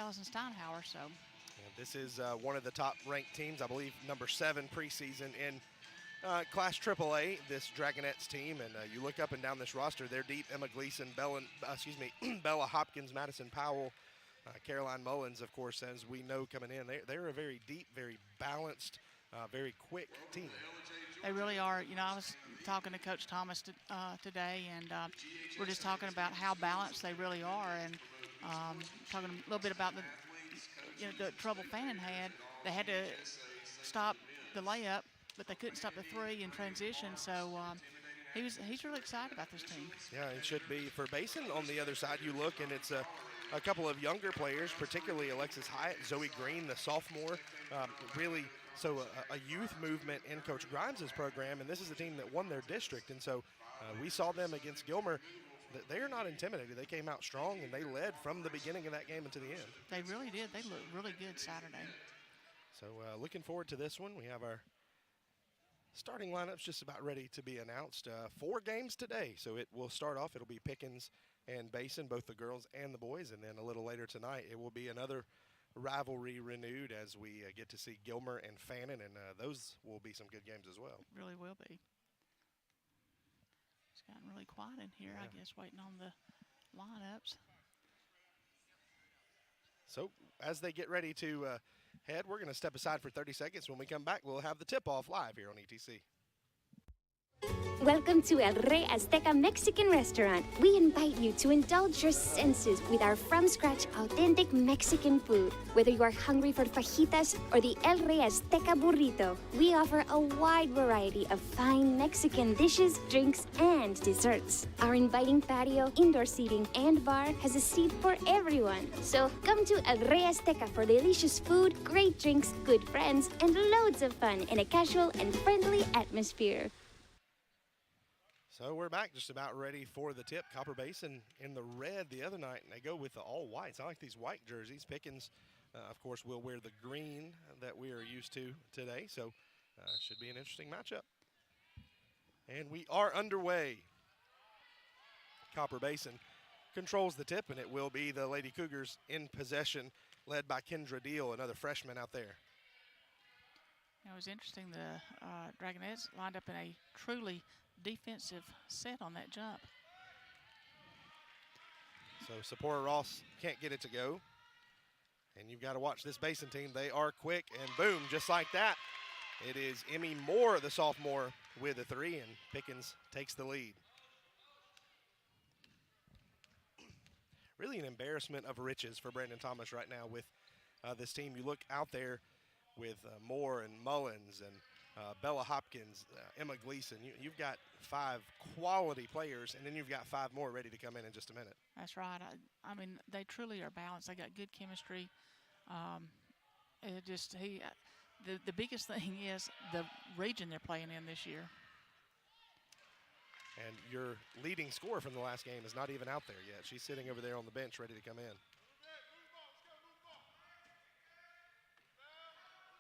Allison Steinhauer. So And this is one of the top-ranked teams, I believe, number 7 preseason in Class AAA, this Dragonettes team. And you look up and down this roster, they're deep. Emma Gleason, Bella Hopkins, Madison Powell, Caroline Mullins, of course, as we know coming in. They're a very deep, very balanced, very quick team. they really are. You know, I was talking to Coach Thomas today, and we're just talking about how balanced they really are, and talking a little bit about the trouble Fannin had. They had to stop the layup, but they couldn't stop the 3 in transition. So he's really excited about this team. Yeah, it should be. For Basin, on the other side, you look, and it's a couple of younger players, particularly Alexis Hyatt, Zoe Green, the sophomore, really so a youth movement in Coach Grimes' program, and this is a team that won their district. And so we saw them against Gilmer. They are not intimidated. They came out strong, and they led from the beginning of that game until the end. They really did. They looked really good Saturday. So looking forward to this one. We have our starting lineups just about ready to be announced. 4 games today, so it will start off. It'll be Pickens and Basin, both the girls and the boys, and then a little later tonight it will be another rivalry renewed as we get to see Gilmer and Fannin, and those will be some good games as well. Really will be. It's gotten really quiet in here, Yeah. I guess, waiting on the lineups. So as they get ready to head, we're going to step aside for 30 seconds. When we come back, we'll have the tip-off live here on ETC. Welcome to El Rey Azteca Mexican Restaurant. We invite you to indulge your senses with our from-scratch authentic Mexican food. Whether you are hungry for fajitas or the El Rey Azteca burrito, we offer a wide variety of fine Mexican dishes, drinks, and desserts. Our inviting patio, indoor seating, and bar has a seat for everyone. So come to El Rey Azteca for delicious food, great drinks, good friends, and loads of fun in a casual and friendly atmosphere. So we're back, just about ready for the tip. Copper Basin in the red the other night, and they go with the all whites. I like these white jerseys. Pickens, of course, will wear the green that we are used to today, so should be an interesting matchup. And we are underway. Copper Basin controls the tip, and it will be the Lady Cougars in possession, led by Kendra Deal, another freshman out there. It was interesting. The Dragonettes lined up in a truly defensive set on that jump. So Sephora Ross can't get it to go. And you've got to watch this Basin team. They are quick, and boom, just like that. It is Emmy Moore, the sophomore, with a 3, and Pickens takes the lead. Really an embarrassment of riches for Brandon Thomas right now with this team. You look out there with Moore and Mullins and Bella Hopkins, Emma Gleason. You've got 5 quality players, and then you've got 5 more ready to come in just a minute. That's right. I mean, they truly are balanced. They got good chemistry. The biggest thing is the region they're playing in this year. And your leading scorer from the last game is not even out there yet. She's sitting over there on the bench ready to come in.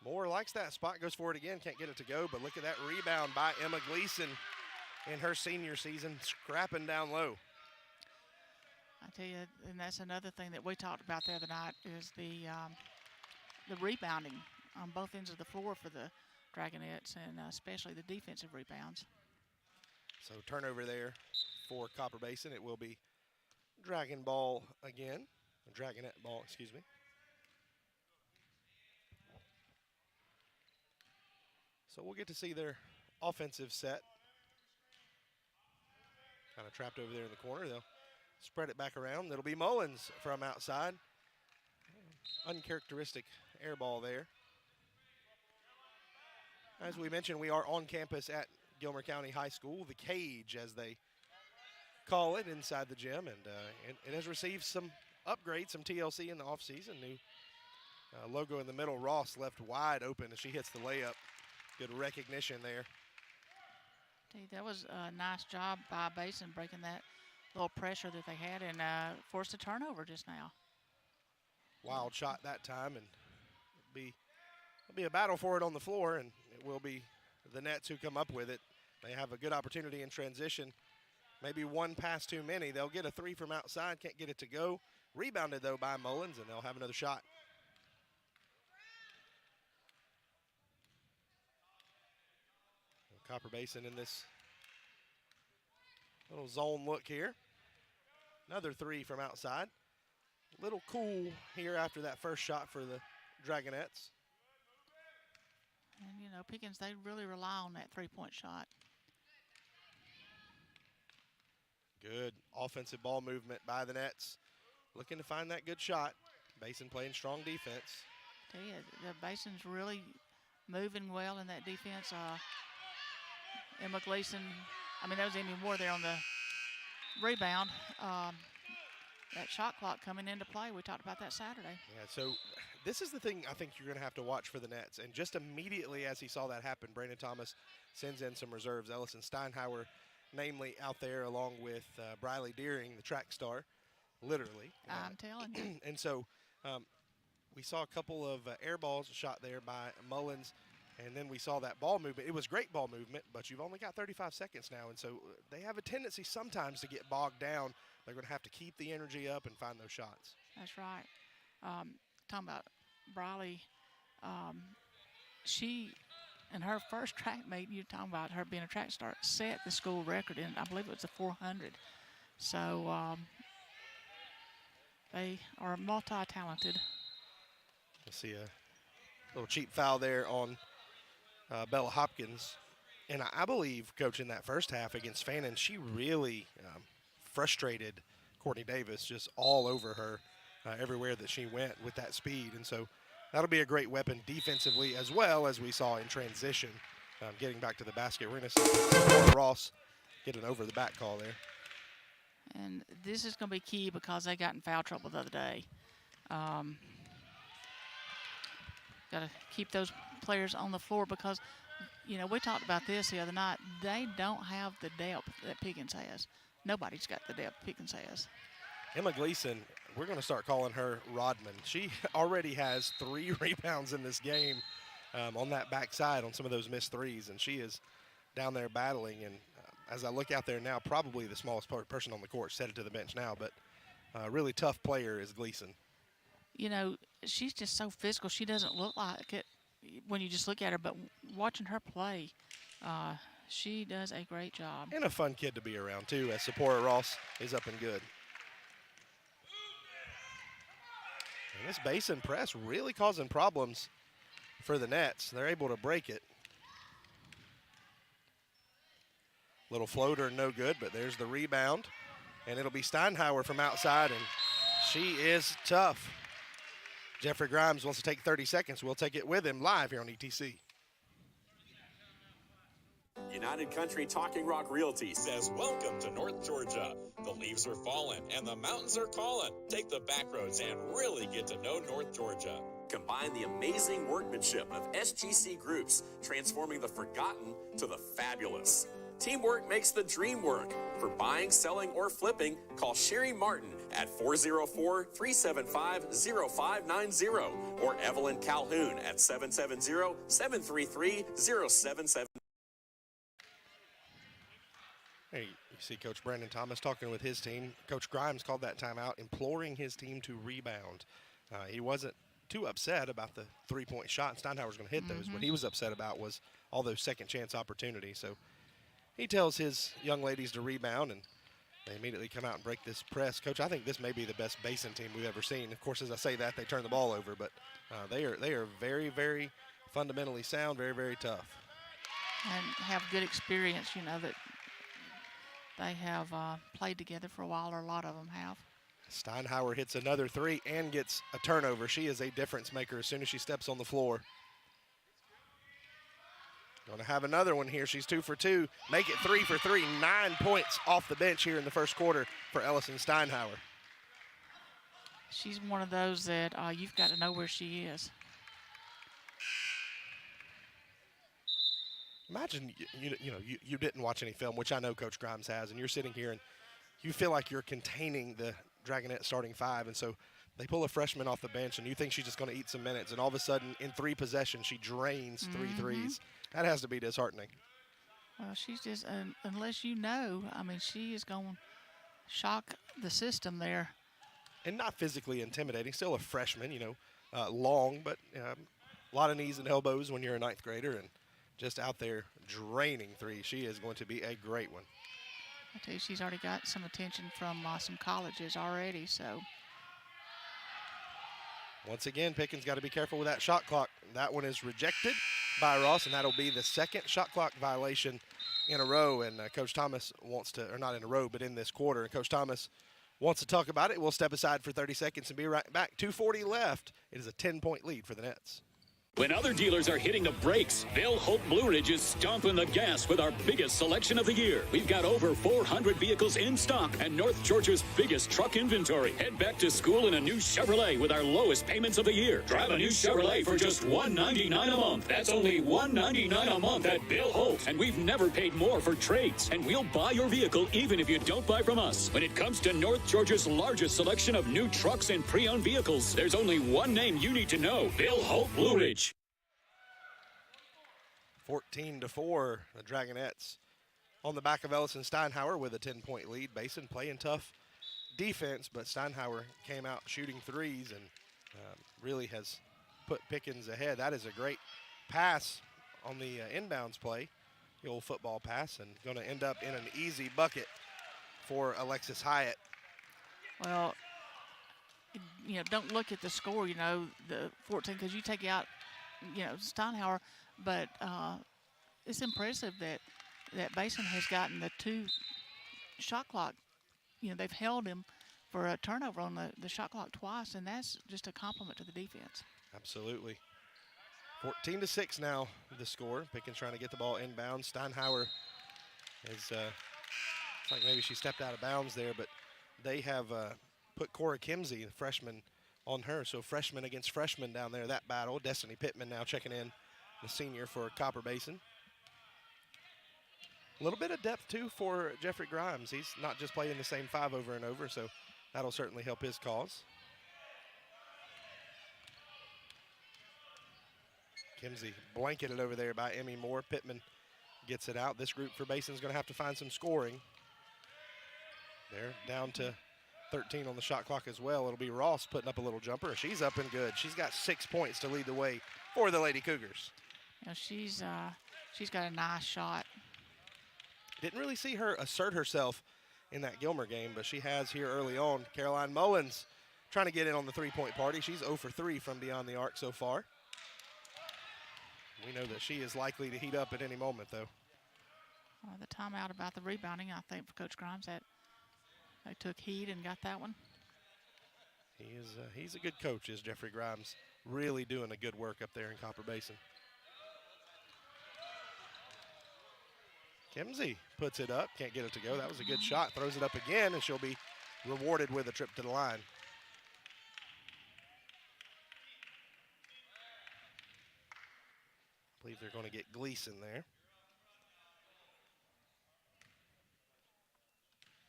Moore likes that spot, goes for it again, can't get it to go, but look at that rebound by Emma Gleason in her senior season, scrapping down low. I tell you, and that's another thing that we talked about the other night is the rebounding on both ends of the floor for the Dragonettes, and especially the defensive rebounds. So turnover there for Copper Basin. It will be Dragonette ball, excuse me. So we'll get to see their offensive set. Kind of trapped over there in the corner. They'll spread it back around. It'll be Mullins from outside. Uncharacteristic air ball there. As we mentioned, we are on campus at Gilmer County High School, the Cage as they call it, inside the gym, and it has received some upgrades, some TLC in the offseason. New logo in the middle. Ross left wide open as she hits the layup. Good recognition there. That was a nice job by Basin breaking that little pressure that they had and forced a turnover just now. Wild shot that time, and it'll be a battle for it on the floor, and it will be the Nets who come up with it. They have a good opportunity in transition. Maybe one pass too many. They'll get a 3 from outside, can't get it to go. Rebounded, though, by Mullins, and they'll have another shot. Copper Basin in this little zone look here. Another three from outside. Little cool here after that first shot for the Dragonettes. And, you know, Pickens, they really rely on that three-point shot. Good offensive ball movement by the Nets. Looking to find that good shot. Basin playing strong defense. Tell you, the Basin's really moving well in that defense. Emma Gleason, I mean, that was Emmy Moore there on the rebound. That shot clock coming into play. We talked about that Saturday. Yeah, so this is the thing I think you're going to have to watch for the Nets. And just immediately as he saw that happen, Brandon Thomas sends in some reserves. Ellison Steinhauer, namely, out there along with Briley Deering, the track star, literally. I'm telling you. And so we saw a couple of air balls shot there by Mullins. And then we saw that ball movement. It was great ball movement, but you've only got 35 seconds now. And so they have a tendency sometimes to get bogged down. They're going to have to keep the energy up and find those shots. That's right. Talking about Briley, she, in her first track meet, you're talking about her being a track star, set the school record, and I believe it was a 400. So they are multi-talented. You'll see a little cheap foul there on Bella Hopkins. And I believe, Coach, in that first half against Fannin, she really frustrated Courtney Davis just all over her everywhere that she went with that speed. And so that'll be a great weapon defensively as well, as we saw in transition. Getting back to the basket, we're going to see Ross get an over-the-back call there. And this is going to be key because they got in foul trouble the other day. Got to keep those players on the floor because, you know, we talked about this the other night. They don't have the depth that Pickens has. Nobody's got the depth Pickens has. Emma Gleason, we're going to start calling her Rodman. She already has 3 rebounds in this game on that backside on some of those missed threes, and she is down there battling. And as I look out there now, probably the smallest person on the court. Set it to the bench now, but a really tough player is Gleason. You know, she's just so physical. She doesn't look like it when you just look at her, but watching her play, she does a great job. And a fun kid to be around, too, as Sephora Ross is up and good. And this Basin press really causing problems for the Nets. They're able to break it. Little floater, no good, but there's the rebound. And it'll be Steinhauer from outside, and she is tough. Jeffrey Grimes wants to take 30 seconds. We'll take it with him live here on ETC. United Country Talking Rock Realty says, welcome to North Georgia. The leaves are falling and the mountains are calling. Take the back roads and really get to know North Georgia. Combine the amazing workmanship of SGC Groups, transforming the forgotten to the fabulous. Teamwork makes the dream work. For buying, selling, or flipping, call Sherry Martin at 404-375-0590 or Evelyn Calhoun at 770-733-0777. Hey, you see Coach Brandon Thomas talking with his team. Coach Grimes called that timeout, imploring his team to rebound. He wasn't too upset about the three-point shot. Steinhauer's going to hit those. What he was upset about was all those second-chance opportunities. So he tells his young ladies to rebound, and they immediately come out and break this press. Coach, I think this may be the best Basin team we've ever seen. Of course, as I say that, they turn the ball over, but they are very, very fundamentally sound, very, very tough. And have good experience, you know, that they have played together for a while, or a lot of them have. Steinhauer hits another three and gets a turnover. She is a difference maker as soon as she steps on the floor. Going to have another one here. She's 2 for 2. Make it 3 for 3. 9 points off the bench here in the first quarter for Ellison Steinhauer. She's one of those that you've got to know where she is. Imagine you didn't watch any film, which I know Coach Grimes has, and you're sitting here and you feel like you're containing the Dragonette starting 5, and so they pull a freshman off the bench, and you think she's just going to eat some minutes, and all of a sudden, in 3 possessions, she drains 3 threes. That has to be disheartening. Well, she's just, unless you know, I mean, she is going to shock the system there. and not physically intimidating. Still a freshman, long, but a lot of knees and elbows when you're a ninth grader, and just out there draining three. She is going to be a great one. I tell you, she's already got some attention from some colleges already. So once again, Pickens got to be careful with that shot clock. That one is rejected by Ross, and that'll be the second shot clock violation in a row. And Coach Thomas wants to, or not in a row, but in this quarter. And Coach Thomas wants to talk about it. We'll step aside for 30 seconds and be right back. 2:40 left. It is a 10-point lead for the Nets. When other dealers are hitting the brakes, Bill Holt Blue Ridge is stomping the gas with our biggest selection of the year. We've got over 400 vehicles in stock and North Georgia's biggest truck inventory. Head back to school in a new Chevrolet with our lowest payments of the year. Drive a new Chevrolet for just $199 a month. That's only $199 a month at Bill Holt. And we've never paid more for trades. And we'll buy your vehicle even if you don't buy from us. When it comes to North Georgia's largest selection of new trucks and pre-owned vehicles, there's only one name you need to know: Bill Holt Blue Ridge. 14-4, the Dragonettes on the back of Ellison Steinhauer with a 10-point lead. Basin playing tough defense, but Steinhauer came out shooting threes and really has put Pickens ahead. That is a great pass on the inbounds play, the old football pass, and going to end up in an easy bucket for Alexis Hyatt. well, don't look at the score. The 14, because you take out Steinhauer, but it's impressive that Basin has gotten the two shot clock. They've held him for a turnover on the shot clock twice, and that's just a compliment to the defense. Absolutely. 14-6 now, the score. Pickens trying to get the ball inbound. Steinhauer is, it's like maybe she stepped out of bounds there, but they have put Cora Kimsey, the freshman, on her. So freshman against freshman down there, that battle. Destiny Pittman now checking in, the senior for Copper Basin. A little bit of depth, too, for Jeffrey Grimes. He's not just playing the same five over and over, so that'll certainly help his cause. Kimsey blanketed over there by Emmy Moore. Pittman gets it out. This group for Basin is going to have to find some scoring. They're down to 13 on the shot clock as well. It'll be Ross putting up a little jumper. She's up and good. She's got 6 points to lead the way for the Lady Cougars. She's got a nice shot. Didn't really see her assert herself in that Gilmer game, but she has here early on. Caroline Mullins trying to get in on the three-point party. She's 0 for 3 from beyond the arc so far. We know that she is likely to heat up at any moment, though. The timeout about the rebounding, I think, for Coach Grimes, that they took heed and got that one. He's a good coach, is Jeffrey Grimes. Really doing a good work up there in Copper Basin. Kimsey puts it up, can't get it to go. That was a good shot. Throws it up again, and she'll be rewarded with a trip to the line. I believe they're going to get Gleason there.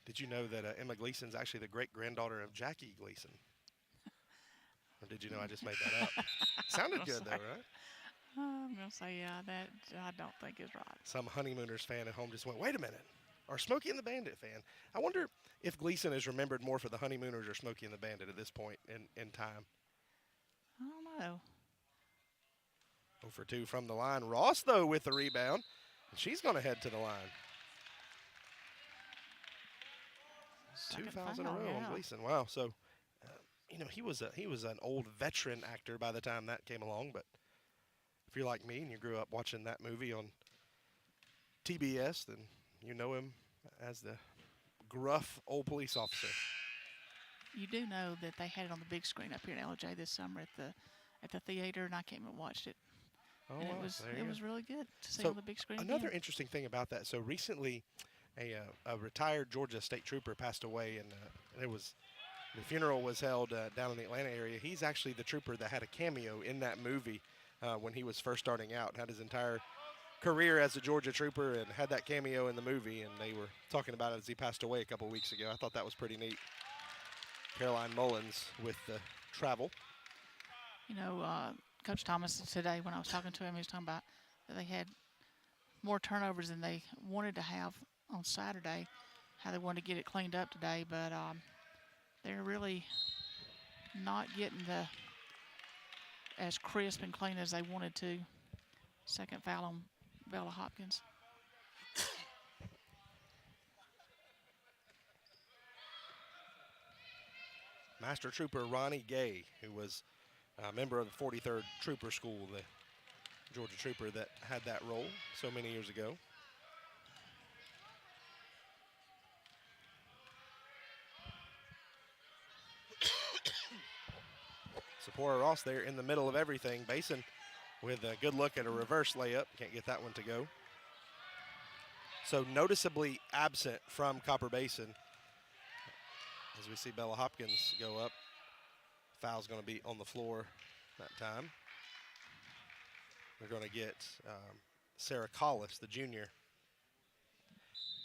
Did you know that Emma Gleason's actually the great-granddaughter of Jackie Gleason? Or did you know I just made that up? Sounded good, though, right? I'm going to say, yeah, that I don't think is right. Some Honeymooners fan at home just went, wait a minute. Or Smokey and the Bandit fan. I wonder if Gleason is remembered more for the Honeymooners or Smokey and the Bandit at this point in time. I don't know. 0 for 2 from the line. Ross, though, with the rebound. She's going to head to the line. Second 2 fouls in a foul, row yeah. on Gleason. Wow. So, he was an old veteran actor by the time that came along. But if you're like me and you grew up watching that movie on TBS, then you know him as the gruff old police officer. You do know that they had it on the big screen up here in LJ this summer at the theater, and I came and watched it. Oh, And wow. it was really good to see So on the big screen. Another again. interesting thing about that. So recently, a retired Georgia State Trooper passed away, and the funeral was held down in the Atlanta area. He's actually the trooper that had a cameo in that movie when he was first starting out. Had his entire career as a Georgia Trooper and had that cameo in the movie, and they were talking about it as he passed away a couple weeks ago. I thought that was pretty neat. Caroline Mullins with the travel. Coach Thomas today, when I was talking to him, he was talking about that they had more turnovers than they wanted to have on Saturday, how they wanted to get it cleaned up today, but they're really not getting as crisp and clean as they wanted to. Second foul on Bella Hopkins. Master Trooper Ronnie Gay, who was a member of the 43rd Trooper School, the Georgia Trooper that had that role so many years ago. Sephora Ross there in the middle of everything. Basin with a good look at a reverse layup. Can't get that one to go. So noticeably absent from Copper Basin. As we see Bella Hopkins go up. Foul's going to be on the floor that time. We're going to get Sarah Collis, the junior.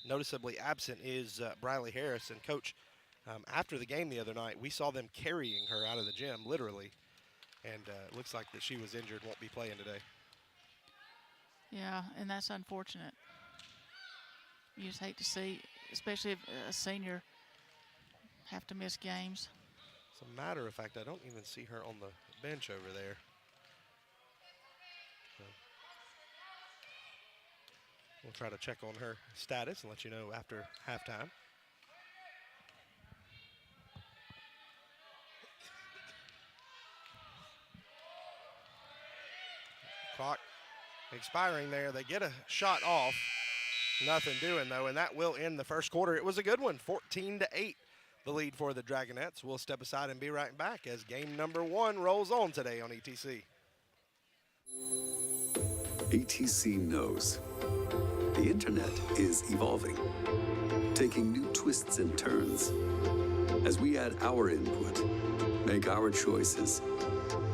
Noticeably absent is Briley Harris. And Coach, after the game the other night, we saw them carrying her out of the gym, literally. And it looks like that she was injured, won't be playing today. Yeah, and that's unfortunate. You just hate to see, especially if a senior have to miss games. As a matter of fact, I don't even see her on the bench over there. So we'll try to check on her status and let you know after halftime. Clock expiring there. They get a shot off. Nothing doing, though, and that will end the first quarter. It was a good one, 14-8, the lead for the Dragonettes. We'll step aside and be right back as game number 1 rolls on today on ETC. ETC knows the internet is evolving, taking new twists and turns. As we add our input, make our choices,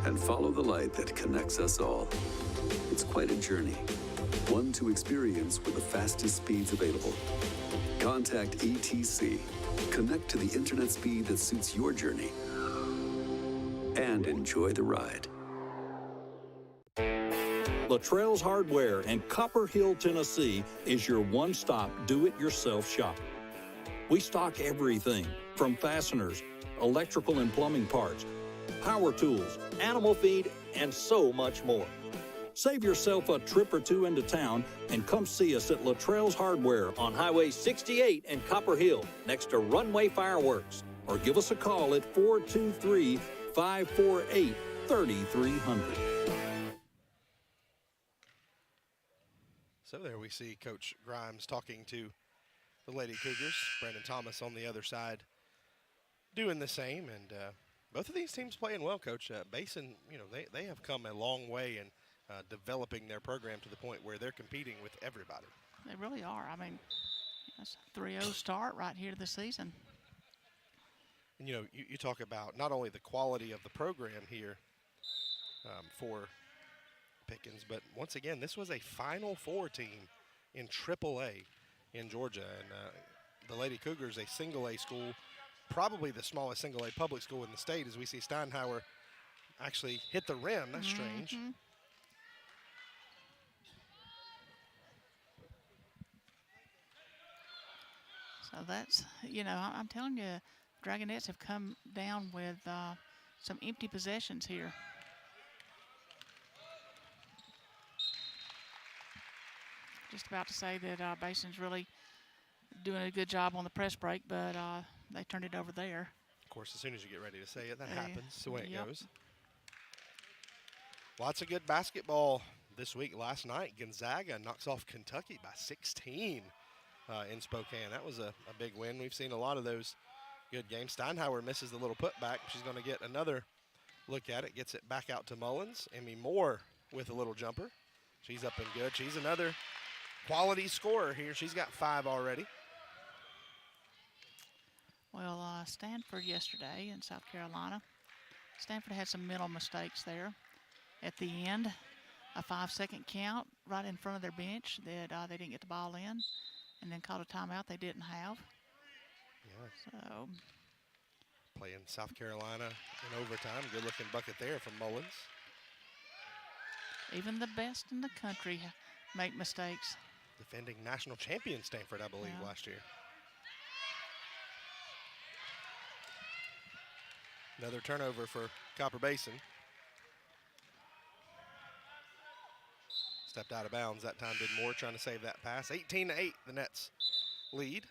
and follow the light that connects us all. It's quite a journey, one to experience with the fastest speeds available. Contact ETC. Connect to the internet speed that suits your journey and enjoy the ride. Luttrell's Hardware in Copper Hill, Tennessee is your one-stop do-it-yourself shop. We stock everything from fasteners, electrical and plumbing parts, power tools, animal feed, and so much more. Save yourself a trip or two into town and come see us at Luttrell's Hardware on Highway 68 in Copper Hill, next to Runway Fireworks. Or give us a call at 423-548-3300. So there we see Coach Grimes talking to the Lady Cougars. Brandon Thomas on the other side doing the same. And both of these teams playing well, Coach. Basin, you know, they have come a long way in developing their program to the point where they're competing with everybody. They really are. I mean, that's a 3-0 start right here this season. And, you know, you talk about not only the quality of the program here for Pickens, but once again, this was a Final Four team in AAA in Georgia. And the Lady Cougars, a single-A school, probably the smallest single-A public school in the state, as we see Steinhauer actually hit the rim. That's strange. So that's, you know, I'm telling you, Dragonettes have come down with some empty possessions here. Just about to say that Basin's really doing a good job on the press break, but they turned it over there. Of course, as soon as you get ready to say it, that happens. It's the way it Yep. goes. Lots of good basketball this week. Last night, Gonzaga knocks off Kentucky by 16 in Spokane. That was a big win. We've seen a lot of those good games. Steinhauer misses the little putback. She's going to get another look at it. Gets it back out to Mullins. Emmy Moore with a little jumper. She's up and good. She's another quality scorer here. She's got 5 already. Well, Stanford yesterday in South Carolina, Stanford had some mental mistakes there. At the end, a 5-second count right in front of their bench that they didn't get the ball in, and then called a timeout they didn't have. Yeah. So Playing South Carolina in overtime. Good looking bucket there from Mullins. even the best in the country make mistakes. Defending national champion Stanford, I believe, last year. Another turnover for Copper Basin. Stepped out of bounds that time, did more trying to save that pass. 18-8, the Nets lead.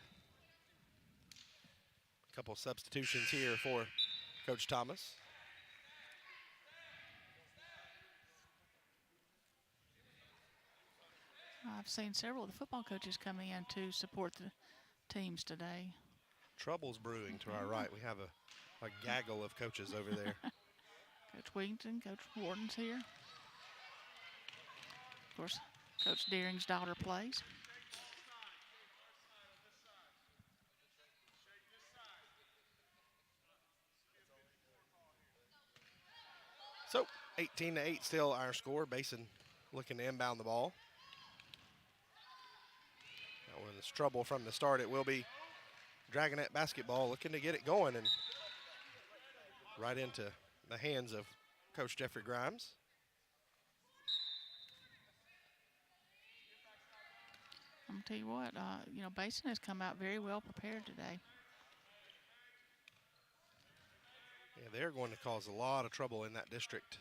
A couple substitutions here for Coach Thomas. I've seen several of the football coaches come in to support the teams today. Trouble's brewing to our right. We have a gaggle of coaches over there. Coach Wigington, Coach Warden's here. Of course, Coach Deering's daughter plays. So 18-8 still our score. Basin looking to inbound the ball. That one's trouble from the start. It will be Dragonette basketball looking to get it going and right into the hands of Coach Jeffrey Grimes. I'm going to tell you what, Basin has come out very well prepared today. Yeah, they're going to cause a lot of trouble in that district.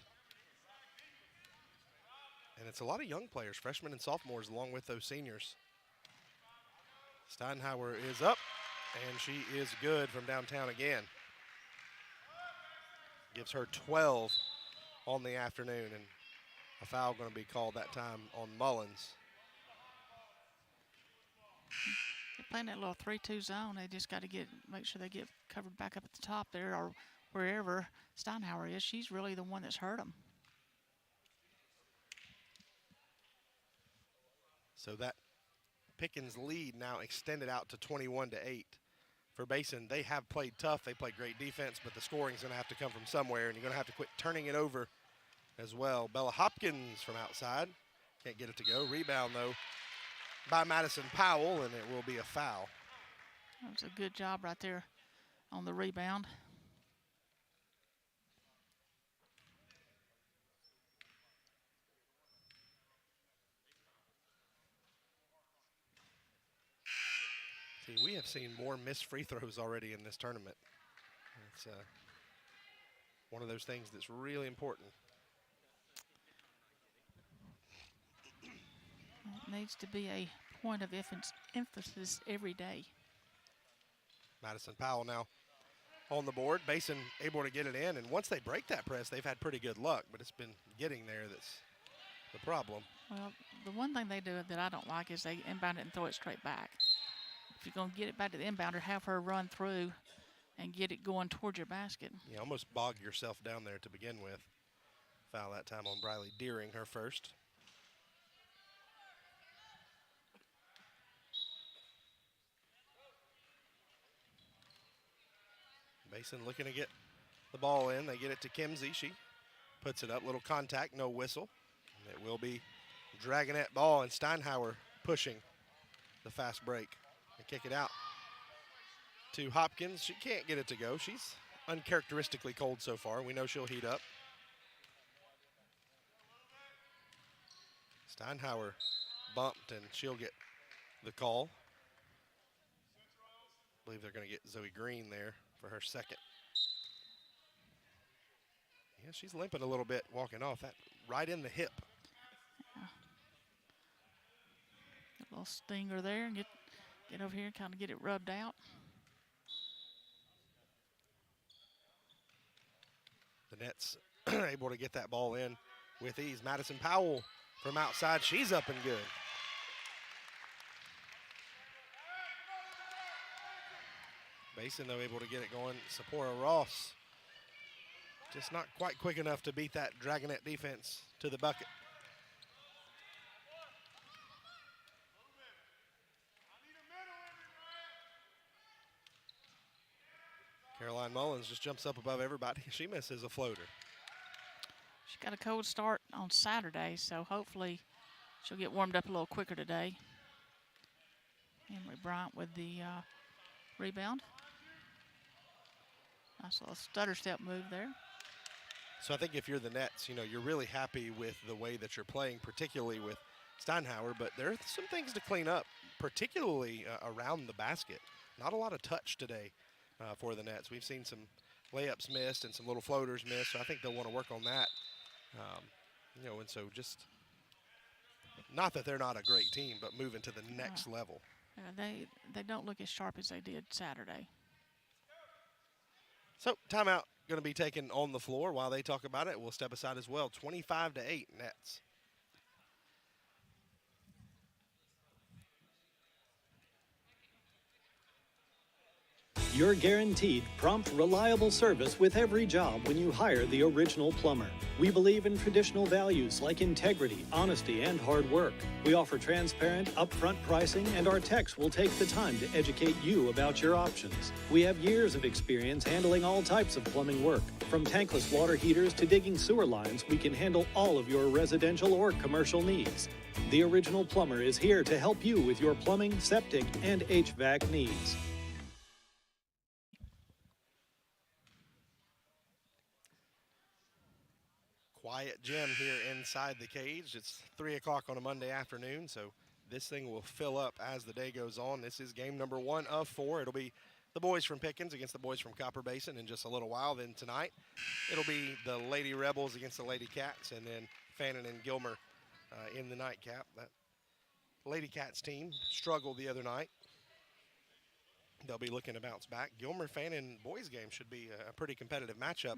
And it's a lot of young players, freshmen and sophomores, along with those seniors. Steinhauer is up, and she is good from downtown again. Gives her 12 on the afternoon, and a foul going to be called that time on Mullins. They're playing that little 3-2 zone. They just got to make sure they get covered back up at the top there or wherever Steinhauer is. She's really the one that's hurt them. So that Pickens lead now extended out to 21-8. For Basin, they have played tough. They played great defense, but the scoring's going to have to come from somewhere, and you're going to have to quit turning it over as well. Bella Hopkins from outside. Can't get it to go. Rebound, though, by Madison Powell, and it will be a foul. That was a good job right there on the rebound. See, we have seen more missed free throws already in this tournament. It's one of those things that's really important. It needs to be a point of emphasis every day. Madison Powell now on the board. Basin able to get it in, and once they break that press, they've had pretty good luck, but it's been getting there that's the problem. Well, the one thing they do that I don't like is they inbound it and throw it straight back. If you're going to get it back to the inbounder, have her run through and get it going towards your basket. You almost bog yourself down there to begin with. Foul that time on Briley Deering, her first. Basin looking to get the ball in. They get it to Kimsey. She puts it up. Little contact, no whistle. And it will be Dragonette ball, and Steinhauer pushing the fast break. They kick it out to Hopkins. She can't get it to go. She's uncharacteristically cold so far. We know she'll heat up. Steinhauer bumped, and she'll get the call. I believe they're going to get Zoe Green there for her second. Yeah, she's limping a little bit walking off. That right in the hip. Yeah. A little stinger there, and get over here and kind of get it rubbed out. The Nets able to get that ball in with ease. Madison Powell from outside. She's up and good. Basin, though, able to get it going. Sephora Ross just not quite quick enough to beat that Dragonette defense to the bucket. Caroline Mullins just jumps up above everybody. She misses a floater. She got a cold start on Saturday, so hopefully she'll get warmed up a little quicker today. Emery Bryant with the rebound. Nice little stutter step move there. So I think if you're the Nets, you're really happy with the way that you're playing, particularly with Steinhauer, but there are some things to clean up, particularly around the basket. Not a lot of touch today for the Nets. We've seen some layups missed and some little floaters missed, so I think they'll want to work on that. And so just not that they're not a great team, but moving to the next level. They don't look as sharp as they did Saturday. So timeout going to be taken on the floor while they talk about it. We'll step aside as well. 25-8 Nets. You're guaranteed prompt, reliable service with every job when you hire the original plumber. We believe in traditional values like integrity, honesty, and hard work. We offer transparent, upfront pricing, and our techs will take the time to educate you about your options. We have years of experience handling all types of plumbing work. From tankless water heaters to digging sewer lines, we can handle all of your residential or commercial needs. The original plumber is here to help you with your plumbing, septic, and HVAC needs. Quiet gym here inside the cage. It's 3 o'clock on a Monday afternoon, so this thing will fill up as the day goes on. This is game number 1 of 4. It'll be the boys from Pickens against the boys from Copper Basin in just a little while. Then tonight, it'll be the Lady Rebels against the Lady Cats, and then Fannin and Gilmer in the nightcap. That Lady Cats team struggled the other night. They'll be looking to bounce back. Gilmer-Fannin boys game should be a pretty competitive matchup.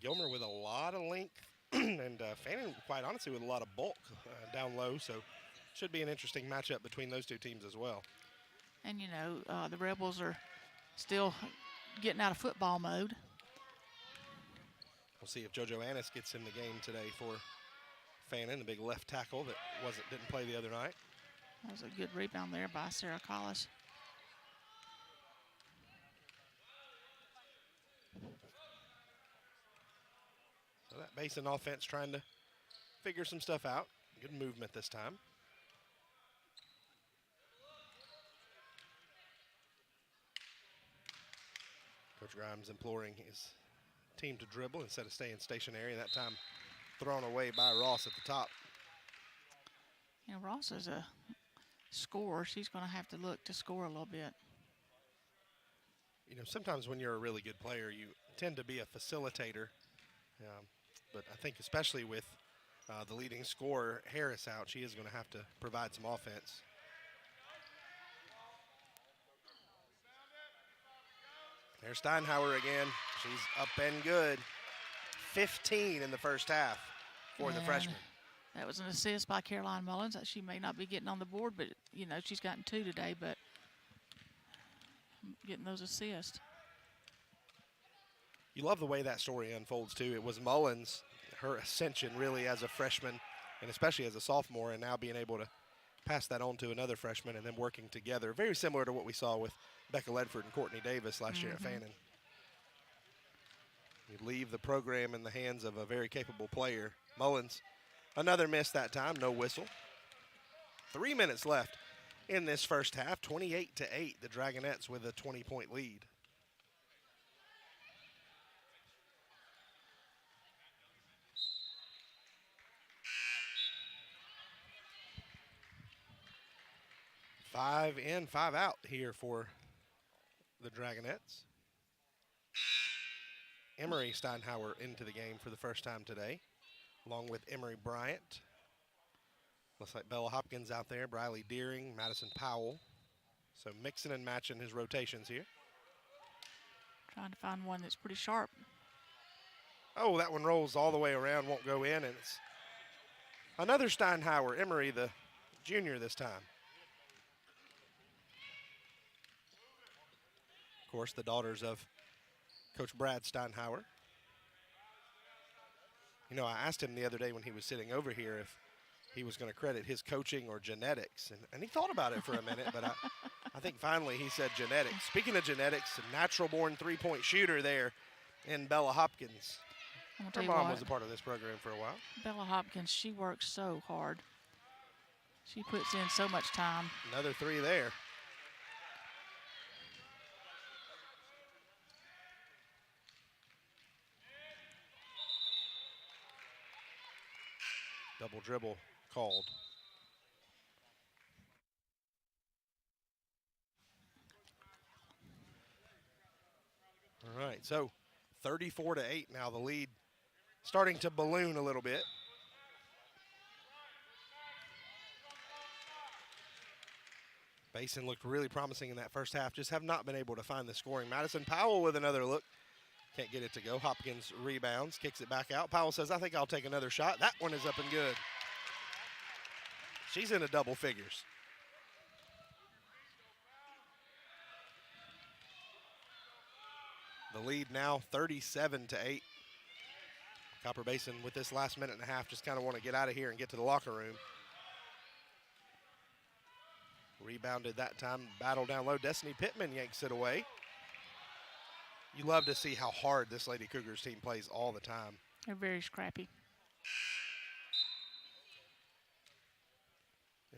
Gilmer with a lot of length and Fannin, quite honestly, with a lot of bulk down low. So should be an interesting matchup between those two teams as well. And, the Rebels are still getting out of football mode. We'll see if JoJo Annis gets in the game today for Fannin, the big left tackle that didn't play the other night. That was a good rebound there by Sarah Collis. So that Basin offense trying to figure some stuff out. Good movement this time. Coach Grimes imploring his team to dribble instead of staying stationary. That time thrown away by Ross at the top. Ross is a scorer. She's going to have to look to score a little bit. Sometimes when you're a really good player, you tend to be a facilitator. But I think especially with the leading scorer, Harris, out, she is going to have to provide some offense. There's Steinhauer again. She's up and good. 15 in the first half for the freshman. That was an assist by Caroline Mullins. She may not be getting on the board, but, she's gotten 2 today, but getting those assists. You love the way that story unfolds, too. It was Mullins, her ascension really as a freshman, and especially as a sophomore, and now being able to pass that on to another freshman and then working together. Very similar to what we saw with Becca Ledford and Courtney Davis last year at Fannin. You leave the program in the hands of a very capable player. Mullins, another miss that time, no whistle. 3 minutes left in this first half, 28-8, the Dragonettes with a 20-point lead. Five in, 5 out here for the Dragonettes. Emery Steinhauer into the game for the first time today, along with Emery Bryant. Looks like Bella Hopkins out there, Briley Deering, Madison Powell. So mixing and matching his rotations here. Trying to find one that's pretty sharp. Oh, that one rolls all the way around, won't go in, and it's another Steinhauer, Emery, the junior this time. Of course, the daughters of Coach Brad Steinhauer. I asked him the other day when he was sitting over here if he was going to credit his coaching or genetics, and he thought about it for a minute, but I think finally he said genetics. Speaking of genetics, a natural-born three-point shooter there in Bella Hopkins. Her mom was a part of this program for a while. Bella Hopkins, she works so hard. She puts in so much time. Another 3 there. Double dribble called. All right, so 34-8 now. The lead starting to balloon a little bit. Basin looked really promising in that first half, just have not been able to find the scoring. Madison Powell with another look. Can't get it to go. Hopkins rebounds, kicks it back out. Powell says, I think I'll take another shot. That one is up and good. She's in a double figures. The lead now 37-8. Copper Basin with this last minute and a half just kind of want to get out of here and get to the locker room. Rebounded that time, battle down low. Destiny Pittman yanks it away. You love to see how hard this Lady Cougars team plays all the time. They're very scrappy.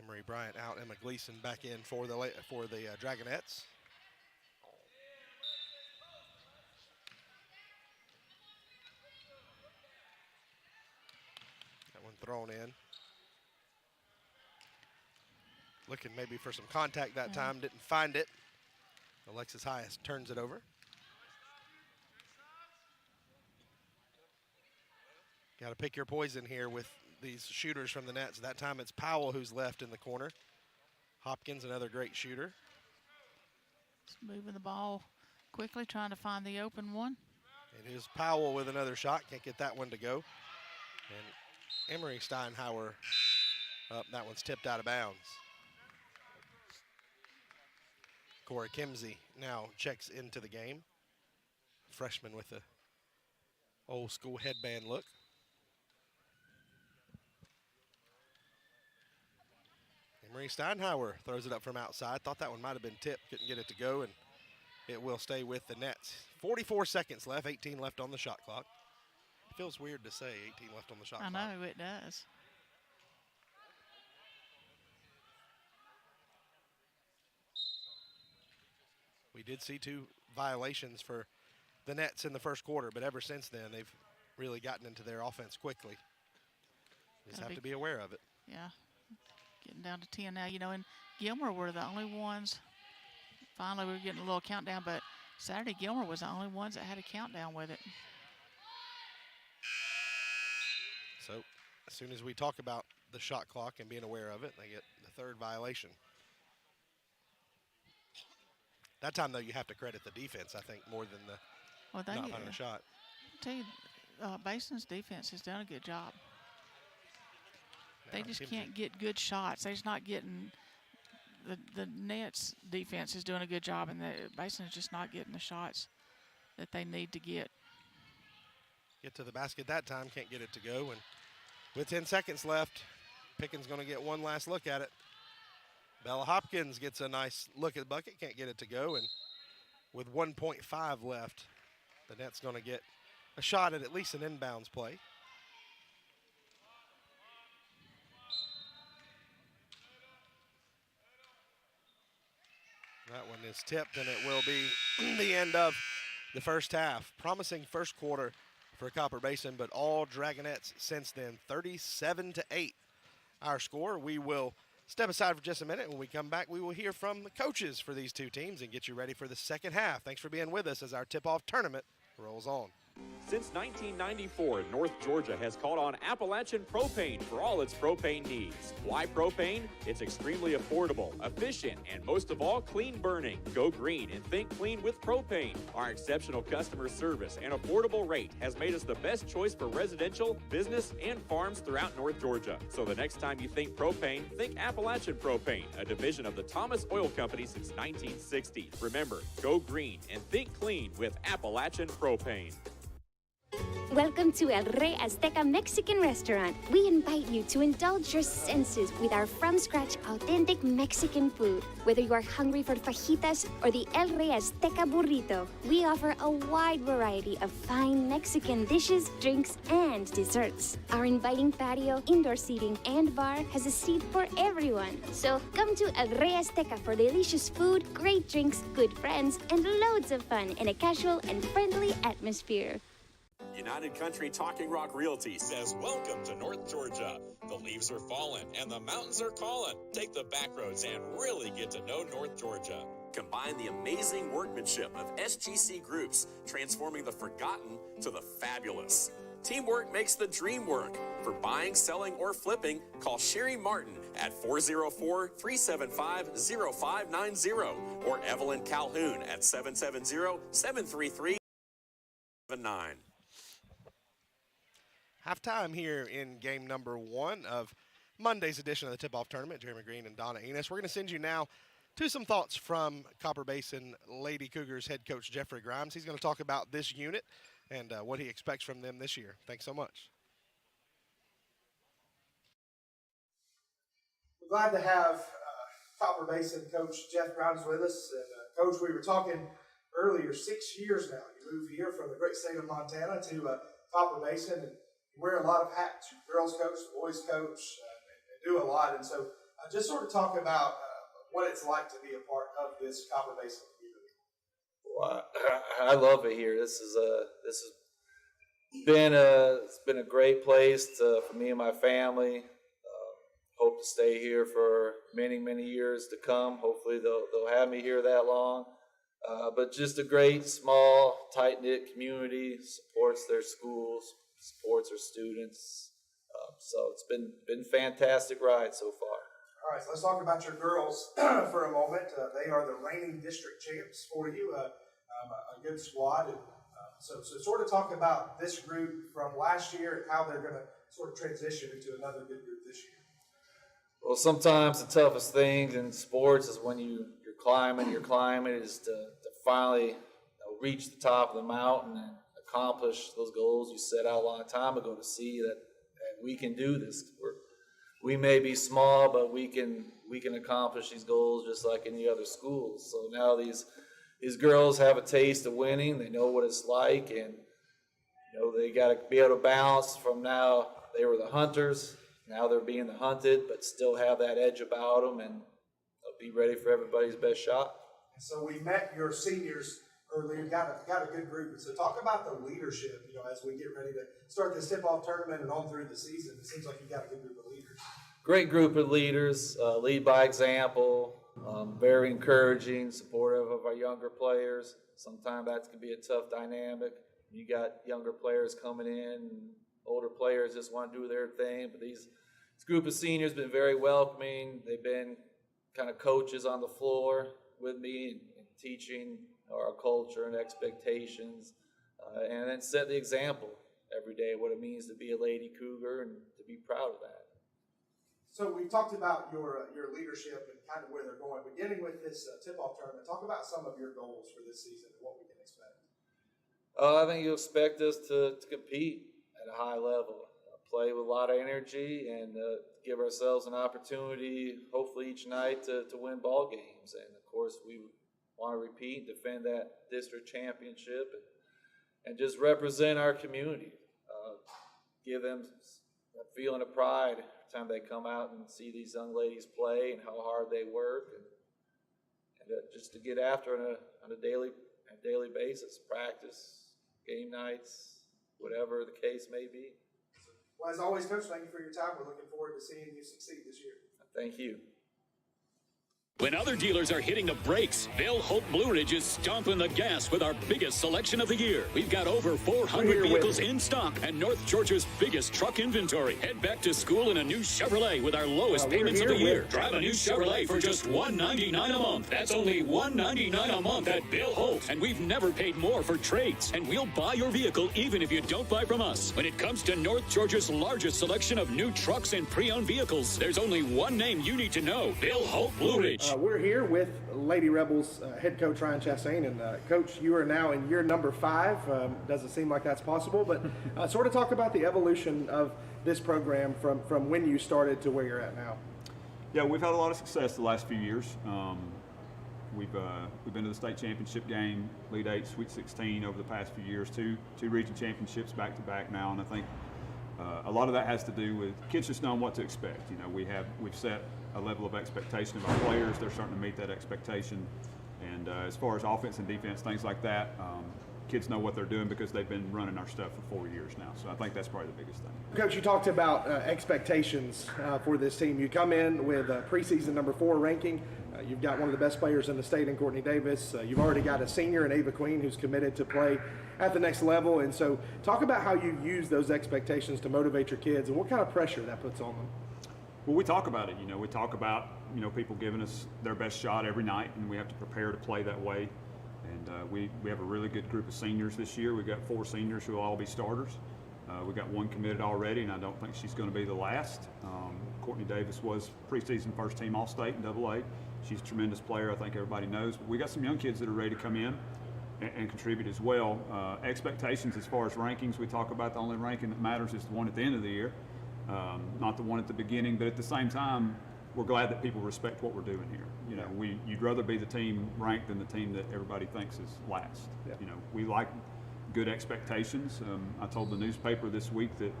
Emery Bryant out, Emma Gleason back in for the Dragonettes. That one thrown in. Looking maybe for some contact that time, didn't find it. Alexis Hyas turns it over. Got to pick your poison here with these shooters from the nets. That time it's Powell who's left in the corner. Hopkins, another great shooter. Just moving the ball quickly, trying to find the open one. It is Powell with another shot. Can't get that one to go. And Emery Steinhauer up. That one's tipped out of bounds. Cora Kimsey now checks into the game. Freshman with the old school headband look. Emery Steinhauer throws it up from outside. Thought that one might have been tipped. Couldn't get it to go, and it will stay with the nets. 44 seconds left, 18 left on the shot clock. It feels weird to say 18 left on the shot clock. I know, it does. We did see 2 violations for the Nets in the first quarter, but ever since then, they've really gotten into their offense quickly. Just have to be aware of it. Yeah, getting down to 10 now. You know, and Gilmer were the only ones. Finally, we were getting a little countdown, but Saturday Gilmer was the only ones that had a countdown with it. So as soon as we talk about the shot clock and being aware of it, they get the 3rd violation. That time, though, you have to credit the defense, I think, more than the not finding a shot. I'll tell you, Basin's defense has done a good job. They just can't get good shots. They're just not getting the Nets defense is doing a good job, and the Basin is just not getting the shots that they need to get. Get to the basket that time, can't get it to go, and with 10 seconds left, Pickens going to get one last look at it. Bella Hopkins gets a nice look at the bucket, can't get it to go, and with 1.5 left, the Nets going to get a shot at least an inbounds play. That one is tipped, and it will be the end of the first half. Promising first quarter for Copper Basin, but all Dragonettes since then, 37-8. Our score. We will step aside for just a minute. When we come back, we will hear from the coaches for these 2 teams and get you ready for the second half. Thanks for being with us as our tip-off tournament rolls on. Since 1994, North Georgia has called on Appalachian Propane for all its propane needs. Why propane? It's extremely affordable, efficient, and most of all, clean burning. Go green and think clean with propane. Our exceptional customer service and affordable rate has made us the best choice for residential, business, and farms throughout North Georgia. So the next time you think propane, think Appalachian Propane, a division of the Thomas Oil Company since 1960. Remember, go green and think clean with Appalachian Propane. Welcome to El Rey Azteca Mexican Restaurant. We invite you to indulge your senses with our from-scratch authentic Mexican food. Whether you are hungry for fajitas or the El Rey Azteca burrito, we offer a wide variety of fine Mexican dishes, drinks, and desserts. Our inviting patio, indoor seating, and bar has a seat for everyone. So come to El Rey Azteca for delicious food, great drinks, good friends, and loads of fun in a casual and friendly atmosphere. United Country Talking Rock Realty says welcome to North Georgia. The leaves are falling and the mountains are calling. Take the back roads and really get to know North Georgia. Combine the amazing workmanship of SGC Groups, transforming the forgotten to the fabulous. Teamwork makes the dream work. For buying, selling, or flipping, call Sherry Martin at 404-375-0590 or Evelyn Calhoun at 770-733-79. Halftime here in game number 1 of Monday's edition of the Tip-Off Tournament. Jeremy Green and Donna Enos. We're going to send you now to some thoughts from Copper Basin Lady Cougars head coach Jeffrey Grimes. He's going to talk about this unit and what he expects from them this year. Thanks so much. We're glad to have Copper Basin coach Jeff Grimes with us. And, Coach, we were talking earlier, 6 years now. You moved here from the great state of Montana to Copper Basin, and you wear a lot of hats. You're girls coach, boys coach, and do a lot. And so just sort of talk about what it's like to be a part of this Copper Basin community. Well, I love it here. This has been a great place for me and my family. Hope to stay here for many years to come. Hopefully they'll have me here that long. But just a great, small, tight-knit community, supports their schools, supports their students. So it's been fantastic ride so far. All right, so let's talk about your girls for a moment. They are the reigning district champs for you, a good squad. And, so sort of talk about this group from last year and how they're going to sort of transition into another good group this year. Well, sometimes the toughest thing in sports is when you're climbing is to finally reach the top of the mountain and accomplish those goals you set out a long time ago, to see that we can do this. We may be small, but we can accomplish these goals just like any other schools. So now these girls have a taste of winning. They know what it's like, and they got to be able to balance from now. They were the hunters. Now they're being the hunted, but still have that edge about them, and they'll be ready for everybody's best shot. And so we met your seniors earlier, got a good group. And so talk about the leadership, as we get ready to start this tip-off tournament and on through the season. It seems like you got a good group of leaders. Great group of leaders, lead by example, very encouraging, supportive of our younger players. Sometimes that can be a tough dynamic. You got younger players coming in, and older players just want to do their thing, but this group of seniors been very welcoming. They've been kind of coaches on the floor with me and teaching our culture and expectations, and then set the example every day what it means to be a Lady Cougar and to be proud of that. So we talked about your leadership and kind of where they're going. Beginning with this tip-off tournament, talk about some of your goals for this season and what we can expect. I think you'll expect us to compete at a high level, play with a lot of energy, and give ourselves an opportunity, hopefully each night, to win ball games. And of course, we want to repeat and defend that district championship, and just represent our community. Give them a feeling of pride every time they come out and see these young ladies play and how hard they work, and just to get after it on a daily basis, practice, game nights, whatever the case may be. Well, as always, Coach, thank you for your time. We're looking forward to seeing you succeed this year. Thank you. When other dealers are hitting the brakes, Bill Hope Blue Ridge is stomping the gas with our biggest selection of the year. We've got over 400 vehicles in stock and North Georgia's biggest truck inventory. Head back to school in a new Chevrolet with our lowest payments of the year. Drive a new Chevrolet for just $199 a month. That's only $199 a month at Bill Hope. And we've never paid more for trades. And we'll buy your vehicle even if you don't buy from us. When it comes to North Georgia's largest selection of new trucks and pre-owned vehicles, there's only one name you need to know: Bill Hope Blue Ridge. We're here with Lady Rebels head coach Ryan Chastain, and Coach, you are now in year number 5. Doesn't seem like that's possible, but sort of talk about the evolution of this program from when you started to where you're at now. Yeah, we've had a lot of success the last few years. We've been to the state championship game, Elite 8, Sweet 16 over the past few years, two region championships back to back now, and I think a lot of that has to do with kids just knowing what to expect. We've set a level of expectation of our players. They're starting to meet that expectation. And as far as offense and defense, things like that, kids know what they're doing because they've been running our stuff for 4 years now. So I think that's probably the biggest thing. Coach, you talked about expectations for this team. You come in with preseason number 4 ranking. You've got one of the best players in the state in Courtney Davis. You've already got a senior in Ava Queen who's committed to play at the next level. And so talk about how you use those expectations to motivate your kids and what kind of pressure that puts on them. Well, we talk about it. We talk about, people giving us their best shot every night, and we have to prepare to play that way. And we have a really good group of seniors this year. We've got 4 seniors who will all be starters. We got 1 committed already, and I don't think she's going to be the last. Courtney Davis was preseason first team All-State in AA. She's a tremendous player, I think everybody knows. But we got some young kids that are ready to come in and contribute as well. Expectations as far as rankings, we talk about the only ranking that matters is the one at the end of the year, not the one at the beginning. But at the same time, we're glad that people respect what we're doing here. You'd rather be the team ranked than the team that everybody thinks is last. Yeah. We like good expectations. I told the newspaper this week that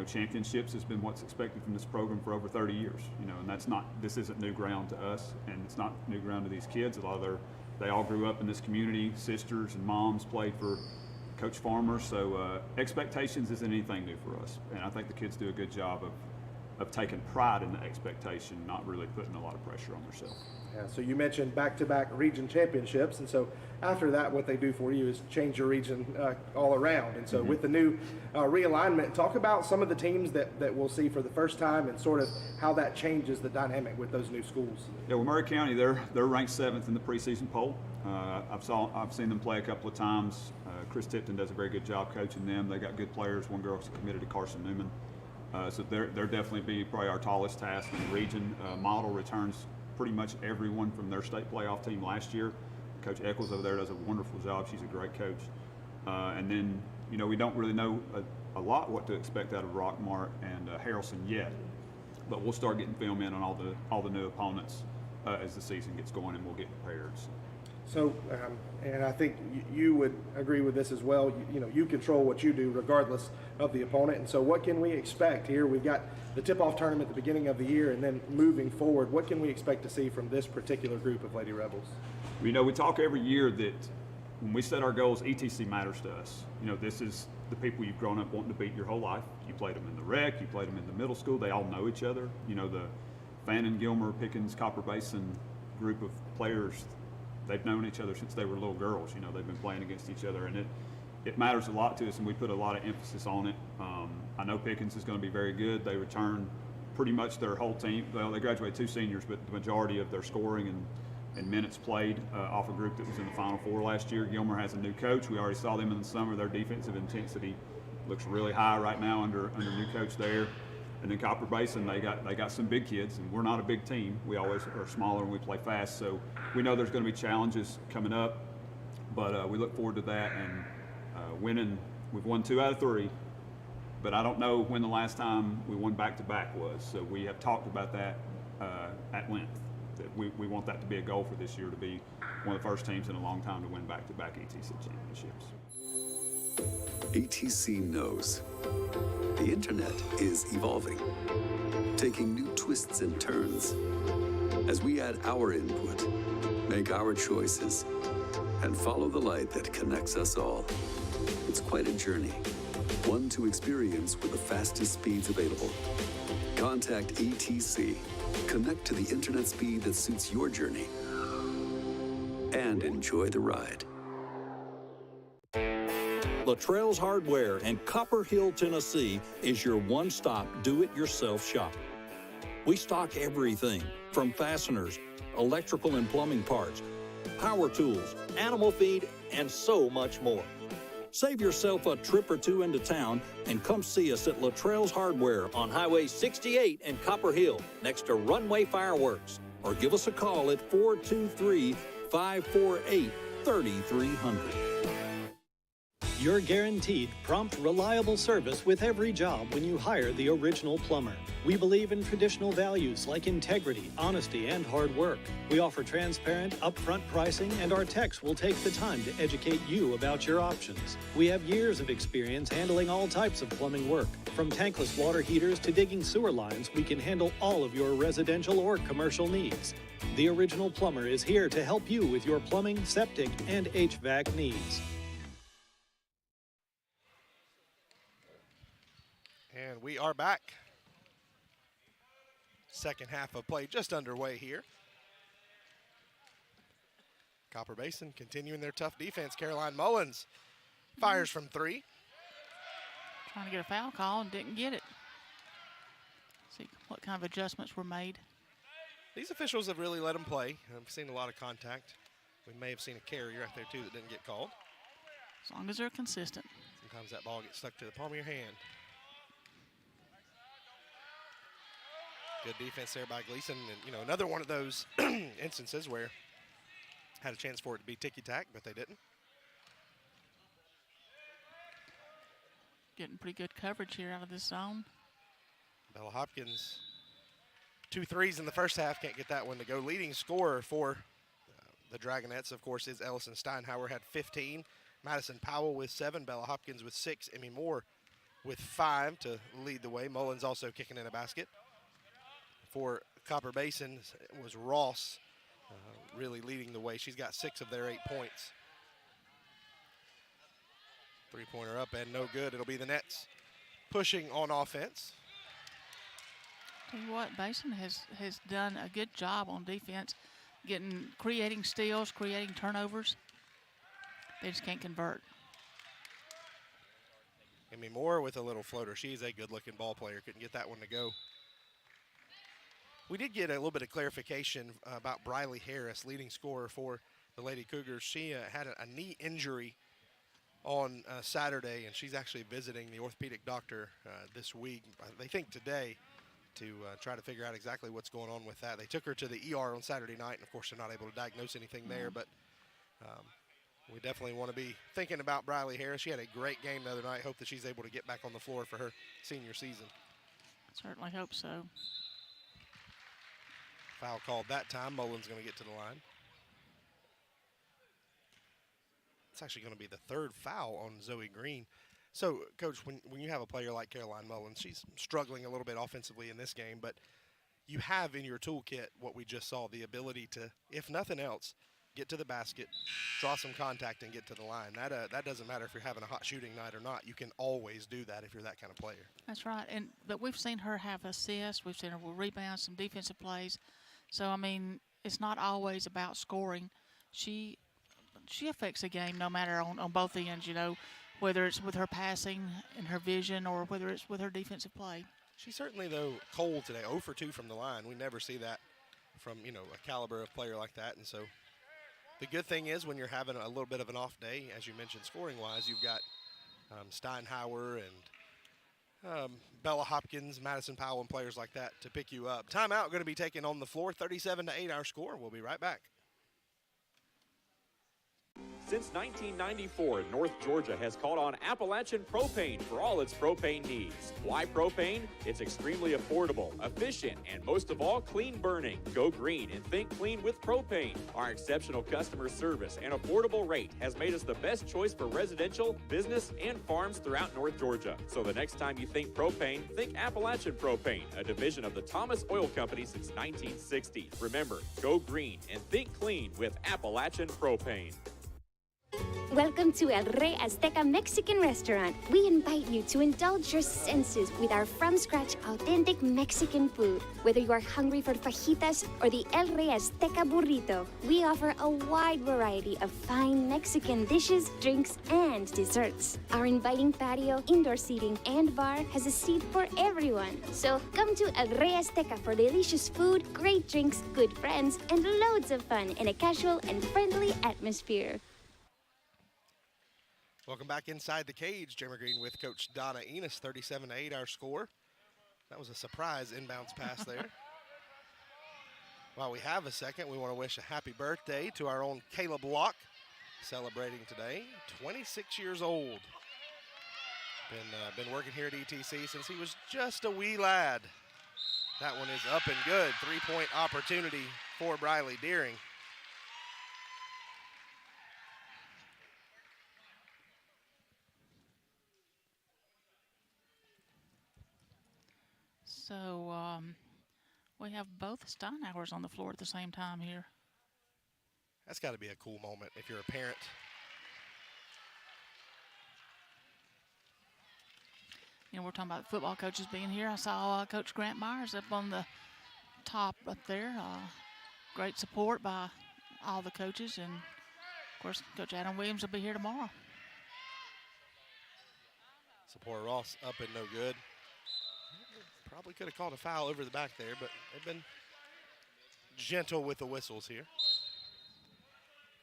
championships has been what's expected from this program for over 30 years. And this isn't new ground to us, and it's not new ground to these kids. They all grew up in this community. Sisters and moms played for Coach Farmer, so expectations isn't anything new for us. And I think the kids do a good job of taking pride in the expectation, not really putting a lot of pressure on themselves. Yeah, so you mentioned back-to-back region championships, and so after that, what they do for you is change your region all around. And so with the new realignment, talk about some of the teams that we'll see for the first time and sort of how that changes the dynamic with those new schools. Yeah, well, Murray County, they're ranked 7th in the preseason poll. I've seen them play a couple of times. Chris Tipton does a very good job coaching them. They got good players. One girl's committed to Carson Newman. So they're definitely be probably our tallest task in the region. Model returns pretty much everyone from their state playoff team last year. Coach Eccles over there does a wonderful job. She's a great coach. And then, we don't really know a lot what to expect out of Rockmart and Harrelson yet, but we'll start getting film in on all the new opponents as the season gets going, and we'll get prepared. So, and I think you would agree with this as well. You control what you do regardless of the opponent. And so what can we expect here? We've got the tip-off tournament at the beginning of the year, and then moving forward, what can we expect to see from this particular group of Lady Rebels? We talk every year that when we set our goals, ETC matters to us. This is the people you've grown up wanting to beat your whole life. You played them in the rec, you played them in the middle school. They all know each other. The Fannin, Gilmer, Pickens, Copper Basin group of players, they've known each other since they were little girls. They've been playing against each other, and it matters a lot to us, and we put a lot of emphasis on it. I know Pickens is going to be very good. They return pretty much their whole team. Well, they graduated 2 seniors, but the majority of their scoring and minutes played off a group that was in the Final Four last year. Gilmer has a new coach. We already saw them in the summer. Their defensive intensity looks really high right now under new coach there. And then Copper Basin, they got some big kids, and we're not a big team. We always are smaller and we play fast, so we know there's going to be challenges coming up, but we look forward to that and winning. We've won 2 out of 3, but I don't know when the last time we won back-to-back was, so we have talked about that at length. That we want that to be a goal for this year, to be one of the first teams in a long time to win back-to-back ETC championships. ATC knows the internet is evolving, taking new twists and turns. As we add our input, make our choices, and follow the light that connects us all. It's quite a journey, one to experience with the fastest speeds available. Contact ATC. Connect to the internet speed that suits your journey, and enjoy the ride. Luttrell's Hardware in Copper Hill, Tennessee is your one-stop do-it-yourself shop. We stock everything from fasteners, electrical and plumbing parts, power tools, animal feed, and so much more. Save yourself a trip or 2 into town and come see us at Luttrell's Hardware on Highway 68 in Copper Hill, next to Runway Fireworks, or give us a call at 423-548-3300. You're guaranteed prompt, reliable service with every job when you hire the original plumber. We believe in traditional values like integrity, honesty, and hard work. We offer transparent, upfront pricing, and our techs will take the time to educate you about your options. We have years of experience handling all types of plumbing work. From tankless water heaters to digging sewer lines, we can handle all of your residential or commercial needs. The original plumber is here to help you with your plumbing, septic, and HVAC needs. And we are back. Second half of play just underway here. Copper Basin continuing their tough defense. Caroline Mullins fires from 3. Trying to get a foul call and didn't get it. See what kind of adjustments were made. These officials have really let them play. I've seen a lot of contact. We may have seen a carry right there, too, that didn't get called. As long as they're consistent. Sometimes that ball gets stuck to the palm of your hand. Good defense there by Gleason. And, another one of those instances where had a chance for it to be ticky-tack, but they didn't. Getting pretty good coverage here out of this zone. Bella Hopkins, 2 threes in the first half. Can't get that one to go. Leading scorer for the Dragonettes, of course, is Ellison Steinhauer, had 15. Madison Powell with 7. Bella Hopkins with 6. Emmy Moore with 5 to lead the way. Mullins also kicking in a basket. For Copper Basin, it was Ross really leading the way. She's got 6 of their 8 points. 3-pointer up and no good. It'll be the Nets pushing on offense. Tell you what, Basin has done a good job on defense, creating steals, creating turnovers. They just can't convert. Emmy Moore with a little floater. She's a good-looking ball player. Couldn't get that one to go. We did get a little bit of clarification about Briley Harris, leading scorer for the Lady Cougars. She had a knee injury on Saturday, and she's actually visiting the orthopedic doctor this week, they think today, to try to figure out exactly what's going on with that. They took her to the ER on Saturday night, and of course they're not able to diagnose anything there, but we definitely want to be thinking about Briley Harris. She had a great game the other night. Hope that she's able to get back on the floor for her senior season. Certainly hope so. Foul called that time. Mullins going to get to the line. It's actually going to be the 3rd foul on Zoe Green. So, Coach, when you have a player like Caroline Mullins, she's struggling a little bit offensively in this game, but you have in your toolkit what we just saw, the ability to, if nothing else, get to the basket, draw some contact, and get to the line. That doesn't matter if you're having a hot shooting night or not. You can always do that if you're that kind of player. That's right. But we've seen her have assists. We've seen her with rebounds, some defensive plays. So, I mean, it's not always about scoring. She affects the game no matter on both ends, whether it's with her passing and her vision or whether it's with her defensive play. She's certainly, though, cold today, 0 for 2 from the line. We never see that from, a caliber of player like that. And so the good thing is when you're having a little bit of an off day, as you mentioned, scoring-wise, you've got Steinhauer and Bella Hopkins, Madison Powell, and players like that to pick you up. Timeout going to be taken on the floor, 37-8 our score. We'll be right back. Since 1994, North Georgia has called on Appalachian Propane for all its propane needs. Why propane? It's extremely affordable, efficient, and most of all, clean burning. Go green and think clean with propane. Our exceptional customer service and affordable rate has made us the best choice for residential, business, and farms throughout North Georgia. So the next time you think propane, think Appalachian Propane, a division of the Thomas Oil Company since 1960. Remember, go green and think clean with Appalachian Propane. Welcome to El Rey Azteca Mexican Restaurant. We invite you to indulge your senses with our from-scratch authentic Mexican food. Whether you are hungry for fajitas or the El Rey Azteca burrito, we offer a wide variety of fine Mexican dishes, drinks, and desserts. Our inviting patio, indoor seating, and bar has a seat for everyone. So come to El Rey Azteca for delicious food, great drinks, good friends, and loads of fun in a casual and friendly atmosphere. Welcome back inside the cage. Jeremy Green with Coach Donna Enos, 37-8 our score. That was a surprise inbounds pass there. While we have a second, we want to wish a happy birthday to our own Caleb Locke, celebrating today, 26 years old. Been working here at ETC since he was just a wee lad. That one is up and good. 3-point opportunity for Briley Deering. So we have both Steinhauers on the floor at the same time here. That's got to be a cool moment if you're a parent. We're talking about football coaches being here. I saw Coach Grant Myers up on the top up there. Great support by all the coaches, and course, Coach Adam Williams will be here tomorrow. Sephora Ross up and no good. Probably could have called a foul over the back there, but they've been gentle with the whistles here.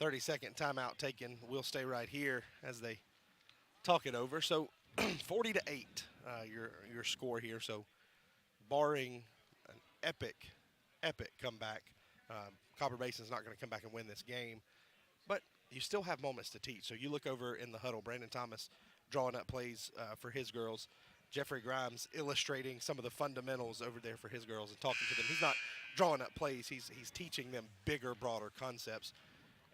30-second timeout taken. We'll stay right here as they talk it over. So 40-8, your score here. So barring an epic comeback, Copper Basin's not going to come back and win this game. But you still have moments to teach. So you look over in the huddle, Brandon Thomas drawing up plays for his girls. Jeffrey Grimes illustrating some of the fundamentals over there for his girls and talking to them. He's not drawing up plays. He's teaching them bigger, broader concepts.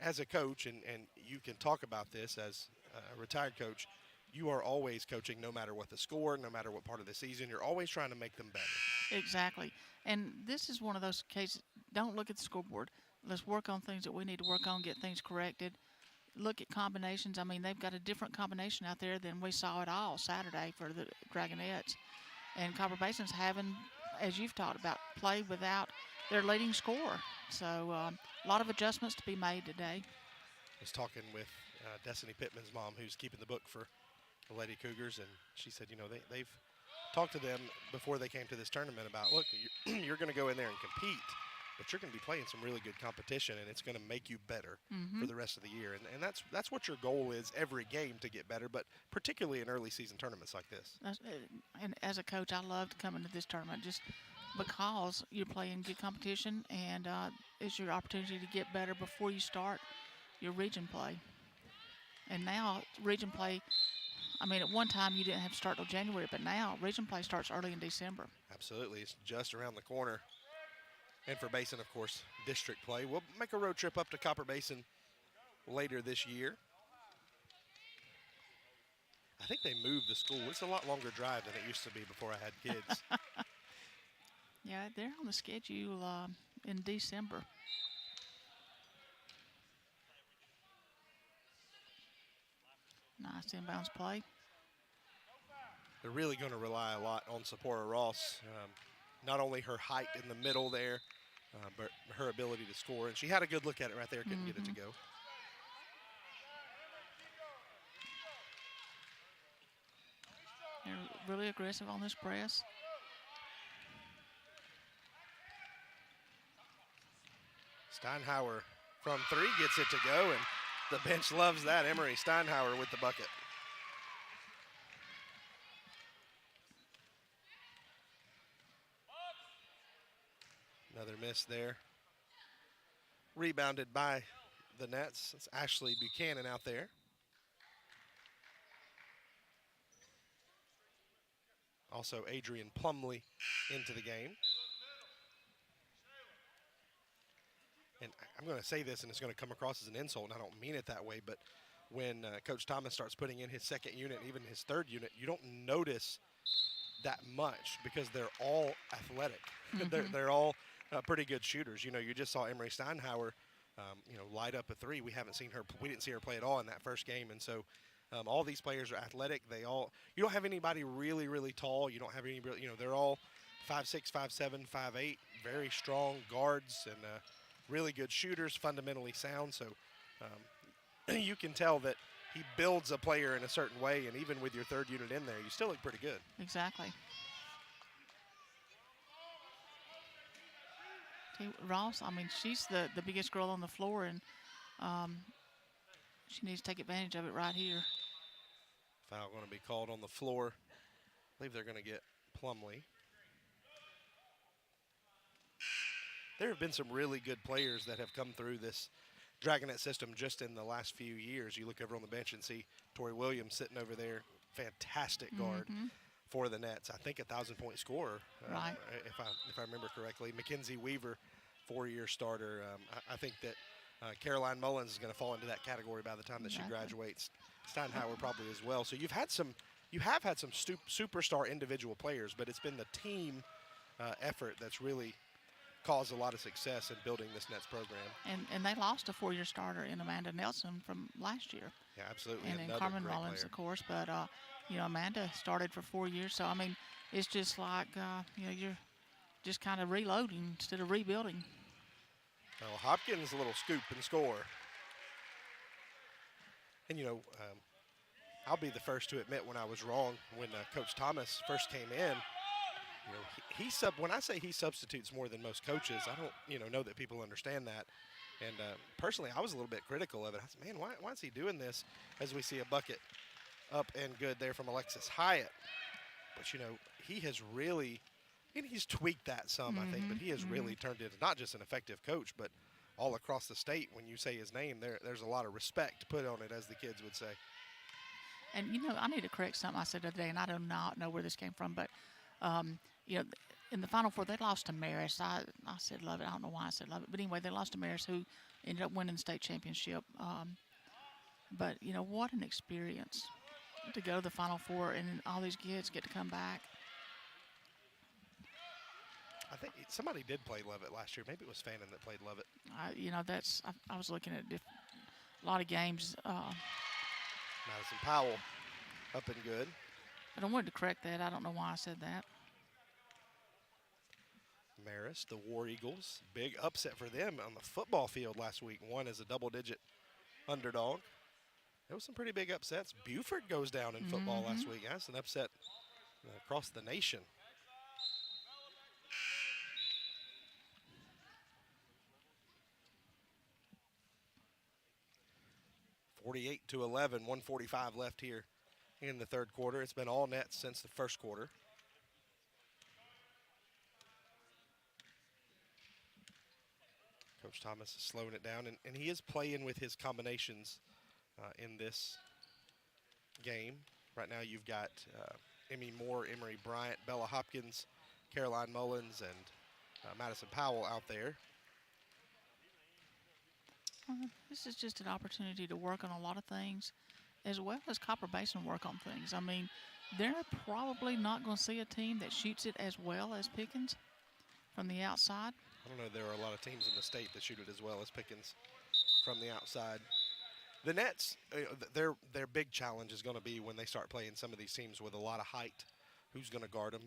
As a coach, and you can talk about this as a retired coach, you are always coaching no matter what the score, no matter what part of the season. You're always trying to make them better. Exactly. And this is one of those cases, don't look at the scoreboard. Let's work on things that we need to work on, get things corrected. Look at combinations. I mean, they've got a different combination out there than we saw at all Saturday for the Dragonettes. And Copper Basin's having, as you've talked about, play without their leading scorer. So a lot of adjustments to be made today. I was talking with Destiny Pittman's mom, who's keeping the book for the Lady Cougars, and she said, you know, they've talked to them before they came to this tournament about, look, you're going to go in there and compete, but you're going to be playing some really good competition, and it's going to make you better for the rest of the year. And that's what your goal is every game, to get better, but particularly in early season tournaments like this. And as a coach, I love to come into this tournament just because you're playing good competition, and it's your opportunity to get better before you start your region play. And now region play, I mean, at one time you didn't have to start till January, but now region play starts early in December. Absolutely. It's just around the corner. And for Basin, of course, district play. We'll make a road trip up to Copper Basin later this year. I think they moved the school. It's a lot longer drive than it used to be before I had kids. Yeah, they're on the schedule in December. Nice inbounds play. They're really going to rely a lot on Sephora Ross. Not only her height in the middle there, but her ability to score. And she had a good look at it right there, couldn't get it to go. They're really aggressive on this press. Steinhauer from three gets it to go, and the bench loves that. Emery Steinhauer with the bucket. Another miss there. Rebounded by the Nets. It's Ashley Buchanan out there. Also Adrian Plumley into the game. And I'm going to say this, and it's going to come across as an insult, and I don't mean it that way, but when Coach Thomas starts putting in his second unit, even his third unit, you don't notice that much because they're all athletic. They're all pretty good shooters. You know, you just saw Emery Steinhauer, light up a three. We didn't see her play at all in that first game, and so all these players are athletic. You don't have anybody really, really tall. You don't have any, they're all 5'6", 5'7", 5'8", very strong guards and really good shooters, fundamentally sound. So you can tell that he builds a player in a certain way, and even with your third unit in there, you still look pretty good. Exactly. Ross, I mean, she's the biggest girl on the floor, and she needs to take advantage of it right here. Foul going to be called on the floor. I believe they're going to get Plumley. There have been some really good players that have come through this Dragonet system just in the last few years. You look over on the bench and see Tori Williams sitting over there, fantastic guard for the Nets. I think 1,000-point scorer, right. if I remember correctly. Mackenzie Weaver, 4-year starter. I think that Caroline Mullins is going to fall into that category by the time that she graduates. Steinhauer probably as well. So you have had some superstar individual players, but it's been the team effort that's really caused a lot of success in building this Nets program. And they lost a 4-year starter in Amanda Nelson from last year. Yeah, absolutely. And then Carmen Mullins, of course, but Amanda started for 4 years. So, I mean, it's just like, you're just kind of reloading instead of rebuilding. Well, Hopkins, a little scoop and score. And, I'll be the first to admit when I was wrong when Coach Thomas first came in. When I say he substitutes more than most coaches, I don't, know that people understand that. And personally, I was a little bit critical of it. I said, man, why is he doing this? As we see a bucket up and good there from Alexis Hyatt. But, he has really, and he's tweaked that some, I think, but he has really turned into not just an effective coach, but all across the state, when you say his name, there's a lot of respect put on it, as the kids would say. And, I need to correct something I said the other day, and I do not know where this came from, but, in the Final Four, they lost to Marist. I said love it. I don't know why I said love it. But anyway, they lost to Marist, who ended up winning the state championship. But, what an experience to go to the Final Four and all these kids get to come back. I think somebody did play Lovett last year. Maybe it was Fannin that played Lovett. I was looking at a lot of games. Madison Powell up and good. But I wanted to correct that. I don't know why I said that. Marist, the War Eagles, big upset for them on the football field last week. Won as a double-digit underdog. There was some pretty big upsets. Buford goes down in football last week. That's an upset across the nation. (48-11), 1:45 left here in the third quarter. It's been all nets since the first quarter. Coach Thomas is slowing it down, and he is playing with his combinations in this game. Right now you've got Emmy Moore, Emery Bryant, Bella Hopkins, Caroline Mullins, and Madison Powell out there. This is just an opportunity to work on a lot of things, as well as Copper Basin work on things. I mean, they're probably not going to see a team that shoots it as well as Pickens from the outside. I don't know, there are a lot of teams in the state that shoot it as well as Pickens from the outside. The Nets, their big challenge is going to be when they start playing some of these teams with a lot of height. Who's going to guard them?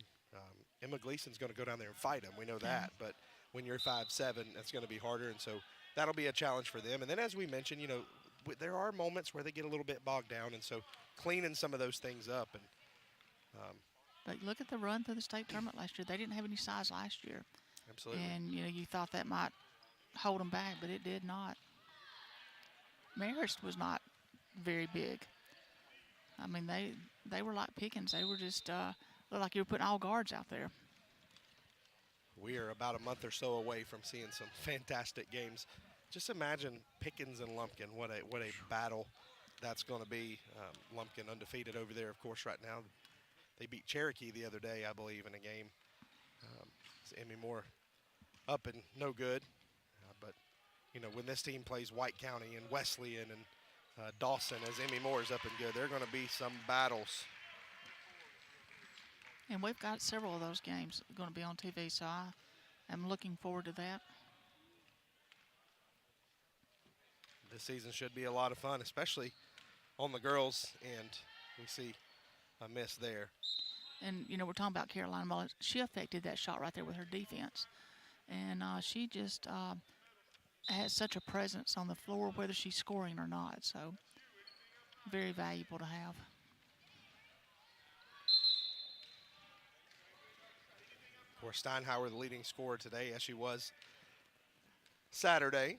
Emma Gleason's going to go down there and fight them. We know that. But when you're 5'7", that's going to be harder. And so that'll be a challenge for them. And then, as we mentioned, there are moments where they get a little bit bogged down. And so cleaning some of those things up. And but look at the run through the state tournament last year. They didn't have any size last year. Absolutely. And, you thought that might hold them back, but it did not. Marist was not very big. I mean, they were like Pickens. They were just looked like you were putting all guards out there. We are about a month or so away from seeing some fantastic games. Just imagine Pickens and Lumpkin. What a battle that's going to be. Lumpkin undefeated over there, of course, right now. They beat Cherokee the other day, I believe, in a game. Emmy Moore up and no good. But, when this team plays White County and Wesleyan and Dawson, as Emmy Moore is up and good, there are going to be some battles. And we've got several of those games going to be on TV, so I am looking forward to that. This season should be a lot of fun, especially on the girls, and we see a miss there. And, we're talking about Caroline Mullins. She affected that shot right there with her defense. And she just has such a presence on the floor, whether she's scoring or not. So, very valuable to have. Of course, Steinhauer, the leading scorer today, as she was Saturday.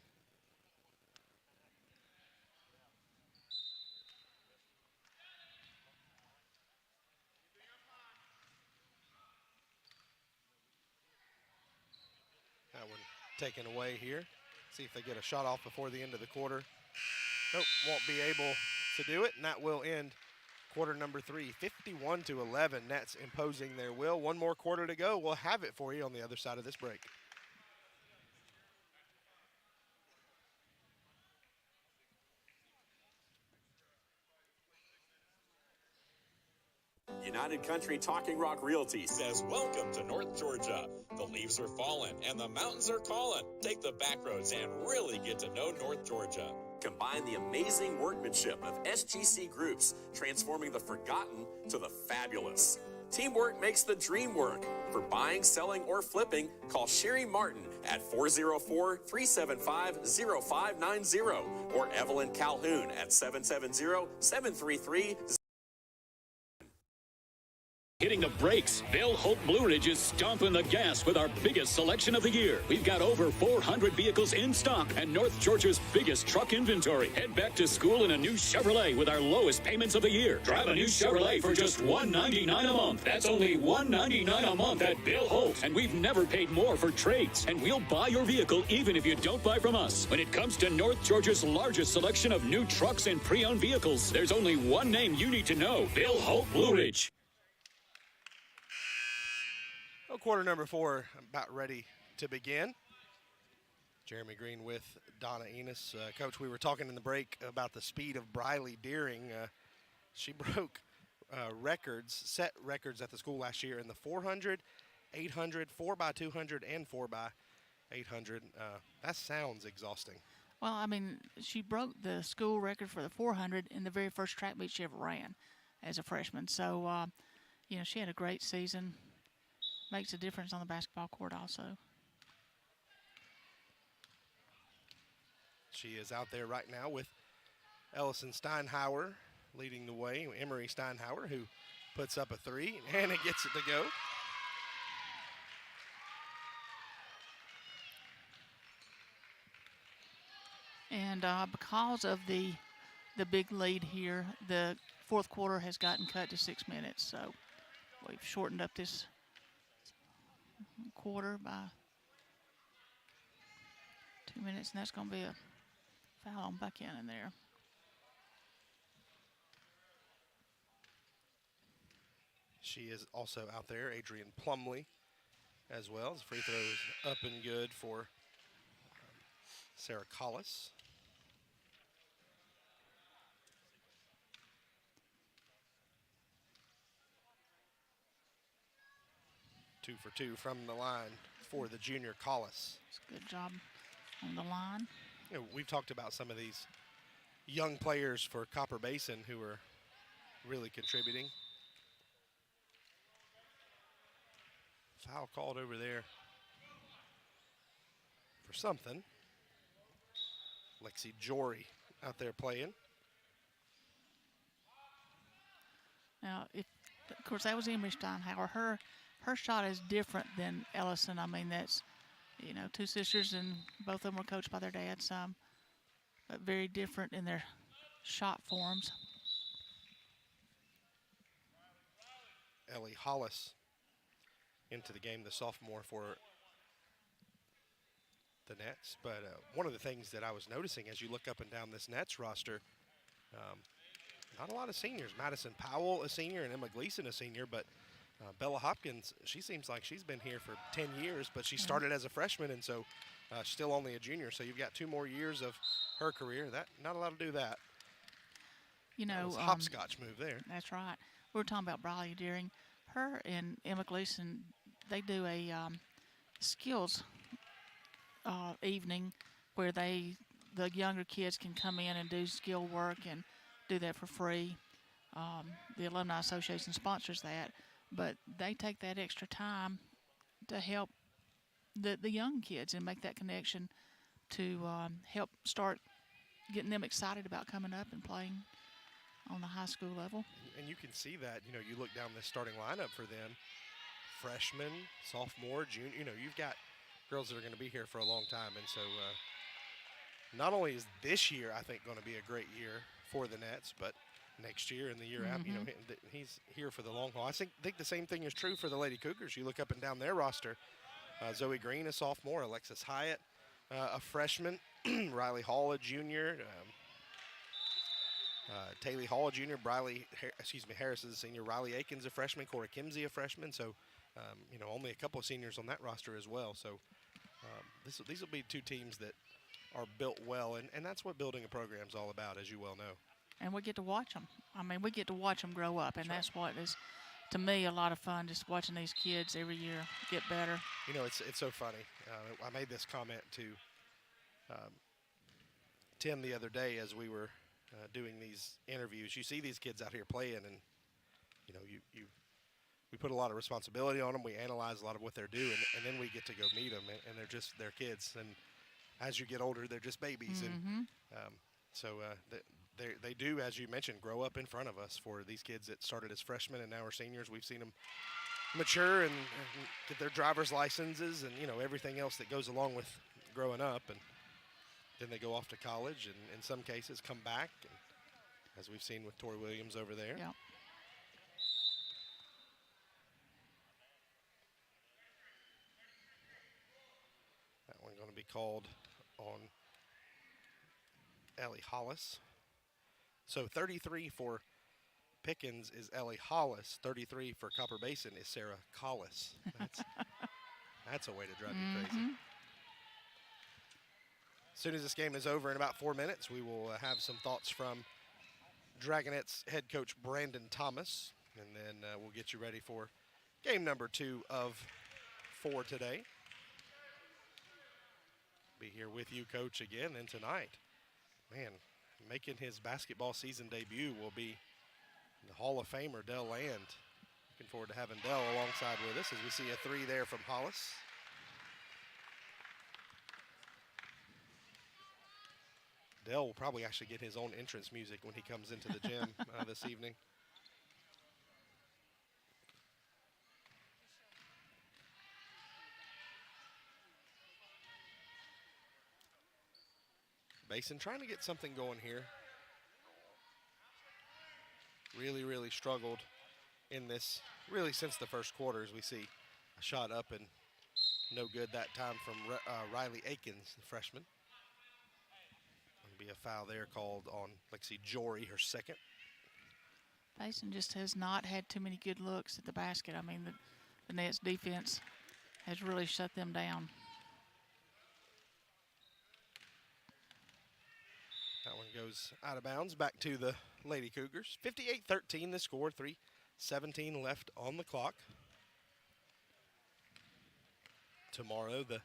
That one taken away here. See if they get a shot off before the end of the quarter. Nope, won't be able to do it, and that will end quarter number 3, 51-11. Nets imposing their will. One more quarter to go. We'll have it for you on the other side of this break. United Country Talking Rock Realty says welcome to North Georgia. The leaves are falling and the mountains are calling. Take the back roads and really get to know North Georgia. Combine the amazing workmanship of SGC Groups, transforming the forgotten to the fabulous. Teamwork makes the dream work. For buying, selling, or flipping, call Sherry Martin at 404-375-0590 or Evelyn Calhoun at 770-733. Hitting the brakes, Bill Holt Blue Ridge is stomping the gas with our biggest selection of the year. We've got over 400 vehicles in stock and North Georgia's biggest truck inventory. Head back to school in a new Chevrolet with our lowest payments of the year. Drive a new Chevrolet for just $199 a month. That's only $199 a month at Bill Holt. And we've never paid more for trades. And we'll buy your vehicle even if you don't buy from us. When it comes to North Georgia's largest selection of new trucks and pre-owned vehicles, there's only one name you need to know: Bill Holt Blue Ridge. Well, quarter number 4 about ready to begin. Jeremy Green with Donna Enos. Coach, we were talking in the break about the speed of Briley Deering. She broke set records at the school last year in the 400, 800, 4x200, and 4x800. That sounds exhausting. Well, I mean, she broke the school record for the 400 in the very first track meet she ever ran as a freshman. So, she had a great season. Makes a difference on the basketball court also. She is out there right now with Ellison Steinhauer leading the way. Emery Steinhauer, who puts up a 3, and it gets it to go. And because of the big lead here, the fourth quarter has gotten cut to 6 minutes. So we've shortened up this quarter by 2 minutes, and that's going to be a foul on Buchanan there. She is also out there, Adrian Plumley, as well. The free throw is up and good for Sarah Collis. Two for 2 from the line for the junior Collis. Good job on the line. We've talked about some of these young players for Copper Basin who are really contributing. Foul called over there for something. Lexi Jory out there playing. Now, of course, that was Emery Steinhauer. Her shot is different than Ellison. I mean, that's, two sisters, and both of them were coached by their dads, but very different in their shot forms. Ellie Hollis into the game, the sophomore for the Nets. But one of the things that I was noticing as you look up and down this Nets roster, not a lot of seniors. Madison Powell, a senior, and Emma Gleason, a senior, but Bella Hopkins, she seems like she's been here for 10 years, but she started as a freshman, and so still only a junior. So you've got 2 more years of her career. Not allowed to do that. That was a hopscotch move there. That's right. We were talking about Briley Deering. Her and Emma Gleason, they do a skills evening where the younger kids can come in and do skill work and do that for free. The Alumni Association sponsors that, but they take that extra time to help the young kids and make that connection to help start getting them excited about coming up and playing on the high school level. And you can see that, you look down the starting lineup for them, freshman, sophomore, junior, you've got girls that are going to be here for a long time. And so not only is this year, I think, going to be a great year for the Nets, but next year and the year after, he's here for the long haul. I think the same thing is true for the Lady Cougars. You look up and down their roster, Zoe Green, a sophomore, Alexis Hyatt, a freshman, Riley Hall, a junior, Taylor Hall, a junior, Harris is a senior, Riley Aikens, a freshman, Cora Kimsey, a freshman. So, only a couple of seniors on that roster as well. So, these will be 2 teams that are built well, and that's what building a program is all about, as you well know. And we get to watch them. I mean, we get to watch them grow up, and that's what is, to me, a lot of fun, just watching these kids every year get better. It's so funny. I made this comment to Tim the other day as we were doing these interviews. You see these kids out here playing, and you we put a lot of responsibility on them. We analyze a lot of what they're doing, and then we get to go meet them, and they're kids. And as you get older, they're just babies. And so they do, as you mentioned, grow up in front of us. For these kids that started as freshmen and now are seniors, we've seen them mature and get their driver's licenses and, everything else that goes along with growing up. And then they go off to college and in some cases come back, and as we've seen with Tori Williams over there. Yeah. That one going to be called on Ellie Hollis. So 33 for Pickens is Ellie Hollis. 33 for Copper Basin is Sarah Collis. That's a way to drive you crazy. As soon as this game is over in about 4 minutes, we will have some thoughts from Dragonettes head coach Brandon Thomas, and then we'll get you ready for game number 2 of 4 today. Be here with you, Coach, again. And tonight, man, making his basketball season debut will be the Hall of Famer, Dell Land. Looking forward to having Dell alongside with us as we see a 3 there from Hollis. Dell will probably actually get his own entrance music when he comes into the gym this evening. Basin trying to get something going here. Really, really struggled in this, really since the first quarter, as we see a shot up and no good that time from Riley Akins, the freshman. Going to be a foul there called on Lexi Jory, her second. Basin just has not had too many good looks at the basket. I mean, the Nets defense has really shut them down. That one goes out of bounds, back to the Lady Cougars. 58-13 the score, 3:17 left on the clock. Tomorrow, the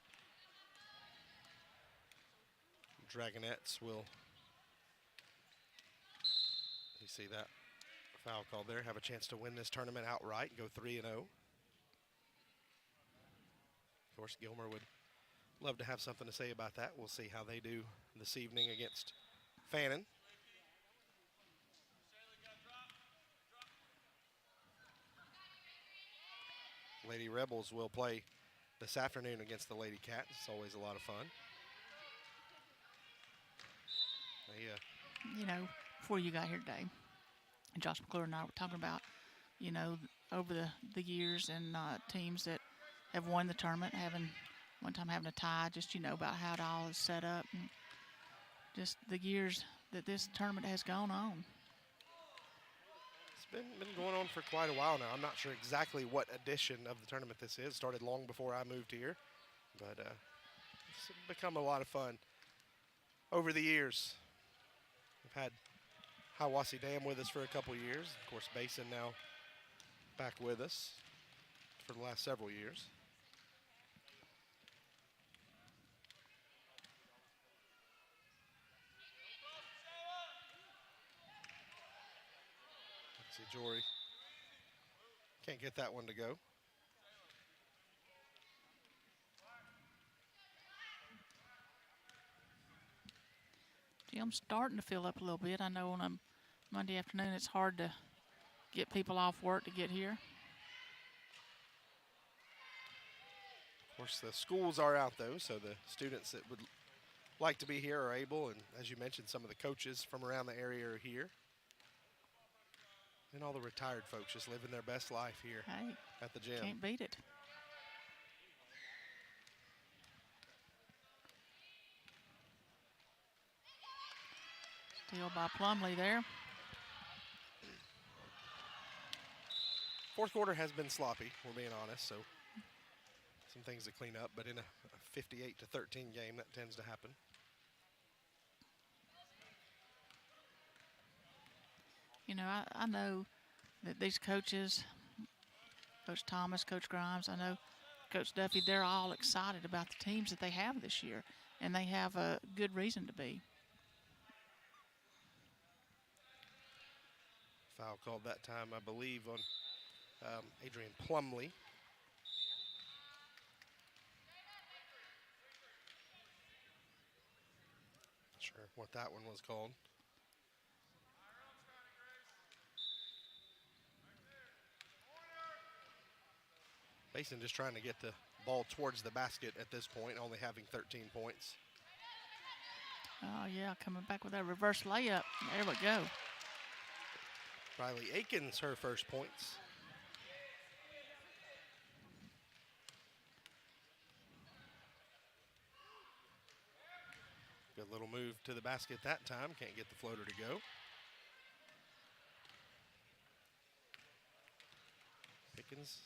Dragonettes will, you see that foul called there, have a chance to win this tournament outright, go 3-0. Of course, Gilmer would love to have something to say about that. We'll see how they do this evening against Fannin. Lady Rebels will play this afternoon against the Lady Cats. It's always a lot of fun. Before you got here today, Josh McClure and I were talking about, over the years and teams that have won the tournament, one time having a tie, just, about how it all is set up. And just the years that this tournament has gone on. It's been going on for quite a while now. I'm not sure exactly what edition of the tournament this is. It started long before I moved here, but it's become a lot of fun over the years. We've had Hiawassee Dam with us for a couple years. Of course, Basin now back with us for the last several years. Jory can't get that one to go. Gee, I'm starting to fill up a little bit. I know on a Monday afternoon it's hard to get people off work to get here. Of course, the schools are out, though, so the students that would like to be here are able, and as you mentioned, some of the coaches from around the area are here. And all the retired folks just living their best life here at the gym. Can't beat it. Steal by Plumley there. Fourth quarter has been sloppy, we're being honest, so some things to clean up, but in a 58-13 game, that tends to happen. I know that these coaches, Coach Thomas, Coach Grimes, I know Coach Duffy, they're all excited about the teams that they have this year, and they have a good reason to be. Foul called that time, I believe, on Adrian Plumley. Not sure what that one was called. Basin just trying to get the ball towards the basket at this point, only having 13 points. Oh, yeah, coming back with that reverse layup. There we go. Riley Akins, her first points. Good little move to the basket that time. Can't get the floater to go. Pickens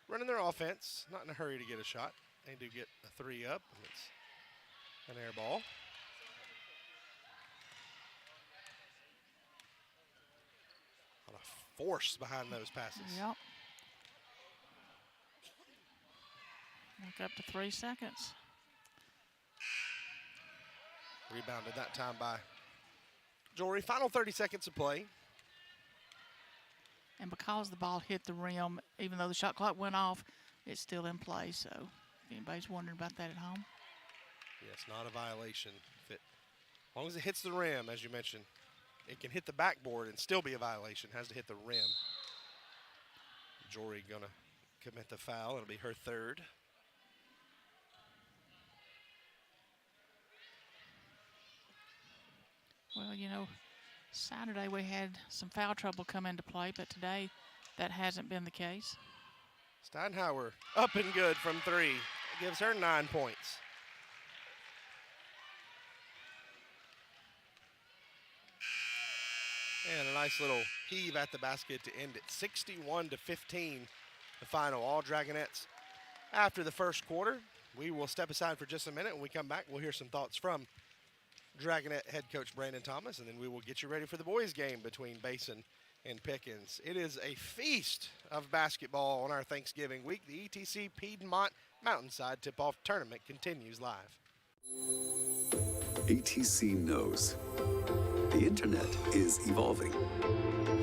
running their offense. Not in a hurry to get a shot. They do get a 3 up. And it's an air ball. A lot of force behind those passes. Yep. Back up to 3 seconds. Rebounded that time by Jory. Final 30 seconds of play. And because the ball hit the rim, even though the shot clock went off, it's still in play. So if anybody's wondering about that at home. Yes, not a violation. As long as it hits the rim, as you mentioned, it can hit the backboard and still be a violation. It has to hit the rim. Jory going to commit the foul. It'll be her third. Well, you know, Saturday we had some foul trouble come into play, but today that hasn't been the case. Steinhauer up and good from 3. Gives her 9 points. And a nice little heave at the basket to end it. 61-15, the final. All Dragonettes after the first quarter. We will step aside for just a minute. When we come back, we'll hear some thoughts from Dragonette head coach Brandon Thomas, and then we will get you ready for the boys' game between Basin and Pickens. It is a feast of basketball on our Thanksgiving week. The ETC Piedmont Mountainside Tip-Off Tournament continues live. ATC knows the internet is evolving,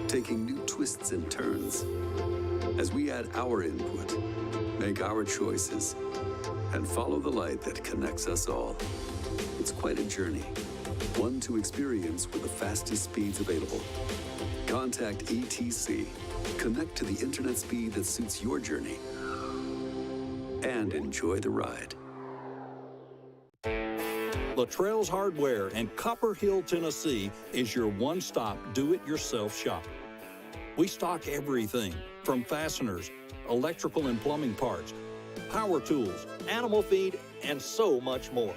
taking new twists and turns. As we add our input, make our choices, and follow the light that connects us all. It's quite a journey, one to experience with the fastest speeds available. Contact ATC. Connect to the internet speed that suits your journey and enjoy the ride. Luttrell's Hardware in Copper Hill, Tennessee is your one-stop do-it-yourself shop. We stock everything from fasteners, electrical and plumbing parts, power tools, animal feed, and so much more.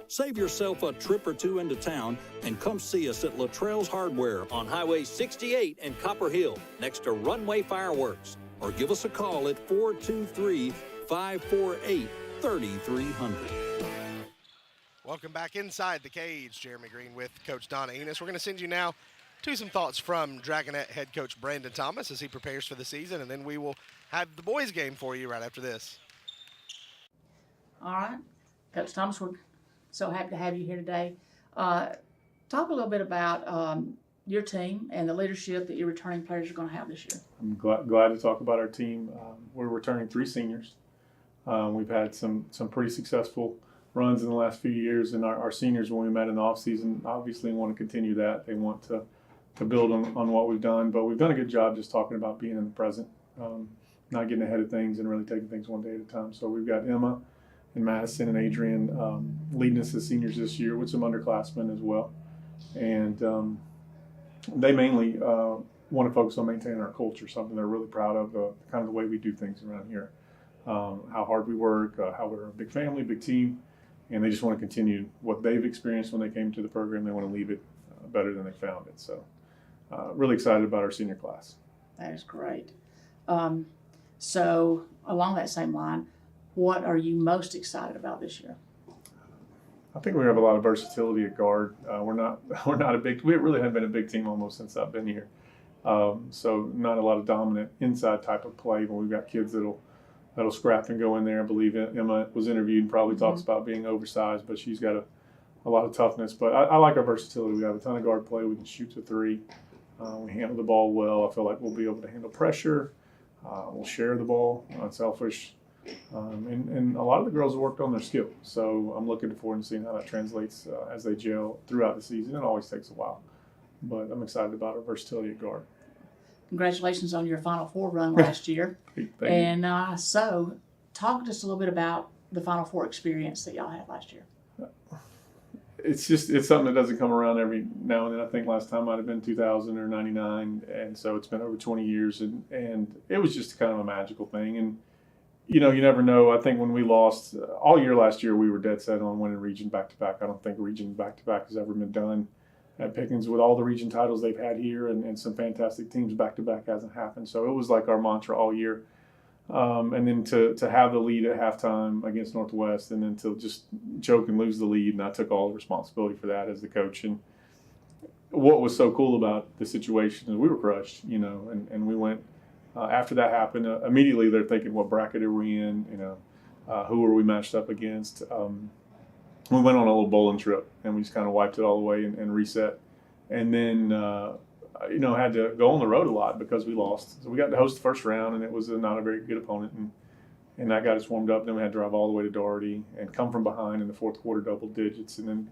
Save yourself a trip or two into town and come see us at Luttrell's Hardware on Highway 68 in Copper Hill, next to Runway Fireworks. Or give us a call at 423-548-3300. Welcome back inside the cage. Jeremy Green with Coach Donna Enos. We're going to send you now to some thoughts from Dragonette head coach Brandon Thomas as he prepares for the season, and then we will have the boys' game for you right after this. All right. Coach Thomas, we're so happy to have you here today. Talk a little bit about your team and the leadership that your returning players are going to have this year. I'm glad to talk about our team. We're returning 3 seniors. We've had some pretty successful runs in the last few years, and our seniors, when we met in the offseason, obviously want to continue that. They want to build on what we've done, but we've done a good job just talking about being in the present, not getting ahead of things and really taking things one day at a time. So we've got Emma and Madison and Adrian leading us as seniors this year with some underclassmen as well. And they mainly want to focus on maintaining our culture, something they're really proud of, kind of the way we do things around here, how hard we work, how we're a big family, big team, and they just want to continue what they've experienced when they came to the program. They want to leave it better than they found it. So really excited about our senior class. That is great. So along that same line, what are you most excited about this year? I think we have a lot of versatility at guard. We're not we really haven't been a big team almost since I've been here. So not a lot of dominant inside type of play, but we've got kids that'll scrap and go in there. I believe Emma was interviewed and probably talks about being oversized, but she's got a lot of toughness. But I like our versatility. We have a ton of guard play. We can shoot to 3. We handle the ball well. I feel like we'll be able to handle pressure. We'll share the ball, unselfish. And a lot of the girls have worked on their skill. So I'm looking forward to seeing how that translates as they gel throughout the season. It always takes a while. But I'm excited about our versatility at guard. Congratulations on your Final Four run last year. Thank and so talk just a little bit about the Final Four experience that y'all had last year. It's something that doesn't come around every now and then. I think last time might have been 2000 or 99. And so it's been over 20 years. And it was just kind of a magical thing. And you never know. I think when we lost all year last year, we were dead set on winning region back-to-back. I don't think region back-to-back has ever been done at Pickens with all the region titles they've had here and some fantastic teams back-to-back hasn't happened. So it was like our mantra all year. And then to have the lead at halftime against Northwest and then to just choke and lose the lead, and I took all the responsibility for that as the coach. And what was so cool about the situation is we were crushed, and we went after that happened, immediately they're thinking, what bracket are we in? Who are we matched up against? We went on a little bowling trip and we just kind of wiped it all away and reset. And then, had to go on the road a lot because we lost. So we got to host the first round and it was not a very good opponent. And that got us warmed up. Then we had to drive all the way to Doherty and come from behind in the fourth quarter, double digits, and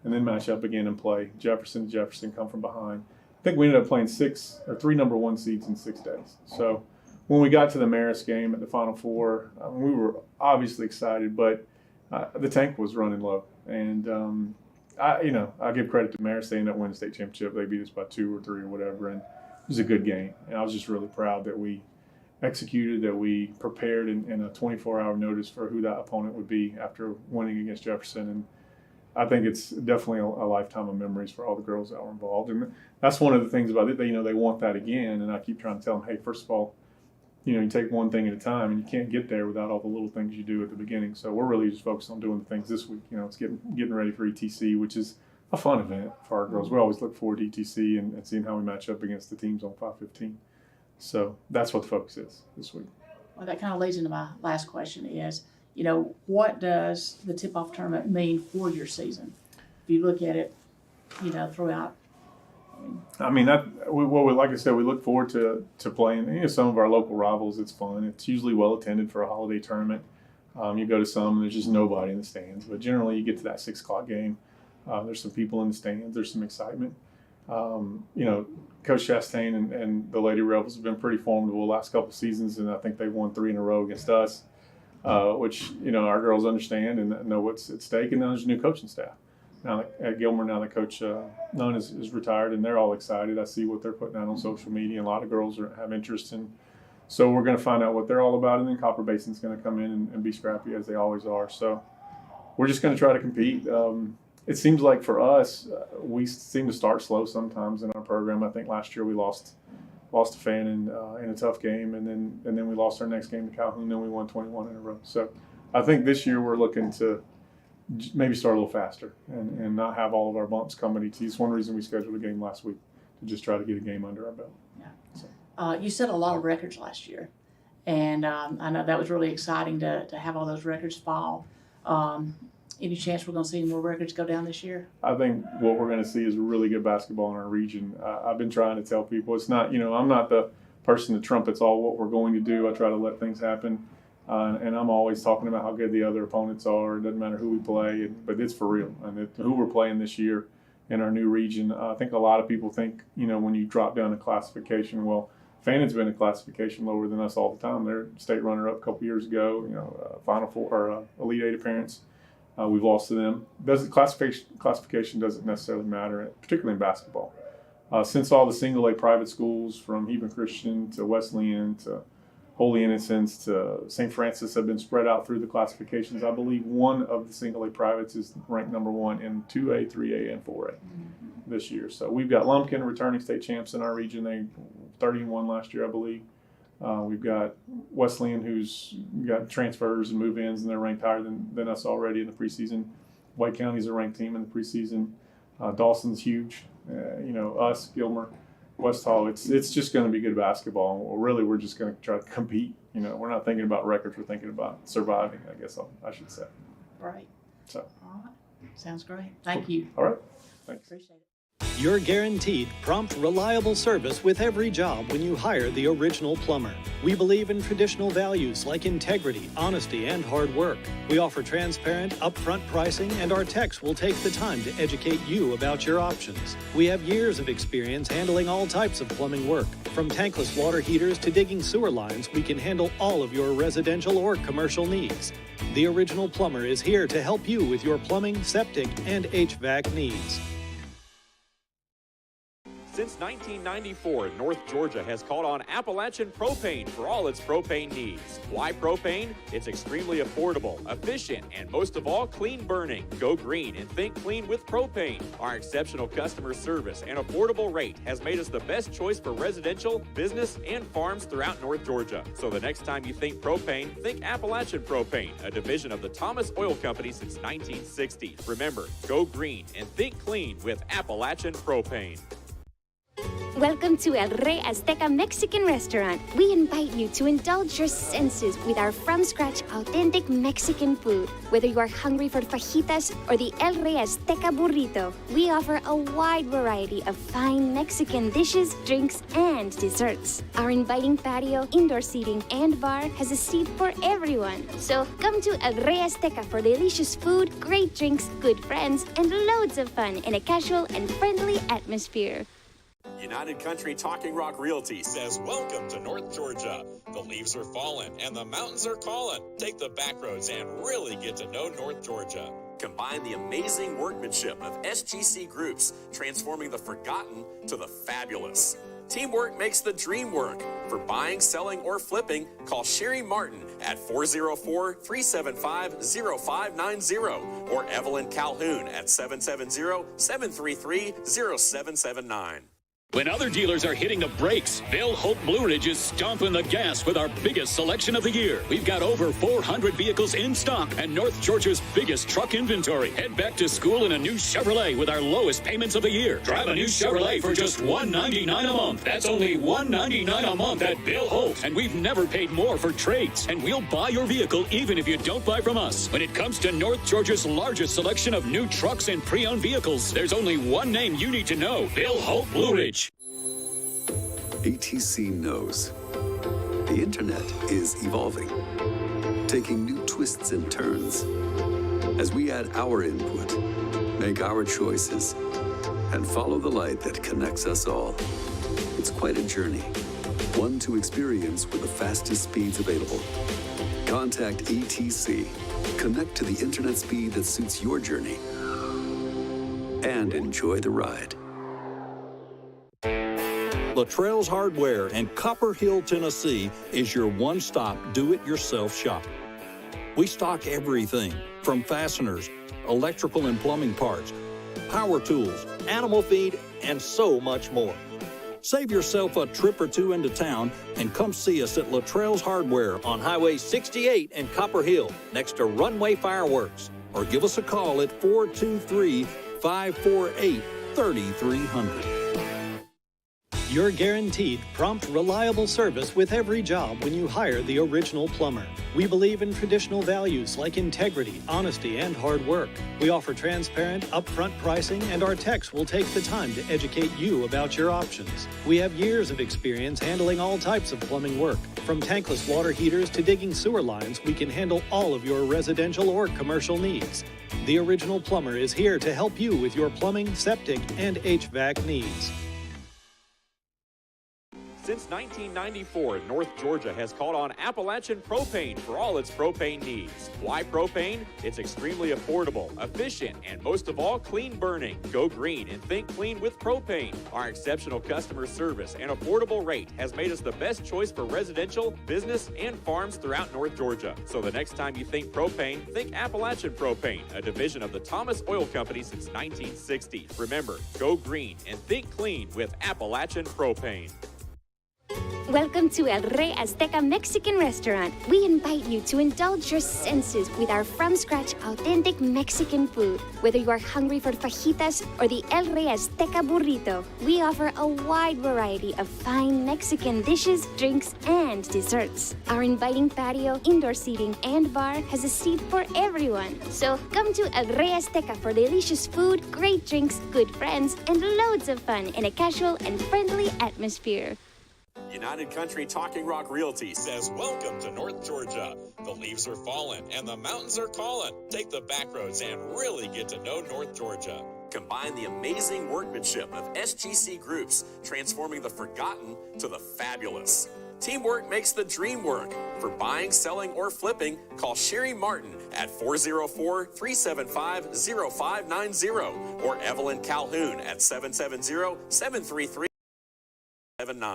then match up again and play Jefferson, come from behind. I think we ended up playing 3 number 1 seeds in 6 days. So when we got to the Marist game at the Final Four, we were obviously excited, but the tank was running low. And, I give credit to Marist. They ended up winning the state championship. They beat us by 2 or 3 or whatever. And it was a good game. And I was just really proud that we executed, that we prepared in a 24-hour notice for who that opponent would be after winning against Jefferson. And I think it's definitely a lifetime of memories for all the girls that were involved. And that's one of the things about it. They want that again. And I keep trying to tell them, hey, first of all, you take one thing at a time, and you can't get there without all the little things you do at the beginning. So we're really just focused on doing the things this week. It's getting ready for ETC, which is a fun event for our girls. We always look forward to ETC and seeing how we match up against the teams on 515. So that's what the focus is this week. Well, that kind of leads into my last question is, what does the tip-off tournament mean for your season? If you look at it, throughout. I mean, like I said, we look forward to playing some of our local rivals. It's fun. It's usually well attended for a holiday tournament. You go to some, and there's just nobody in the stands. But generally, you get to that 6 o'clock game. There's some people in the stands. There's some excitement. Coach Chastain and the Lady Rebels have been pretty formidable the last couple of seasons, and I think they've won 3 in a row against us, which our girls understand and know what's at stake. And then there's a new coaching staff. Now at Gilmer, now the coach Nunn is retired, and they're all excited. I see what they're putting out on social media, and a lot of girls have interest in. So we're going to find out what they're all about, and then Copper Basin's going to come in and be scrappy as they always are. So we're just going to try to compete. It seems like for us, we seem to start slow sometimes in our program. I think last year we lost a fan in a tough game, and then we lost our next game to Calhoun. Then we won 21 in a row. So I think this year we're looking to maybe start a little faster and not have all of our bumps come at ET. It's one reason we scheduled a game last week, to just try to get a game under our belt. Yeah. So. You set a lot of records last year, and I know that was really exciting to have all those records fall. Any chance we're going to see more records go down this year? I think what we're going to see is really good basketball in our region. I've been trying to tell people it's not, I'm not the person that trumpets all what we're going to do. I try to let things happen. And I'm always talking about how good the other opponents are. It doesn't matter who we play, but it's for real. And who we're playing this year in our new region, I think a lot of people think, when you drop down a classification, well, Fannon's been a classification lower than us all the time. They're state runner-up a couple years ago, Final Four or Elite 8 appearance. We've lost to them. Classification doesn't necessarily matter, particularly in basketball. Since all the single A private schools, from Heber Christian to Wesleyan to Holy Innocents to St. Francis, have been spread out through the classifications. I believe one of the single A privates is ranked number 1 in 2A, 3A, and 4A this year. So we've got Lumpkin returning state champs in our region. They 30-1 last year, I believe. We've got Wesleyan, who's got transfers and move-ins, and they're ranked higher than us already in the preseason. White County's a ranked team in the preseason. Dawson's huge. Us, Gilmer, West Hall. It's just going to be good basketball. We're just going to try to compete. We're not thinking about records. We're thinking about surviving, I guess I should say. Right. So. All right. Sounds great. Thank you. All right. Thanks. Appreciate it. You're guaranteed prompt, reliable service with every job when you hire the original plumber. We believe in traditional values like integrity, honesty, and hard work. We offer transparent, upfront pricing, and our techs will take the time to educate you about your options. We have years of experience handling all types of plumbing work. From tankless water heaters to digging sewer lines, we can handle all of your residential or commercial needs. The original plumber is here to help you with your plumbing, septic, and HVAC needs. Since 1994, North Georgia has called on Appalachian Propane for all its propane needs. Why propane? It's extremely affordable, efficient, and most of all, clean burning. Go green and think clean with propane. Our exceptional customer service and affordable rate has made us the best choice for residential, business, and farms throughout North Georgia. So the next time you think propane, think Appalachian Propane, a division of the Thomas Oil Company since 1960. Remember, go green and think clean with Appalachian Propane. Welcome to El Rey Azteca Mexican Restaurant. We invite you to indulge your senses with our from-scratch authentic Mexican food. Whether you are hungry for fajitas or the El Rey Azteca burrito, we offer a wide variety of fine Mexican dishes, drinks, and desserts. Our inviting patio, indoor seating, and bar has a seat for everyone. So come to El Rey Azteca for delicious food, great drinks, good friends, and loads of fun in a casual and friendly atmosphere. United Country Talking Rock Realty says welcome to North Georgia. The leaves are falling and the mountains are calling. Take the back roads and really get to know North Georgia. Combine the amazing workmanship of SGC Groups, transforming the forgotten to the fabulous. Teamwork makes the dream work. For buying, selling, or flipping, call Sherry Martin at 404-375-0590 or Evelyn Calhoun at 770-733-0779. When other dealers are hitting the brakes, Bill Hope Blue Ridge is stomping the gas with our biggest selection of the year. We've got over 400 vehicles in stock and North Georgia's biggest truck inventory. Head back to school in a new Chevrolet with our lowest payments of the year. Drive a new Chevrolet for just $199 a month. That's only $199 a month at Bill Hope. And we've never paid more for trades. And we'll buy your vehicle even if you don't buy from us. When it comes to North Georgia's largest selection of new trucks and pre-owned vehicles, there's only one name you need to know: Bill Hope Blue Ridge. ATC knows the internet is evolving, taking new twists and turns. As we add our input, make our choices, and follow the light that connects us all. It's quite a journey, one to experience with the fastest speeds available. Contact ATC, connect to the internet speed that suits your journey, and enjoy the ride. Luttrell's Hardware in Copper Hill, Tennessee is your one-stop do-it-yourself shop. We stock everything from fasteners, electrical and plumbing parts, power tools, animal feed, and so much more. Save yourself a trip or two into town and come see us at Luttrell's Hardware on Highway 68 in Copper Hill, next to Runway Fireworks. Or give us a call at 423-548-3300. You're guaranteed prompt, reliable service with every job when you hire the original plumber. We believe in traditional values like integrity, honesty, and hard work. We offer transparent, upfront pricing, and our techs will take the time to educate you about your options. We have years of experience handling all types of plumbing work. From tankless water heaters to digging sewer lines, we can handle all of your residential or commercial needs. The original plumber is here to help you with your plumbing, septic, and HVAC needs. Since 1994, North Georgia has called on Appalachian Propane for all its propane needs. Why propane? It's extremely affordable, efficient, and most of all, clean burning. Go green and think clean with propane. Our exceptional customer service and affordable rate has made us the best choice for residential, business, and farms throughout North Georgia. So the next time you think propane, think Appalachian Propane, a division of the Thomas Oil Company since 1960. Remember, go green and think clean with Appalachian Propane. Welcome to El Rey Azteca Mexican Restaurant. We invite you to indulge your senses with our from-scratch authentic Mexican food. Whether you are hungry for fajitas or the El Rey Azteca burrito, we offer a wide variety of fine Mexican dishes, drinks, and desserts. Our inviting patio, indoor seating, and bar has a seat for everyone. So come to El Rey Azteca for delicious food, great drinks, good friends, and loads of fun in a casual and friendly atmosphere. United Country Talking Rock Realty says welcome to North Georgia. The leaves are falling and the mountains are calling. Take the back roads and really get to know North Georgia. Combine the amazing workmanship of SGC Groups, transforming the forgotten to the fabulous. Teamwork makes the dream work. For buying, selling, or flipping, call Sherry Martin at 404-375-0590 or Evelyn Calhoun at 770-733-79.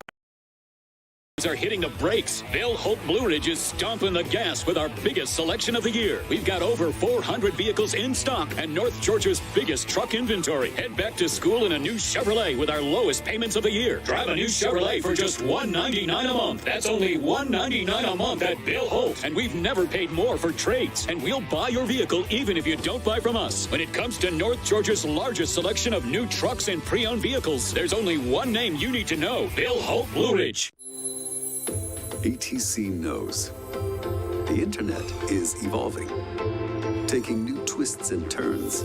Are hitting the brakes. Bill Hope Blue Ridge is stomping the gas with our biggest selection of the year. We've got over 400 vehicles in stock and North Georgia's biggest truck inventory. Head back to school in a new Chevrolet with our lowest payments of the year. Drive a new Chevrolet for just $199 a month. That's only $199 a month at Bill Hope. And we've never paid more for trades. And we'll buy your vehicle even if you don't buy from us. When it comes to North Georgia's largest selection of new trucks and pre-owned vehicles, there's only one name you need to know. Bill Hope Blue Ridge. ATC knows the internet is evolving, taking new twists and turns.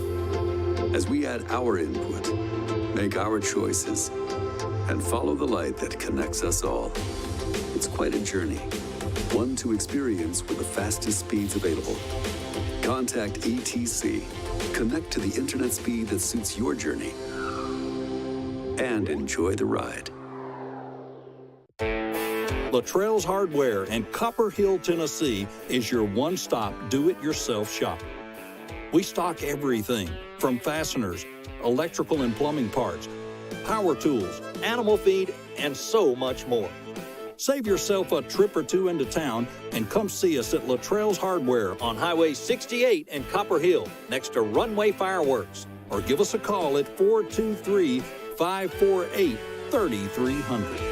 As we add our input, make our choices, and follow the light that connects us all. It's quite a journey, one to experience with the fastest speeds available. Contact ATC. Connect to the internet speed that suits your journey, and enjoy the ride. Luttrell's Hardware in Copper Hill, Tennessee is your one-stop do-it-yourself shop. We stock everything from fasteners, electrical and plumbing parts, power tools, animal feed, and so much more. Save yourself a trip or two into town and come see us at Luttrell's Hardware on Highway 68 in Copper Hill, next to Runway Fireworks. Or give us a call at 423-548-3300.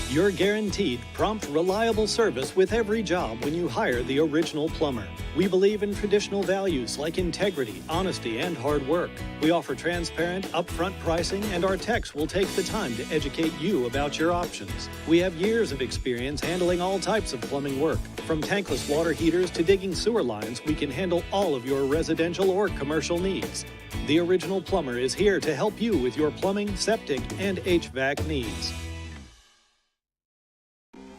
You're guaranteed prompt, reliable service with every job when you hire the original plumber. We believe in traditional values like integrity, honesty, and hard work. We offer transparent, upfront pricing, and our techs will take the time to educate you about your options. We have years of experience handling all types of plumbing work. From tankless water heaters to digging sewer lines, we can handle all of your residential or commercial needs. The original plumber is here to help you with your plumbing, septic, and HVAC needs.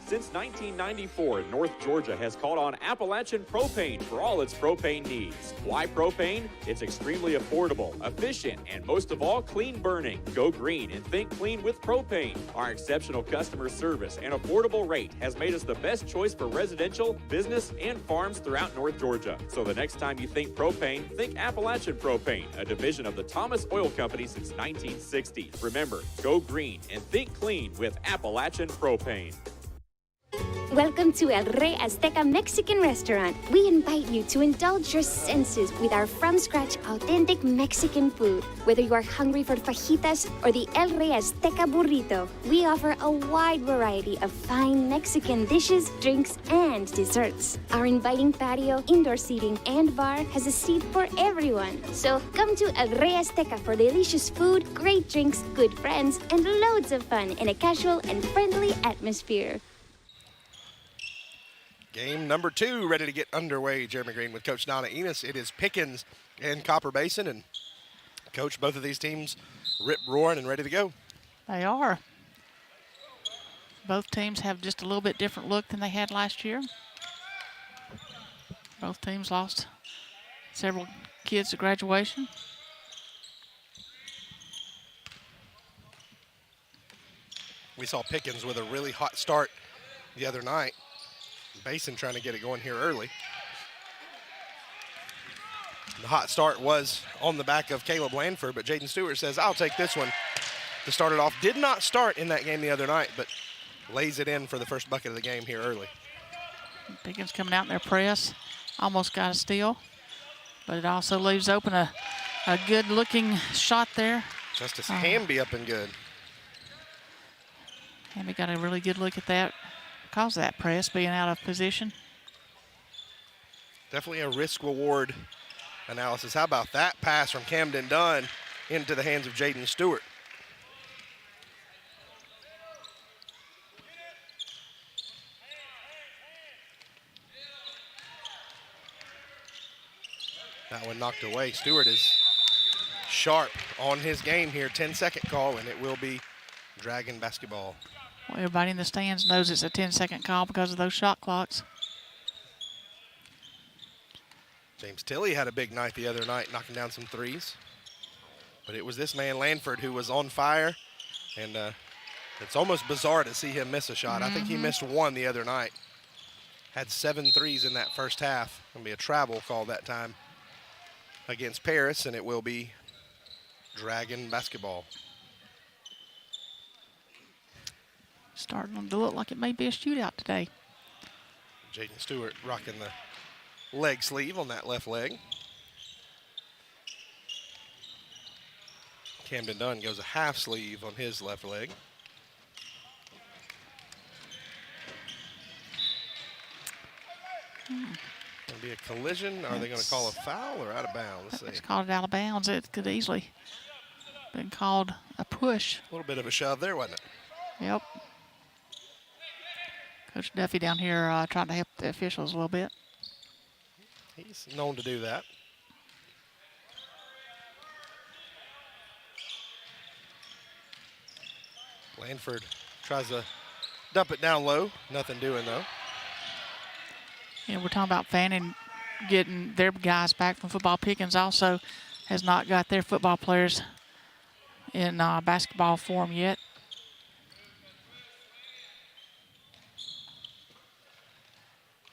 Since 1994, North Georgia has called on Appalachian Propane for all its propane needs. Why propane? It's extremely affordable, efficient, and most of all, clean burning. Go green and think clean with propane. Our exceptional customer service and affordable rate has made us the best choice for residential, business, and farms throughout North Georgia. So the next time you think propane, think Appalachian Propane, a division of the Thomas Oil Company since 1960. Remember, go green and think clean with Appalachian Propane. Welcome to El Rey Azteca Mexican Restaurant. We invite you to indulge your senses with our from-scratch authentic Mexican food. Whether you are hungry for fajitas or the El Rey Azteca burrito, we offer a wide variety of fine Mexican dishes, drinks, and desserts. Our inviting patio, indoor seating, and bar has a seat for everyone. So come to El Rey Azteca for delicious food, great drinks, good friends, and loads of fun in a casual and friendly atmosphere. Game number 2 ready to get underway. Jeremy Green with Coach Donna Enos. It is Pickens and Copper Basin. And, Coach, both of these teams rip roaring and ready to go. They are. Both teams have just a little bit different look than they had last year. Both teams lost several kids to graduation. We saw Pickens with a really hot start the other night. Basin trying to get it going here early. The hot start was on the back of Caleb Lanford, but Jaden Stewart says, I'll take this one to start it off. Did not start in that game the other night, but lays it in for the first bucket of the game here early. Pickens coming out in their press. Almost got a steal, but it also leaves open a good-looking shot there. Justice Hamby up and good. Hammy got a really good look at that because of that press being out of position. Definitely a risk-reward analysis. How about that pass from Camden Dunn into the hands of Jaden Stewart? That one knocked away. Stewart is sharp on his game here. 10-second call, and it will be Dragon basketball. Well, everybody in the stands knows it's a 10-second call because of those shot clocks. James Tilley had a big night the other night, knocking down some threes. But it was this man, Lanford, who was on fire. And it's almost bizarre to see him miss a shot. I think he missed one the other night. Had 7 threes in that first half. Going to be a travel call that time against Paris, and it will be Dragon basketball. Starting to look like it may be a shootout today. Jaden Stewart rocking the leg sleeve on that left leg. Camden Dunn goes a half sleeve on his left leg. Going to be a collision. Are they going to call a foul or out of bounds? It's called out of bounds. It could easily been called a push. A little bit of a shove there, wasn't it? Yep. Coach Duffy down here trying to help the officials a little bit. He's known to do that. Lanford tries to dump it down low. Nothing doing, though. You know, we're talking about Fannin getting their guys back from football. Pickens also has not got their football players in basketball form yet.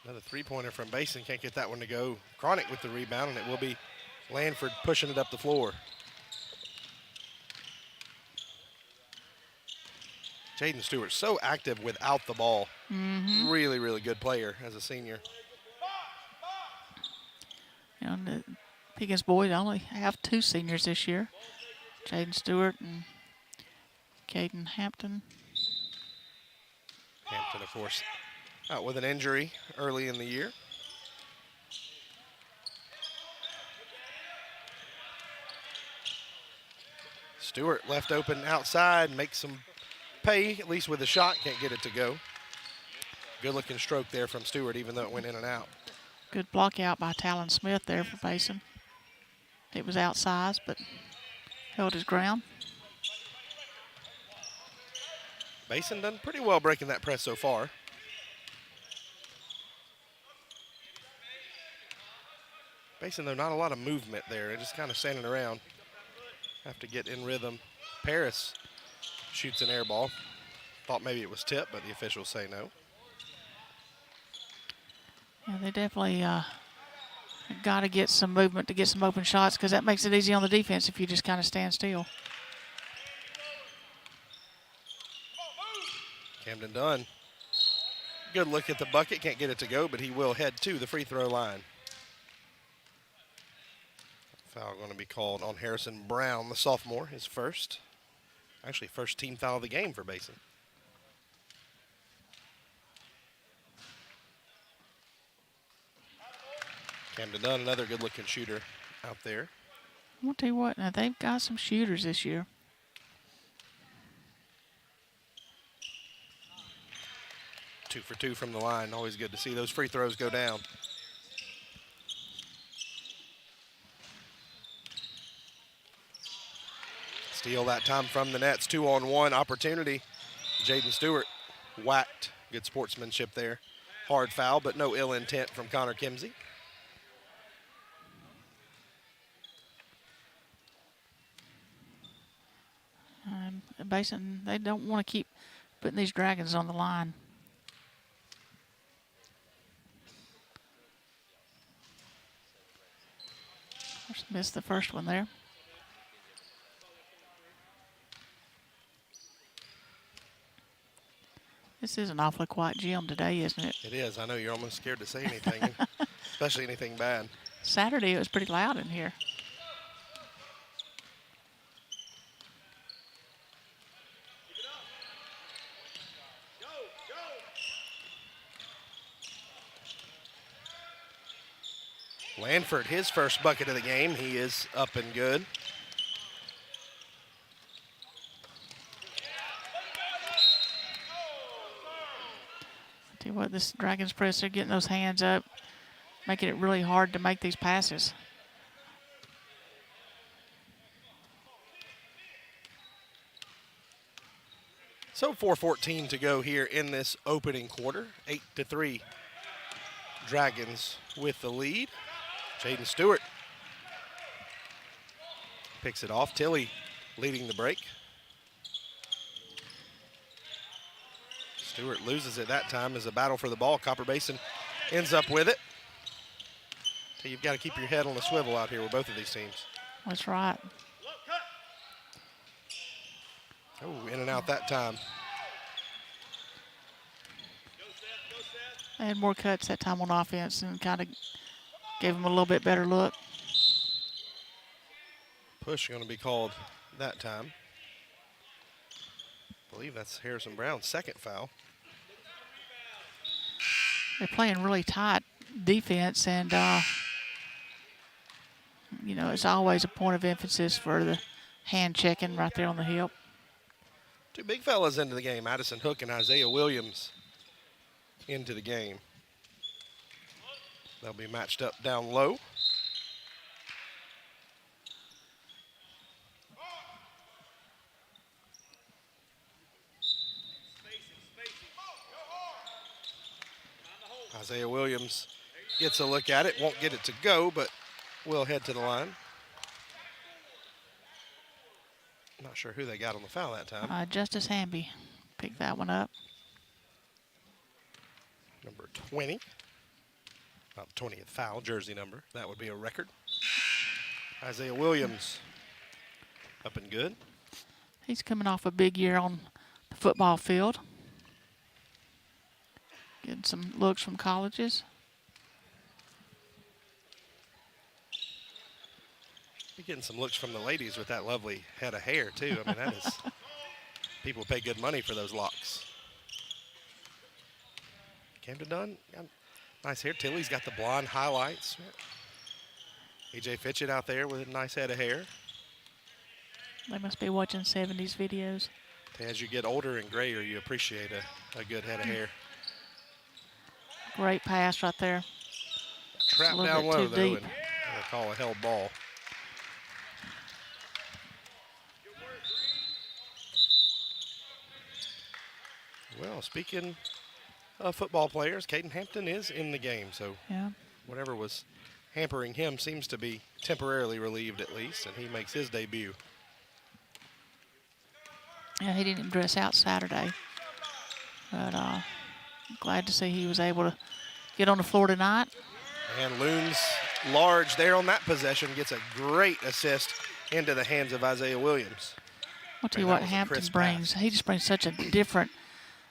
Another three-pointer from Basin. Can't get that one to go. Cronic with the rebound, and it will be Lanford pushing it up the floor. Jaden Stewart so active without the ball. Really, really good player as a senior. You know, the Pickens boys only have 2 seniors this year. Jaden Stewart and Caden Hampton. Hampton, of course, out with an injury early in the year. Stewart left open outside, makes some pay, at least with a shot, can't get it to go. Good looking stroke there from Stewart, even though it went in and out. Good block out by Talon Smith there for Basin. It was outsized, but held his ground. Basin done pretty well breaking that press so far. Basin, though, not a lot of movement there. They're just kind of standing around. Have to get in rhythm. Paris shoots an air ball. Thought maybe it was tipped, but the officials say no. Yeah, they definitely got to get some movement to get some open shots because that makes it easy on the defense if you just kind of stand still. Camden Dunn. Good look at the bucket. Can't get it to go, but he will head to the free throw line. Foul going to be called on Harrison Brown, the sophomore, his first. Actually, first team foul of the game for Basin. Camden Dunn, another good-looking shooter out there. I'm going to tell you what, now they've got some shooters this year. Two for two from the line. Always good to see those free throws go down. Steal that time from the Nets. 2-on-1 opportunity. Jaden Stewart whacked. Good sportsmanship there. Hard foul, but no ill intent from Connor Kimsey. Basin, they don't want to keep putting these Dragons on the line. Just missed the first one there. This is an awfully quiet gym today, isn't it? It is. I know you're almost scared to say anything, especially anything bad. Saturday, it was pretty loud in here. Lanford, his first bucket of the game. He is up and good. Tell you what, this Dragons press, they're getting those hands up, making it really hard to make these passes. So 4:14 to go here in this opening quarter. 8-3. Dragons with the lead. Jaden Stewart picks it off. Tilly leading the break. Stewart loses it that time as a battle for the ball. Copper Basin ends up with it. So you've got to keep your head on the swivel out here with both of these teams. That's right. Oh, in and out that time. They had more cuts that time on offense and kind of gave them a little bit better look. Push going to be called that time. I believe that's Harrison Brown's second foul. They're playing really tight defense, and you know, it's always a point of emphasis for the hand checking right there on the hip. Two big fellas into the game, Addison Hook and Isaiah Williams into the game. They'll be matched up down low. Isaiah Williams gets a look at it, won't get it to go, but will head to the line. Not sure who they got on the foul that time. Justice Hamby picked that one up. Number 20. Not the 20th foul, jersey number. That would be a record. Isaiah Williams up and good. He's coming off a big year on the football field. Getting some looks from colleges. You're getting some looks from the ladies with that lovely head of hair, too. I mean, that is, people pay good money for those locks. Camden Dunn, nice hair. Tilly's got the blonde highlights. EJ Fitchett out there with a nice head of hair. They must be watching 70s videos. As you get older and grayer, you appreciate a good head of hair. Great pass right there. Trap down low, though, and they call a held ball. Well, speaking of football players, Caden Hampton is in the game, so yeah, whatever was hampering him seems to be temporarily relieved at least, and he makes his debut. Yeah, he didn't dress out Saturday, but glad to see he was able to get on the floor tonight. And looms large there on that possession, gets a great assist into the hands of Isaiah Williams. I'll tell you what Hampton brings. He just brings such a different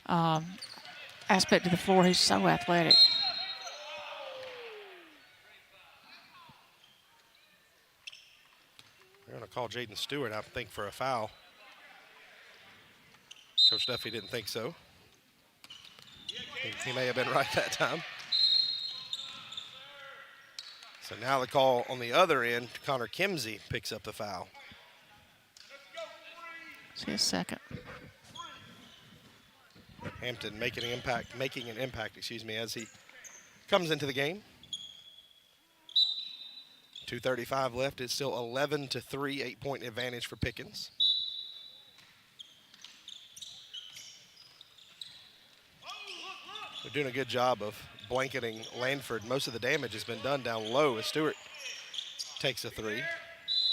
aspect to the floor. He's so athletic. They're going to call Jaden Stewart, I think, for a foul. Coach Duffy didn't think so. He may have been right that time. So now the call on the other end, Connor Kimsey picks up the foul. It's his second. Hampton making an impact, as he comes into the game. 2:35 left. It's still 11-3, 8-point advantage for Pickens. They're doing a good job of blanketing Lanford. Most of the damage has been done down low as Stewart takes a three.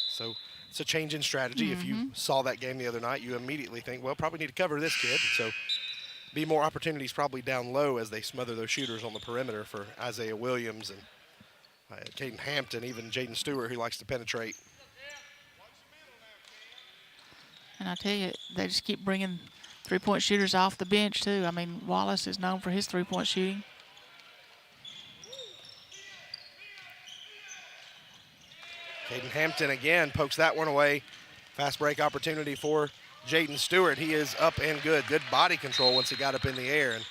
So it's a change in strategy. If you saw that game the other night, you immediately think, well, probably need to cover this kid. So be more opportunities probably down low as they smother those shooters on the perimeter for Isaiah Williams and Caden Hampton, even Jaden Stewart, who likes to penetrate. And I tell you, they just keep bringing three-point shooters off the bench, too. I mean, Wallace is known for his three-point shooting. Caden Hampton again pokes that one away. Fast break opportunity for Jaden Stewart. He is up and good. Good body control once he got up in the air. And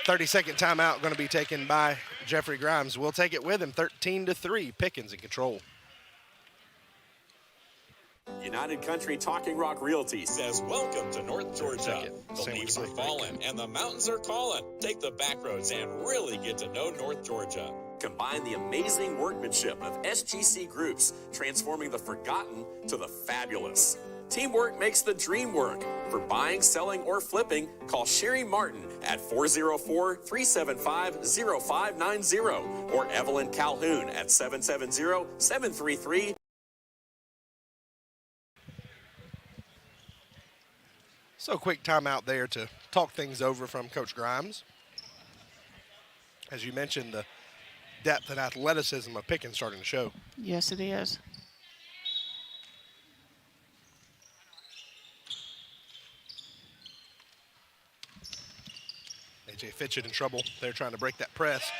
30-second timeout going to be taken by Jeffrey Grimes will take it with him, 13-3. Pickens in control. United Country Talking Rock Realty says welcome to North Georgia. The leaves are falling and the mountains are calling. Take the back roads and really get to know North Georgia. Combine the amazing workmanship of SGC Groups, transforming the forgotten to the fabulous. Teamwork makes the dream work. For buying, selling, or flipping, call Sherry Martin at 404-375-0590 or Evelyn Calhoun at 770-733. So quick timeout there to talk things over from Coach Grimes. As you mentioned, the depth and athleticism of Pickens starting to show. Yes, it is. A.J. Fitchett in trouble. They're trying to break that press.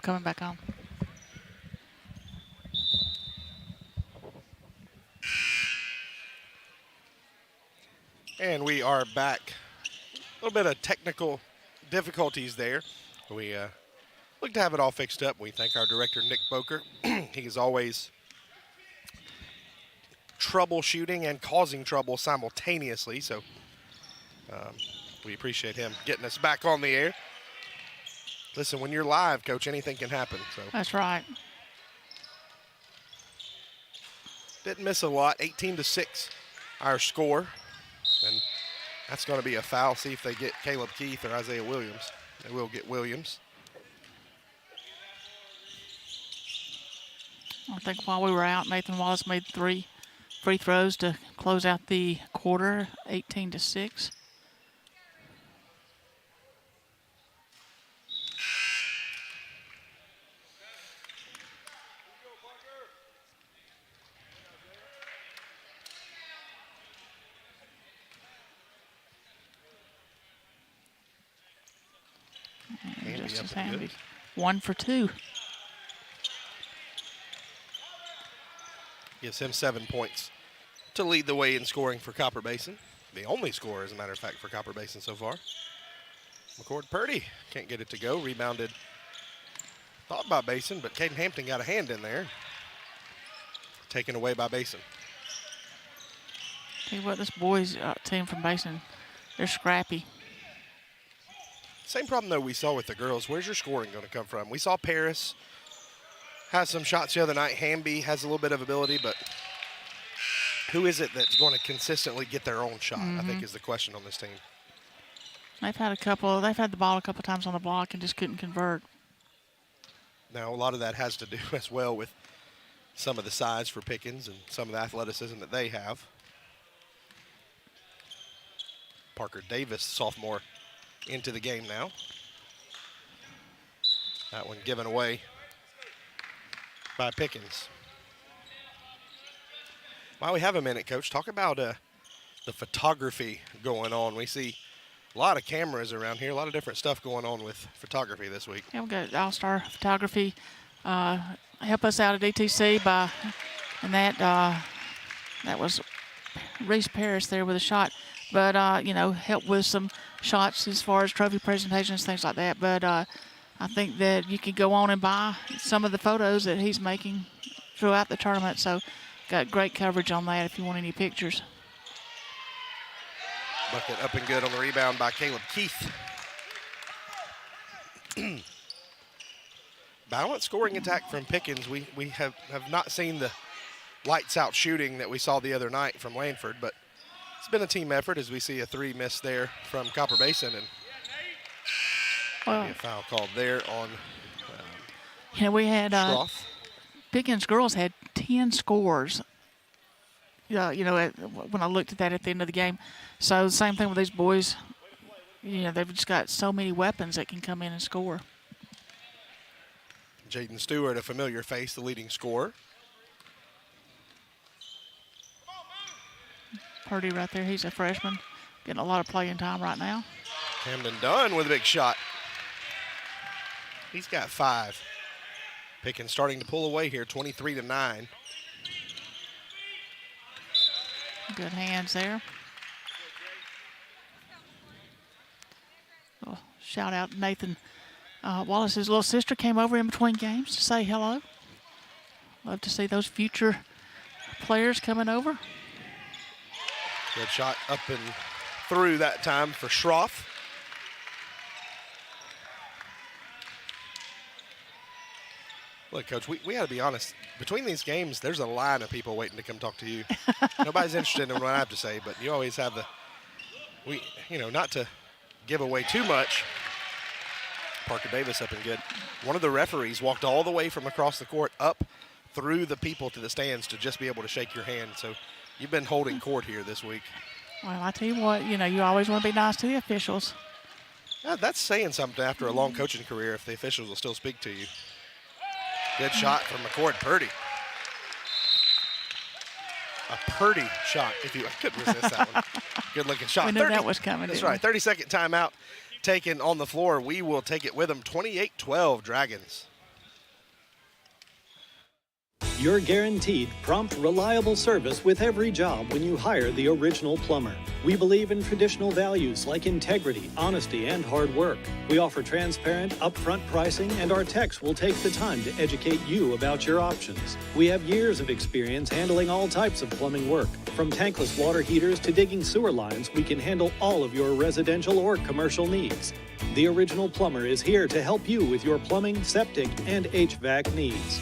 coming back on. And we are back. A little bit of technical difficulties there. We look to have it all fixed up. We thank our director, Nick Boker. He is always troubleshooting and causing trouble simultaneously. So we appreciate him getting us back on the air. Listen, when you're live, Coach, anything can happen. So That's right. didn't miss a lot. 18-6, our score. And that's going to be a foul. See if they get Caleb Keith or Isaiah Williams. They will get Williams. I think while we were out, Nathan Wallace made 3 free throws to close out the quarter, 18-6. Just as handy. 1 for 2. Gives him 7 points to lead the way in scoring for Copper Basin. The only scorer, as a matter of fact, for Copper Basin so far. McCord Purdy can't get it to go. Rebounded, thought by Basin, but Caden Hampton got a hand in there. Taken away by Basin. Tell you what, this boys team from Basin, they're scrappy. Same problem, though, we saw with the girls. Where's your scoring going to come from? We saw Paris has some shots the other night. Hamby has a little bit of ability, but who is it that's going to consistently get their own shot, I think is the question on this team. They've had the ball a couple times on the block and just couldn't convert. Now, a lot of that has to do as well with some of the size for Pickens and some of the athleticism that they have. Parker Davis, sophomore, into the game now. That one given away by Pickens. While we have a minute, Coach, talk about the photography going on. We see a lot of cameras around here, a lot of different stuff going on with photography this week. Yeah, we've got All-Star Photography help us out at ETC and that was Reese Paris there with a shot. But, help with some shots as far as trophy presentations, things like that. But I think that you can go on and buy some of the photos that he's making throughout the tournament. So got great coverage on that if you want any pictures. Bucket up and good on the rebound by Caleb Keith. Balanced scoring attack from Pickens. We have not seen the lights out shooting that we saw the other night from Lanford, but it's been a team effort as we see a 3 miss there from Copper Basin, and a foul called there on we had Schroff. Pickens girls had 10 scores. When I looked at that at the end of the game. So the same thing with these boys. They've just got so many weapons that can come in and score. Jaden Stewart, a familiar face, the leading scorer. Purdy right there, he's a freshman, getting a lot of playing time right now. Camden Dunn with a big shot. He's got 5. Pickens starting to pull away here, 23-9. Good hands there. Oh, shout out Nathan Wallace's little sister came over in between games to say hello. Love to see those future players coming over. Good shot up and through that time for Schroff. Look, Coach, we got to be honest. Between these games, there's a line of people waiting to come talk to you. Nobody's interested in what I have to say, but you always have not to give away too much. Parker Davis up and good. One of the referees walked all the way from across the court up through the people to the stands to just be able to shake your hand. So you've been holding court here this week. Well, I tell you what, you always want to be nice to the officials. Yeah, that's saying something after a long coaching career if the officials will still speak to you. Good shot from McCord Purdy. A Purdy shot, if you couldn't resist that one. Good looking shot. We knew that was coming. That's right. 30-second timeout taken on the floor. We will take it with them. 28-12 Dragons. You're guaranteed prompt, reliable service with every job when you hire the original plumber. We believe in traditional values like integrity, honesty, and hard work. We offer transparent, upfront pricing, and our techs will take the time to educate you about your options. We have years of experience handling all types of plumbing work. From tankless water heaters to digging sewer lines, we can handle all of your residential or commercial needs. The Original Plumber is here to help you with your plumbing, septic, and HVAC needs.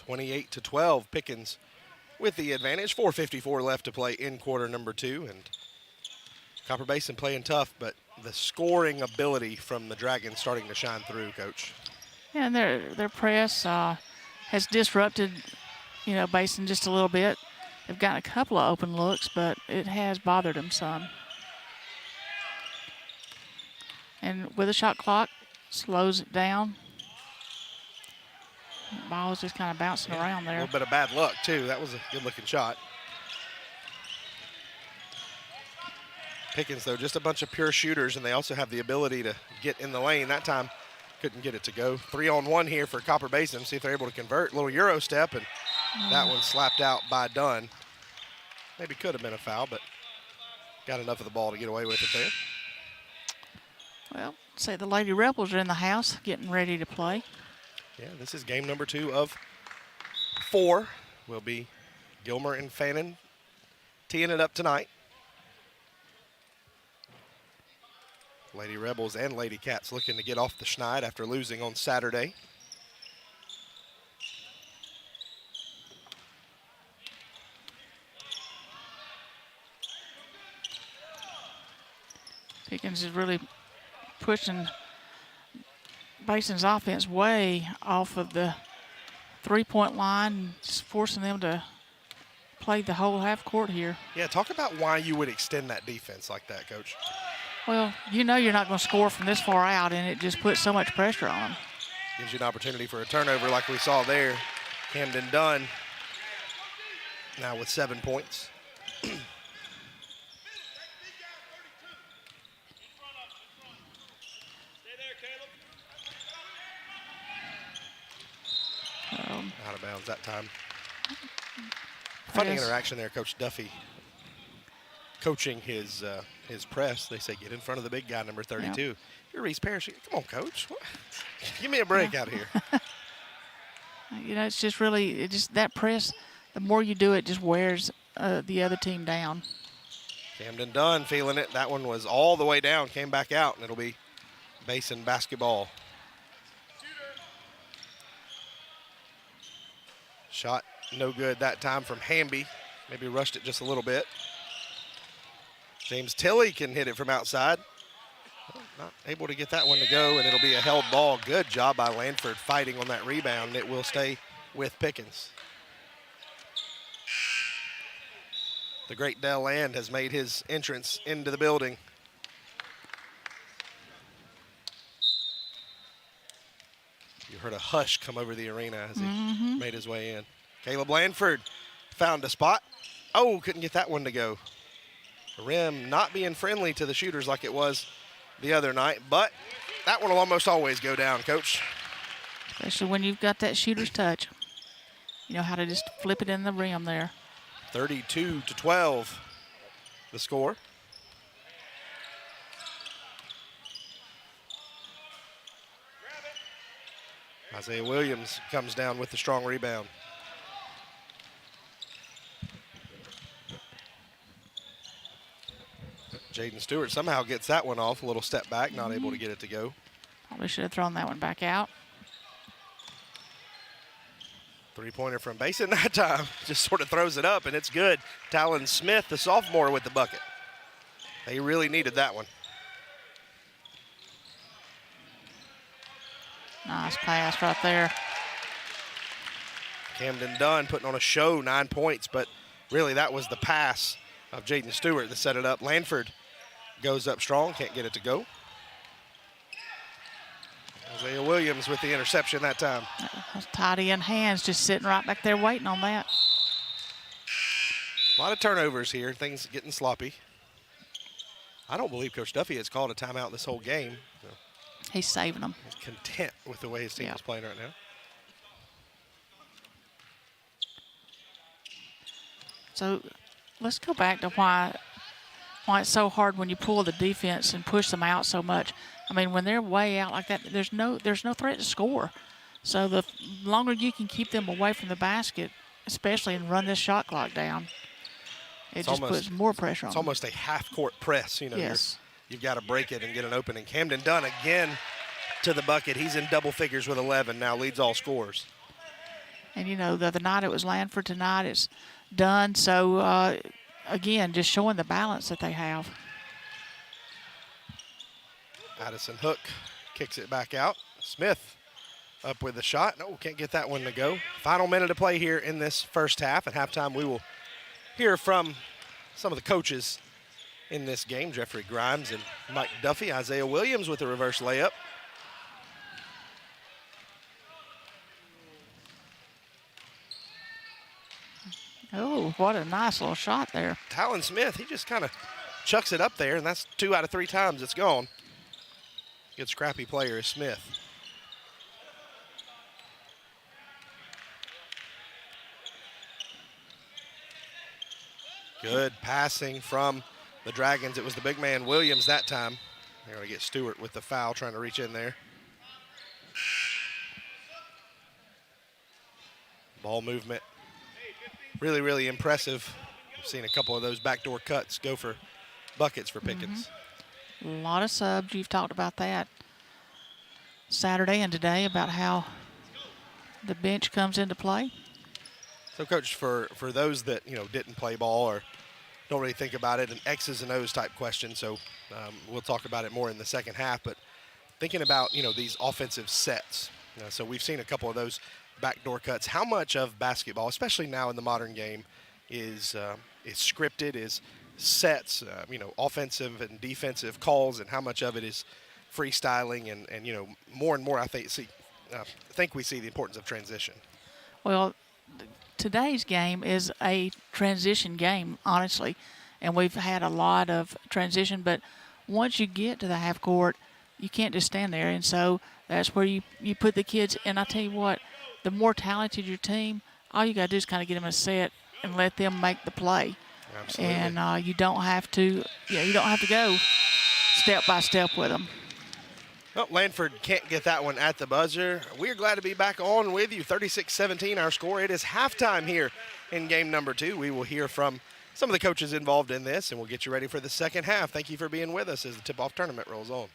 28-12, Pickens with the advantage. 4:54 left to play in quarter number 2, and Copper Basin playing tough, but the scoring ability from the Dragons starting to shine through, Coach. Yeah, and their press has disrupted, Basin just a little bit. They've gotten a couple of open looks, but it has bothered them some. And with a shot clock, slows it down. The ball is just kind of bouncing around there. A little bit of bad luck, too. That was a good-looking shot. Pickens, though, just a bunch of pure shooters, and they also have the ability to get in the lane. That time, couldn't get it to go. 3-on-1 here for Copper Basin. See if they're able to convert. A little Euro step, and that one slapped out by Dunn. Maybe could have been a foul, but got enough of the ball to get away with it there. Well, say the Lady Rebels are in the house getting ready to play. Yeah, this is game number 2 of 4. Will be Gilmer and Fannin teeing it up tonight. Lady Rebels and Lady Cats looking to get off the schneid after losing on Saturday. Pickens is really pushing Basin's offense way off of the three-point line, just forcing them to play the whole half court here. Yeah, talk about why you would extend that defense like that, Coach. Well, you're not going to score from this far out, and it just puts so much pressure on them. Gives you an opportunity for a turnover like we saw there. Camden Dunn now with 7 points. Out of bounds that time. Funny interaction there, Coach Duffy coaching his press. They say, get in front of the big guy, number 32. Yeah. You're Reese Parrish. Come on, Coach. What? Give me a break out here. It's just really, that press, the more you do it, just wears the other team down. Camden Dunn feeling it. That one was all the way down, came back out, and it'll be Basin basketball. Shot no good that time from Hamby. Maybe rushed it just a little bit. James Tilley can hit it from outside. Not able to get that one to go, and it'll be a held ball. Good job by Lanford fighting on that rebound, and it will stay with Pickens. The great Dell Land has made his entrance into the building. You heard a hush come over the arena as he made his way in. Caleb Lanford found a spot. Oh, couldn't get that one to go. The rim not being friendly to the shooters like it was the other night, but that one will almost always go down, Coach. Especially when you've got that shooter's touch. You know how to just flip it in the rim there. 32-12, the score. Isaiah Williams comes down with the strong rebound. Jaden Stewart somehow gets that one off. A little step back, not able to get it to go. Probably should have thrown that one back out. Three-pointer from Basin that time. Just sort of throws it up, and it's good. Talon Smith, the sophomore, with the bucket. They really needed that one. Nice pass right there. Camden Dunn putting on a show, 9 points, but really that was the pass of Jaden Stewart that set it up. Lanford goes up strong, can't get it to go. Isaiah Williams with the interception that time. Tight end hands just sitting right back there waiting on that. A lot of turnovers here, things getting sloppy. I don't believe Coach Duffy has called a timeout this whole game. So. He's saving them. He's content with the way his team is playing right now. So let's go back to why it's so hard when you pull the defense and push them out so much. I mean, when they're way out like that, there's no threat to score. So the longer you can keep them away from the basket, especially and run this shot clock down, it just puts more pressure on them. It's almost a half-court press. You know, you've got to break it and get an opening. Camden Dunn again to the bucket. He's in double figures with 11 now, leads all scorers. And, you know, the other night it was Lanford. Tonight it's Dunn. So, again, just showing the balance that they have. Addison Hook kicks it back out. Smith up with the shot. No, can't get that one to go. Final minute to play here in this first half. At halftime, we will hear from some of the coaches in this game. Jeffrey Grimes and Mike Duffy. Isaiah Williams with a reverse layup. Oh, what a nice little shot there. Talon Smith, he just kind of chucks it up there, and that's 2 out of 3 times it's gone. Good scrappy player is Smith. Good passing from the Dragons. It was the big man Williams that time. They're going to get Stewart with the foul, trying to reach in there. Ball movement. Really, really impressive. I've seen a couple of those backdoor cuts go for buckets for Pickens. A lot of subs. You've talked about that Saturday and today about how the bench comes into play. So, Coach, for those that, you know, didn't play ball or don't really think about it, an X's and O's type question, so we'll talk about it more in the second half, but thinking about, you know, these offensive sets. So we've seen a couple of those backdoor cuts. How much of basketball, especially now in the modern game, is scripted, is sets, you know, offensive and defensive calls, and how much of it is freestyling and you know, more and more I think we see the importance of transition. Well, today's game is a transition game, honestly, and we've had a lot of transition, but once you get to the half court, you can't just stand there, and so that's where you put the kids, and I tell you what, the more talented your team, all you got to do is kind of get them a set and let them make the play. Absolutely. And you don't have to go step by step with them. Well, Lanford can't get that one at the buzzer. We're glad to be back on with you. 36-17 our score. It is halftime here in game number 2. We will hear from some of the coaches involved in this, and we'll get you ready for the second half. Thank you for being with us as the tip-off tournament rolls on.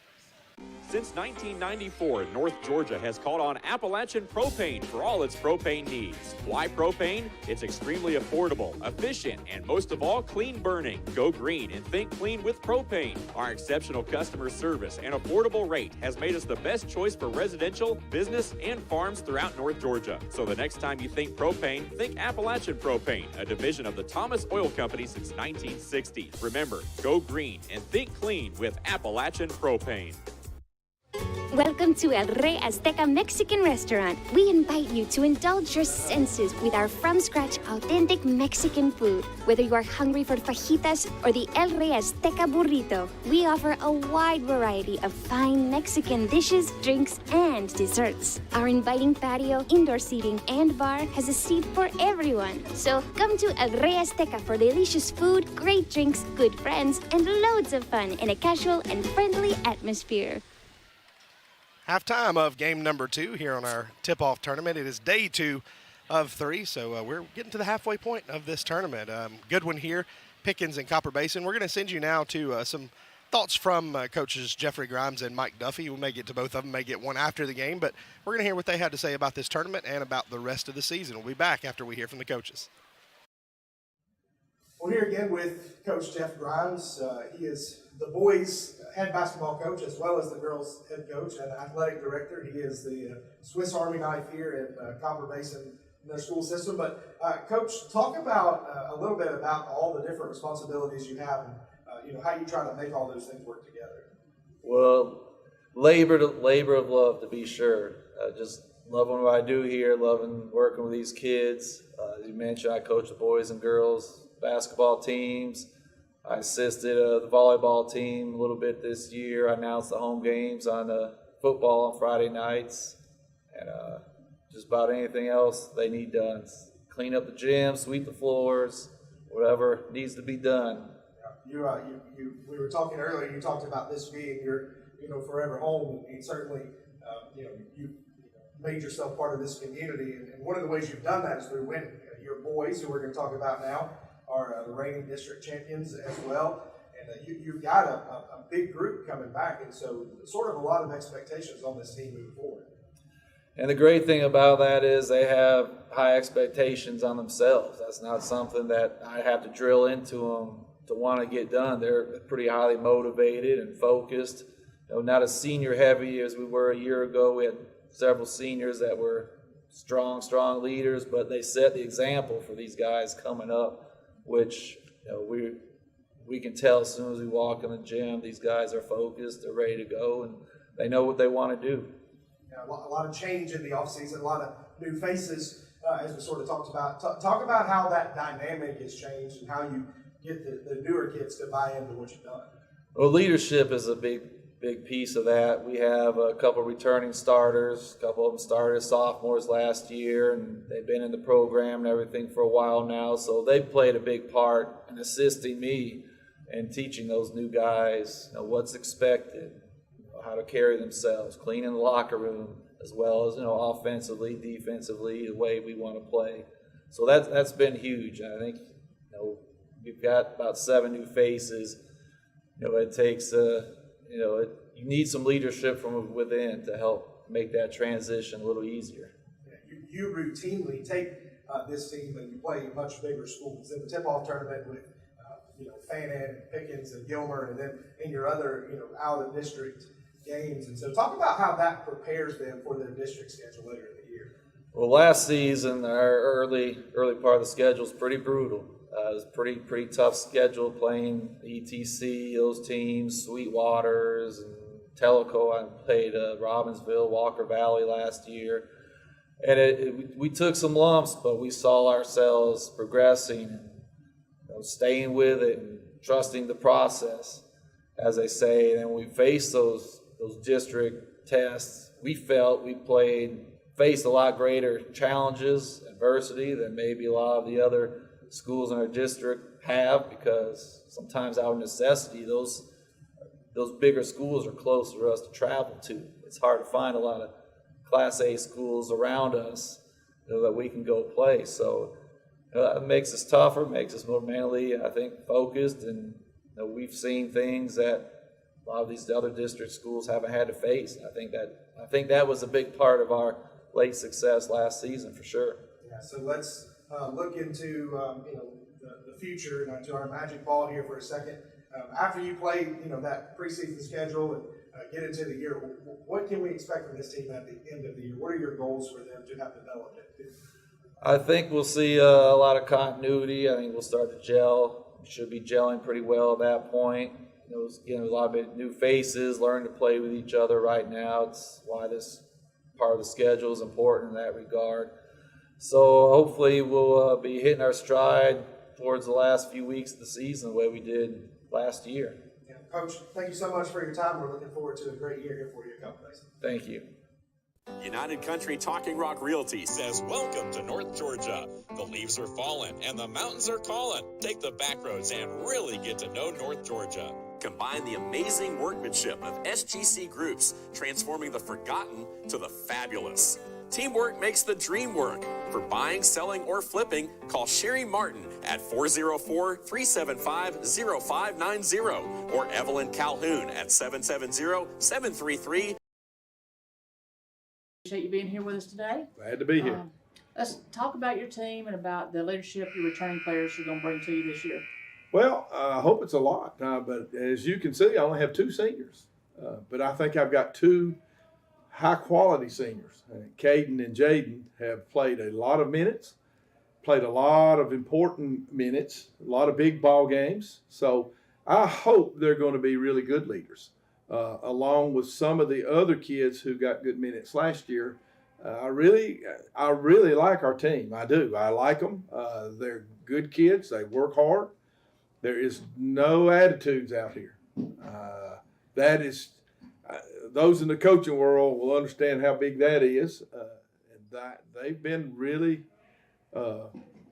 Since 1994, North Georgia has called on Appalachian Propane for all its propane needs. Why propane? It's extremely affordable, efficient, and most of all, clean burning. Go green and think clean with propane. Our exceptional customer service and affordable rate has made us the best choice for residential, business, and farms throughout North Georgia. So the next time you think propane, think Appalachian Propane, a division of the Thomas Oil Company since 1960. Remember, go green and think clean with Appalachian Propane. Welcome to El Rey Azteca Mexican Restaurant. We invite you to indulge your senses with our from-scratch authentic Mexican food. Whether you are hungry for fajitas or the El Rey Azteca burrito, we offer a wide variety of fine Mexican dishes, drinks, and desserts. Our inviting patio, indoor seating, and bar has a seat for everyone. So come to El Rey Azteca for delicious food, great drinks, good friends, and loads of fun in a casual and friendly atmosphere. Halftime of game number 2 here on our tip-off tournament. It is day 2 of 3, so we're getting to the halfway point of this tournament. Good one here, Pickens and Copper Basin. We're going to send you now to some thoughts from coaches Jeffrey Grimes and Mike Duffy. We may get to both of them, may get one after the game, but we're going to hear what they had to say about this tournament and about the rest of the season. We'll be back after we hear from the coaches. We're here again with Coach Jeff Grimes. He is the boys' head basketball coach as well as the girls' head coach and athletic director. He is the Swiss Army knife here in Copper Basin in their school system. But Coach, talk about a little bit about all the different responsibilities you have and how you try to make all those things work together. Well, labor of love, to be sure. Just loving what I do here, loving working with these kids. As you mentioned, I coach the boys and girls basketball teams. I assisted the volleyball team a little bit this year. I announced the home games on the football on Friday nights, and just about anything else they need done. Clean up the gym, sweep the floors, whatever needs to be done. We were talking earlier. You talked about this being your, forever home, and certainly, you made yourself part of this community. And one of the ways you've done that is through winning. Your boys, who we're going to talk about now, are the reigning district champions as well. And you've got a big group coming back, and so sort of a lot of expectations on this team moving forward. And the great thing about that is they have high expectations on themselves. That's not something that I have to drill into them to want to get done. They're pretty highly motivated and focused. Not as senior heavy as we were a year ago. We had several seniors that were strong leaders, but they set the example for these guys coming up, which we can tell as soon as we walk in the gym. These guys are focused, they're ready to go, and they know what they want to do. A lot of change in the offseason, a lot of new faces, as we sort of talked about. Talk about how that dynamic has changed and how you get the newer kids to buy into what you've done. Well, leadership is a big piece of that. We have a couple returning starters. A couple of them started as sophomores last year, and they've been in the program and everything for a while now. So they've played a big part in assisting me and teaching those new guys what's expected, how to carry themselves, cleaning the locker room, as well as offensively, defensively, the way we want to play. So that's been huge. I think we've got about 7 new faces. It takes you need some leadership from within to help make that transition a little easier. You routinely take this team and you play much bigger schools in the tip-off tournament with Fannin, Pickens, and Gilmer, and then in your other out-of-district games. And so talk about how that prepares them for their district schedule later in the year. Well, last season, our early part of the schedule is pretty brutal. It was pretty tough schedule playing ETC, those teams, Sweetwaters, and Tellico. I played Robbinsville, Walker Valley last year. And we took some lumps, but we saw ourselves progressing and staying with it and trusting the process, as they say. And when we faced those district tests, we felt we faced a lot greater challenges, adversity than maybe a lot of the other schools in our district have, because sometimes out of necessity, those bigger schools are closer to us to travel to. It's hard to find a lot of Class A schools around us that we can go play. So it makes us tougher, makes us more mentally, I think, focused, and we've seen things that a lot of these other district schools haven't had to face. I think that was a big part of our late success last season, for sure. Yeah. So let's look into the future and to our magic ball here for a second. After you play that preseason schedule and get into the year, what can we expect from this team at the end of the year? What are your goals for them to have developed? I think we'll see a lot of continuity. I think we'll start to gel. We should be gelling pretty well at that point. A lot of new faces, learn to play with each other right now. It's why this part of the schedule is important in that regard. So hopefully we'll be hitting our stride towards the last few weeks of the season the way we did last year. Yeah. Coach, thank you so much for your time. We're looking forward to a great year here for you at Cup Basin. Thank you. United Country Talking Rock Realty says welcome to North Georgia. The leaves are falling and the mountains are calling. Take the back roads and really get to know North Georgia. Combine the amazing workmanship of SGC Groups, transforming the forgotten to the fabulous. Teamwork makes the dream work. For buying, selling, or flipping, call Sherry Martin at 404-375-0590 or Evelyn Calhoun at 770-733. Appreciate you being here with us today. Glad to be here. Let's talk about your team and about the leadership your returning players are going to bring to you this year. Well, I hope it's a lot, but as you can see, I only have 2 seniors. But I think I've got 2 high-quality seniors. Caden and Jaden have played a lot of minutes, played a lot of important minutes, a lot of big ball games. So I hope they're going to be really good leaders, along with some of the other kids who got good minutes last year. I really like our team. I do. I like them. They're good kids. They work hard. There is no attitudes out here. That is those in the coaching world will understand how big that is. And they've been really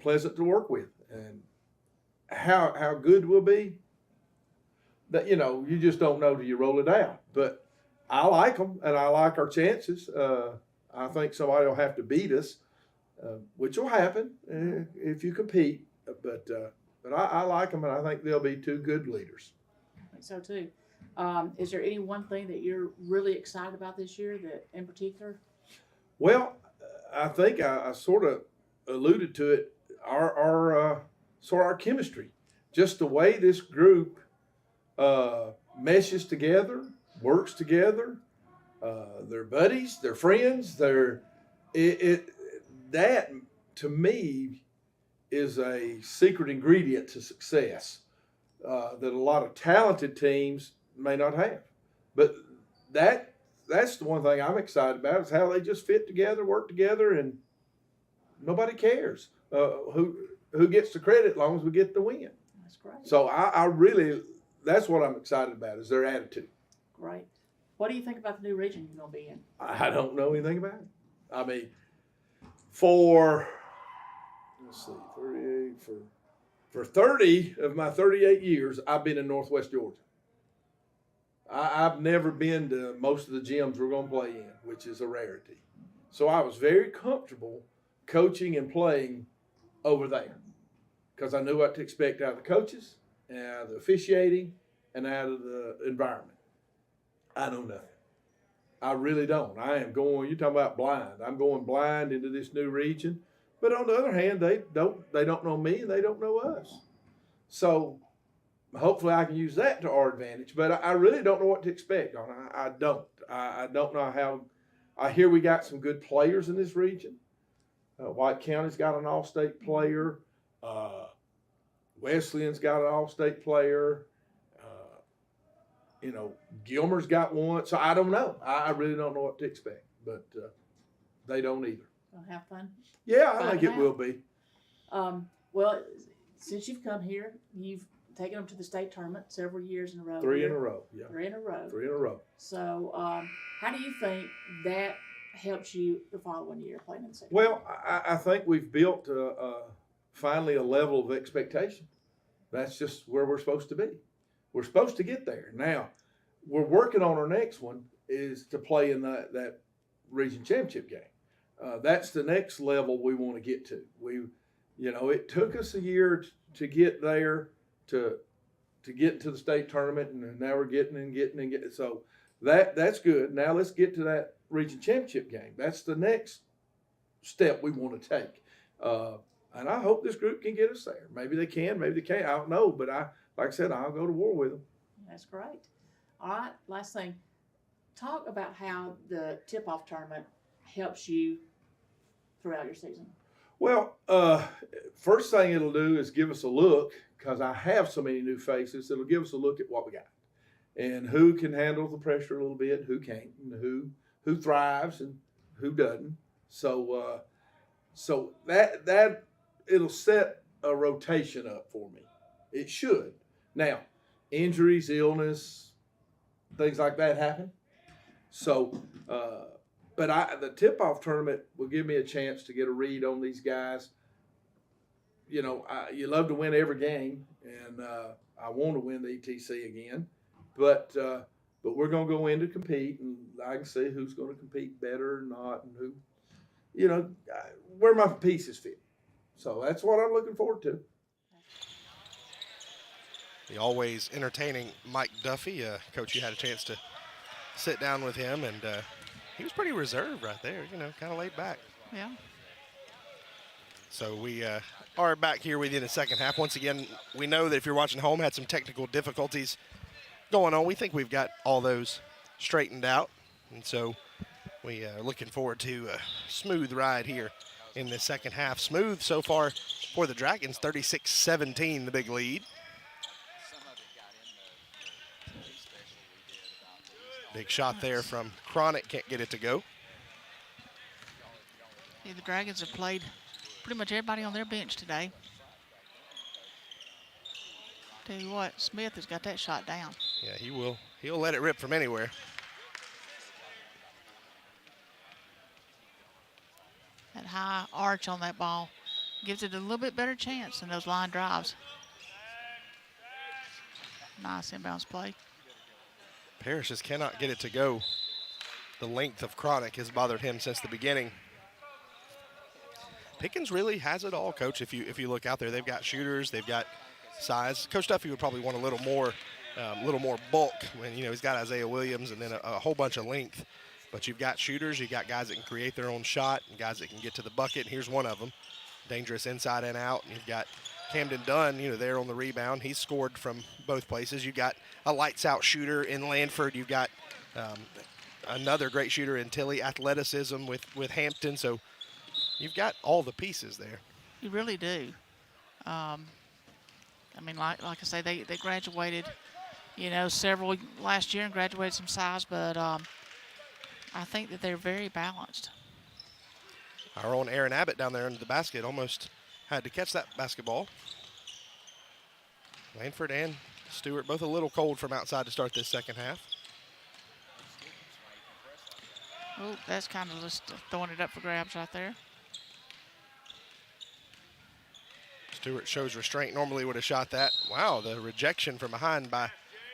pleasant to work with. And how good we'll be, that you just don't know till you roll it out. But I like them, and I like our chances. I think somebody will have to beat us, which will happen if you compete. But I like them, and I think they'll be two good leaders. I think so too. Is there any one thing that you're really excited about this year, that in particular? Well, I think I sort of alluded to it. Our chemistry, just the way this group meshes together, works together. They're buddies, they're friends. That to me is a secret ingredient to success that a lot of talented teams may not have. But that's the one thing I'm excited about, is how they just fit together, work together, and nobody cares who gets the credit as long as we get the win. That's great. So I really, that's what I'm excited about, is their attitude. Great. What do you think about the new region you're going to be in? I don't know anything about it. I mean, for 30 of my 38 years, I've been in Northwest Georgia. I've never been to most of the gyms we're going to play in, which is a rarity. So I was very comfortable coaching and playing over there because I knew what to expect out of the coaches, and out of the officiating, and out of the environment. I know nothing. I really don't. I am going, you're talking about blind. I'm going blind into this new region. But on the other hand, they don't know me and they don't know us. So hopefully I can use that to our advantage. But I really don't know what to expect. I don't. I don't know how. I hear we got some good players in this region. White County's got an all-state player. Wesleyan's got an all-state player. Gilmer's got one. So I don't know. I really don't know what to expect. But they don't either. Gonna have fun? Yeah, I think it will be. Well, since you've come here, you've taken them to the state tournament several years in a row. 3 in a row, yeah. 3 in a row. 3 in a row. So how do you think that helps you the following year playing in the state? Well, I think we've built finally a level of expectation. That's just where we're supposed to be. We're supposed to get there. Now, we're working on our next one, is to play in that region championship game. That's the next level we want to get to. It took us a year to get there, to get to the state tournament, and now we're getting. So that's good. Now let's get to that region championship game. That's the next step we want to take. And I hope this group can get us there. Maybe they can, maybe they can't. I don't know, but like I said, I'll go to war with them. That's great. All right, last thing. Talk about how the tip-off tournament helps you throughout your season. Well, first thing it'll do is give us a look, because I have so many new faces. It'll give us a look at what we got and who can handle the pressure a little bit, who can't, and who thrives and who doesn't. So that it'll set a rotation up for me. It should. Now, injuries, illness, things like that happen. So, but the tip-off tournament will give me a chance to get a read on these guys. You love to win every game, and I want to win the ETC again. But we're going to go in to compete, and I can see who's going to compete better or not, and who, where my pieces fit. So that's what I'm looking forward to. The always entertaining Mike Duffy. Coach, you had a chance to sit down with him, and he was pretty reserved right there, kind of laid back. Yeah. So we are back here with you in the second half. Once again, we know that if you're watching home, had some technical difficulties going on. We think we've got all those straightened out, and so we are looking forward to a smooth ride here in the second half. Smooth so far for the Dragons, 36-17, the big lead. Big shot there from Cronic, can't get it to go. Yeah, the Dragons have played pretty much everybody on their bench today. Tell you what, Smith has got that shot down. Yeah, he'll let it rip from anywhere. That high arch on that ball gives it a little bit better chance than those line drives. Nice inbounds play. Parrish just cannot get it to go. The length of Chronic has bothered him since the beginning. Pickens really has it all, Coach. If you look out there, they've got shooters, they've got size. Coach Duffy would probably want a little more bulk when he's got Isaiah Williams and then a whole bunch of length. But you've got shooters, you've got guys that can create their own shot, and guys that can get to the bucket. Here's one of them, dangerous inside and out. And you've got Camden Dunn, there on the rebound. He's scored from both places. You've got a lights-out shooter in Lanford. You've got another great shooter in Tilly, athleticism with Hampton. So you've got all the pieces there. You really do. Like I say, they graduated, several last year and graduated some size, but I think that they're very balanced. Our own Aaron Abbott down there under the basket almost had to catch that basketball. Lanford and Stewart both a little cold from outside to start this second half. Oh, that's kind of just throwing it up for grabs right there. Stewart shows restraint. Normally would have shot that. Wow, the rejection from behind by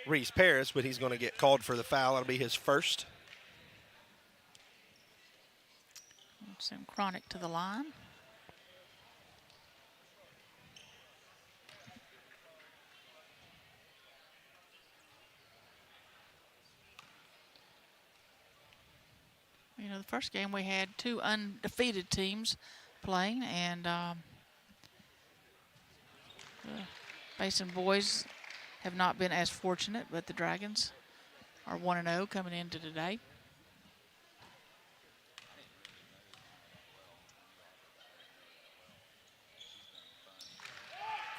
Reese Paris, but he's going to get called for the foul. That'll be his first. Send Chronic to the line. The first game we had two undefeated teams playing, and the Basin boys have not been as fortunate, but the Dragons are 1-0 coming into today.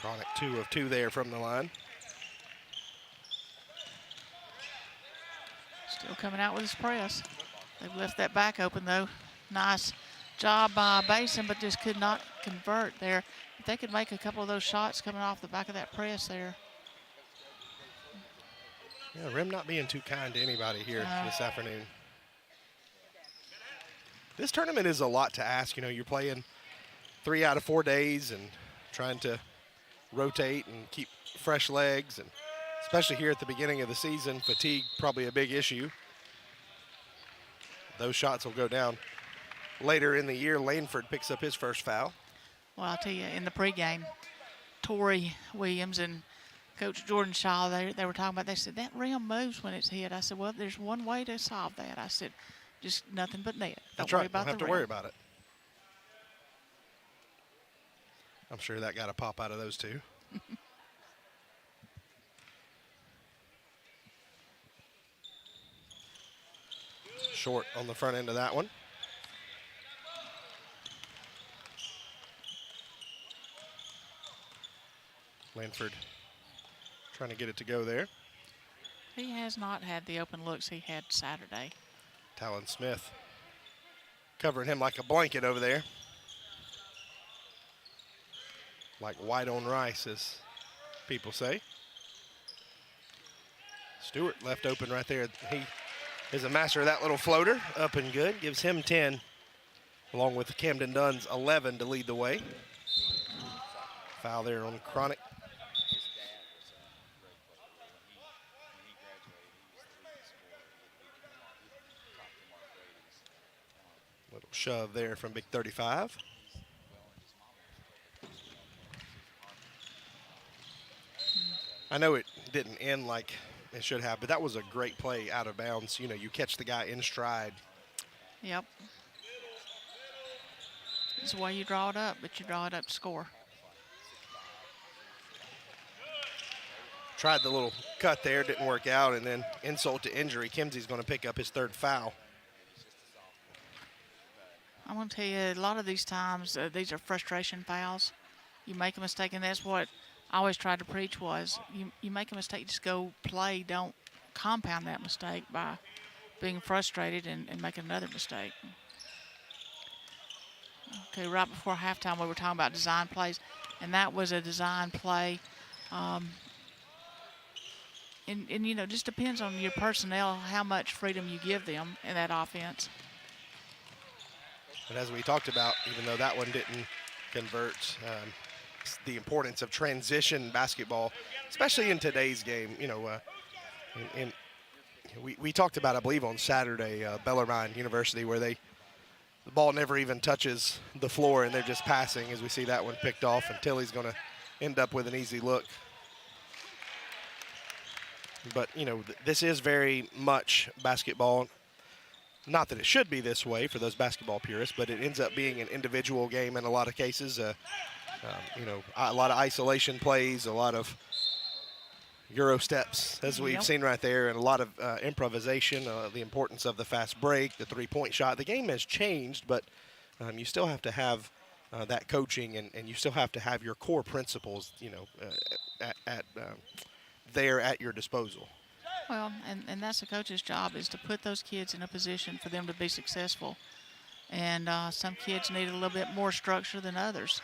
Chronic 2 of 2 there from the line. Still coming out with his press. They've left that back open, though. Nice job by Basin, but just could not convert there. If they could make a couple of those shots coming off the back of that press there. Yeah, Rim not being too kind to anybody here this afternoon. This tournament is a lot to ask. You're playing 3 out of 4 days and trying to rotate and keep fresh legs, and especially here at the beginning of the season, fatigue probably a big issue. Those shots will go down. Later in the year, Lanford picks up his first foul. Well, I'll tell you, in the pregame, Tori Williams and Coach Jordan Shaw, they were talking about, they said, that rim moves when it's hit. I said, well, there's one way to solve that. I said, just nothing but net. That's worry right. about Don't have the to rim. worry about it. I'm sure that got a pop out of those two. Short on the front end of that one. Lanford trying to get it to go there. He has not had the open looks he had Saturday. Talon Smith covering him like a blanket over there. Like white on rice, as people say. Stewart left open right there. He is a master of that little floater. Up and good. Gives him 10, along with Camden Dunn's 11 to lead the way. Foul there on Chronic. Little shove there from Big 35. I know it didn't end like it should have, but that was a great play out of bounds. You catch the guy in stride. Yep. That's the way you draw it up, but you draw it up to score. Tried the little cut there, didn't work out, and then insult to injury. Kimsey's going to pick up his third foul. I'm going to tell you, a lot of these times, these are frustration fouls. You make a mistake, and that's what I always tried to preach was, you make a mistake, just go play. Don't compound that mistake by being frustrated and making another mistake. Okay, right before halftime, we were talking about design plays, and that was a design play. And it just depends on your personnel, how much freedom you give them in that offense. But as we talked about, even though that one didn't convert, the importance of transition basketball, especially in today's game. We talked about, I believe, on Saturday, Bellarmine University, where the ball never even touches the floor and they're just passing, as we see that one picked off, and Tilly's going to end up with an easy look. But, this is very much basketball. Not that it should be this way for those basketball purists, but it ends up being an individual game in a lot of cases. A lot of isolation plays, a lot of Euro steps, as we've seen right there, and a lot of improvisation, the importance of the fast break, the three-point shot. The game has changed, but you still have to have that coaching, and you still have to have your core principles, there at your disposal. Well, and that's the coach's job, is to put those kids in a position for them to be successful. And some kids need a little bit more structure than others.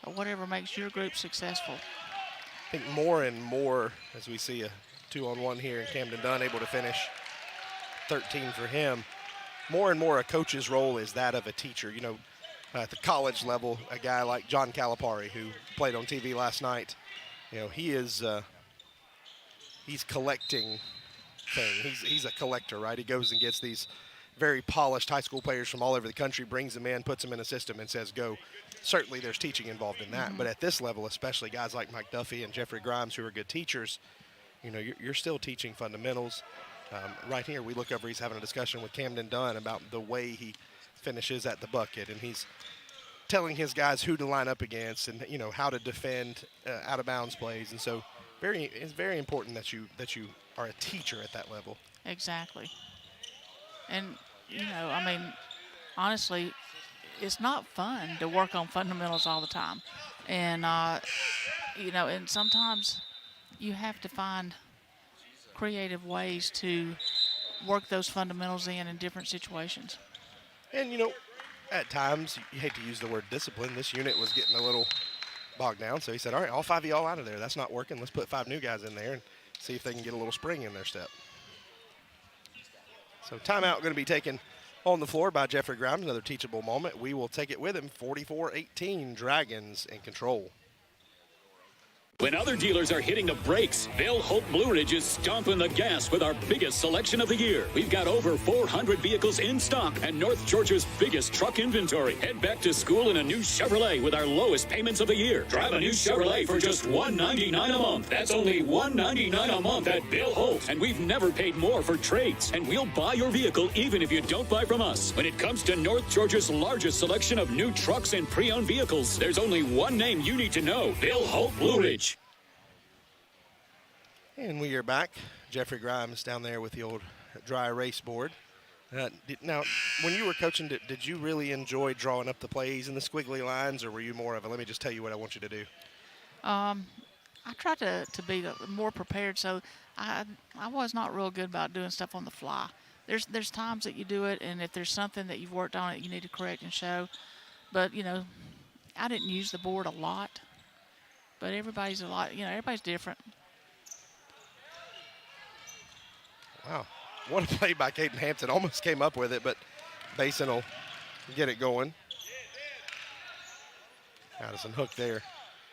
But whatever makes your group successful. I think more and more, as we see a 2-on-1 here, and Camden Dunn able to finish 13 for him, more and more a coach's role is that of a teacher. At the college level, a guy like John Calipari, who played on TV last night, he is he's collecting things. He's a collector, right? He goes and gets these very polished high school players from all over the country, brings them in, puts them in a system, and says, go. Certainly there's teaching involved in that, but at this level, especially guys like Mike Duffy and Jeffrey Grimes, who are good teachers, you're still teaching fundamentals. Right here, we look over, he's having a discussion with Camden Dunn about the way he finishes at the bucket, and he's telling his guys who to line up against and, how to defend out-of-bounds plays. And so it's very important that you are a teacher at that level. Exactly. And, honestly, it's not fun to work on fundamentals all the time. And, and sometimes you have to find creative ways to work those fundamentals in different situations. And, at times, you hate to use the word discipline. This unit was getting a little bogged down, so he said, all right, all 5 of y'all out of there. That's not working. Let's put 5 new guys in there and see if they can get a little spring in their step. So timeout going to be taken on the floor by Jeffrey Grimes, another teachable moment. We will take it with him. 44-18, Dragons in control. When other dealers are hitting the brakes, Bill Hope Blue Ridge is stomping the gas with our biggest selection of the year. We've got over 400 vehicles in stock and North Georgia's biggest truck inventory. Head back to school in a new Chevrolet with our lowest payments of the year. Drive a new Chevrolet for just $199 a month. That's only $199 a month at Bill Hope. And we've never paid more for trades. And we'll buy your vehicle even if you don't buy from us. When it comes to North Georgia's largest selection of new trucks and pre-owned vehicles, there's only one name you need to know: Bill Hope Blue Ridge. And we are back. Jeffrey Grimes down there with the old dry erase board. Now, when you were coaching, did you really enjoy drawing up the plays and the squiggly lines, or were you more of a, let me just tell you what I want you to do? I tried to be more prepared, so I was not real good about doing stuff on the fly. There's times that you do it, and if there's something that you've worked on that you need to correct and show. But, I didn't use the board a lot. But everybody's everybody's different. Wow, what a play by Caden Hampton. Almost came up with it, but Basin will get it going. Addison Hook there,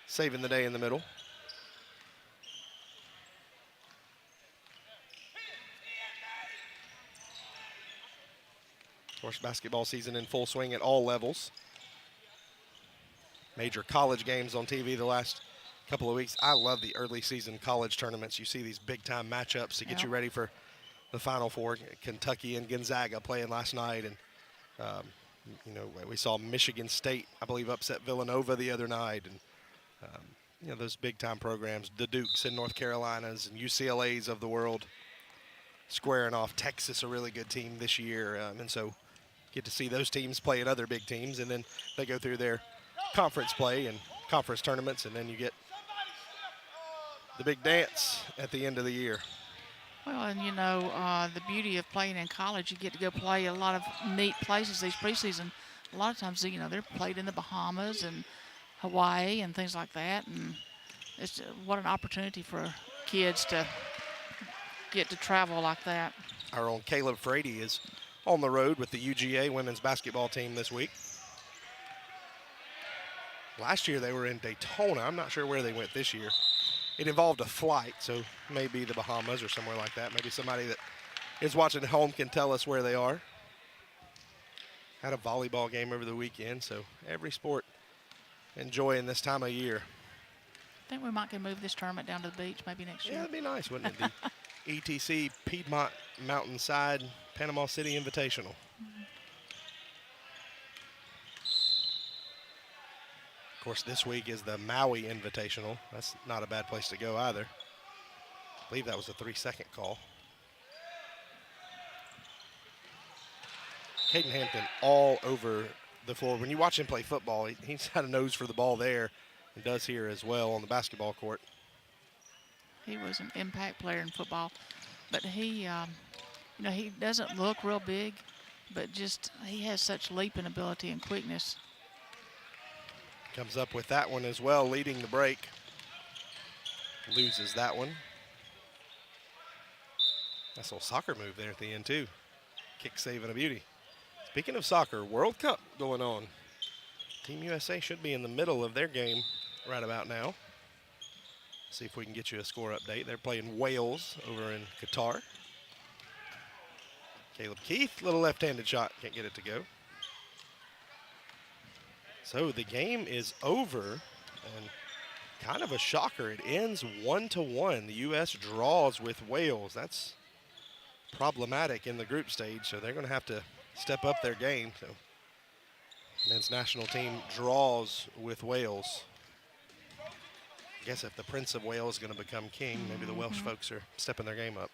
saving the day in the middle. Of course, basketball season in full swing at all levels. Major college games on TV the last couple of weeks. I love the early season college tournaments. You see these big-time matchups to get you ready for the Final Four. Kentucky and Gonzaga playing last night, and we saw Michigan State, I believe, upset Villanova the other night, and those big-time programs, the Dukes and North Carolinas and UCLA's of the world, squaring off. Texas, a really good team this year, and so get to see those teams play at other big teams, and then they go through their conference play and conference tournaments, and then you get the big dance at the end of the year. Well, and the beauty of playing in college, you get to go play a lot of neat places these preseason. A lot of times, they're played in the Bahamas and Hawaii and things like that, and it's what an opportunity for kids to get to travel like that. Our own Caleb Frady is on the road with the UGA women's basketball team this week. Last year they were in Daytona. I'm not sure where they went this year. It involved a flight, so maybe the Bahamas or somewhere like that. Maybe somebody that is watching at home can tell us where they are. Had a volleyball game over the weekend, so every sport enjoying this time of year. I think we might can move this tournament down to the beach maybe next year. Yeah, that'd be nice, wouldn't it? The ETC Piedmont Mountainside Panama City Invitational. Of course, this week is the Maui Invitational. That's not a bad place to go either. I believe that was a 3-second call. Caden Hampton all over the floor. When you watch him play football, he's got a nose for the ball there and does here as well on the basketball court. He was an impact player in football, but he, he doesn't look real big, but just he has such leaping ability and quickness. Comes up with that one as well, leading the break. Loses that one. Nice little soccer move there at the end too. Kick save and a beauty. Speaking of soccer, World Cup going on. Team USA should be in the middle of their game right about now. See if we can get you a score update. They're playing Wales over in Qatar. Caleb Keith, little left-handed shot, can't get it to go. So the game is over, and kind of a shocker. It ends 1-1. The U.S. draws with Wales. That's problematic in the group stage, so they're going to have to step up their game. So men's national team draws with Wales. I guess if the Prince of Wales is going to become king, maybe the Welsh folks are stepping their game up.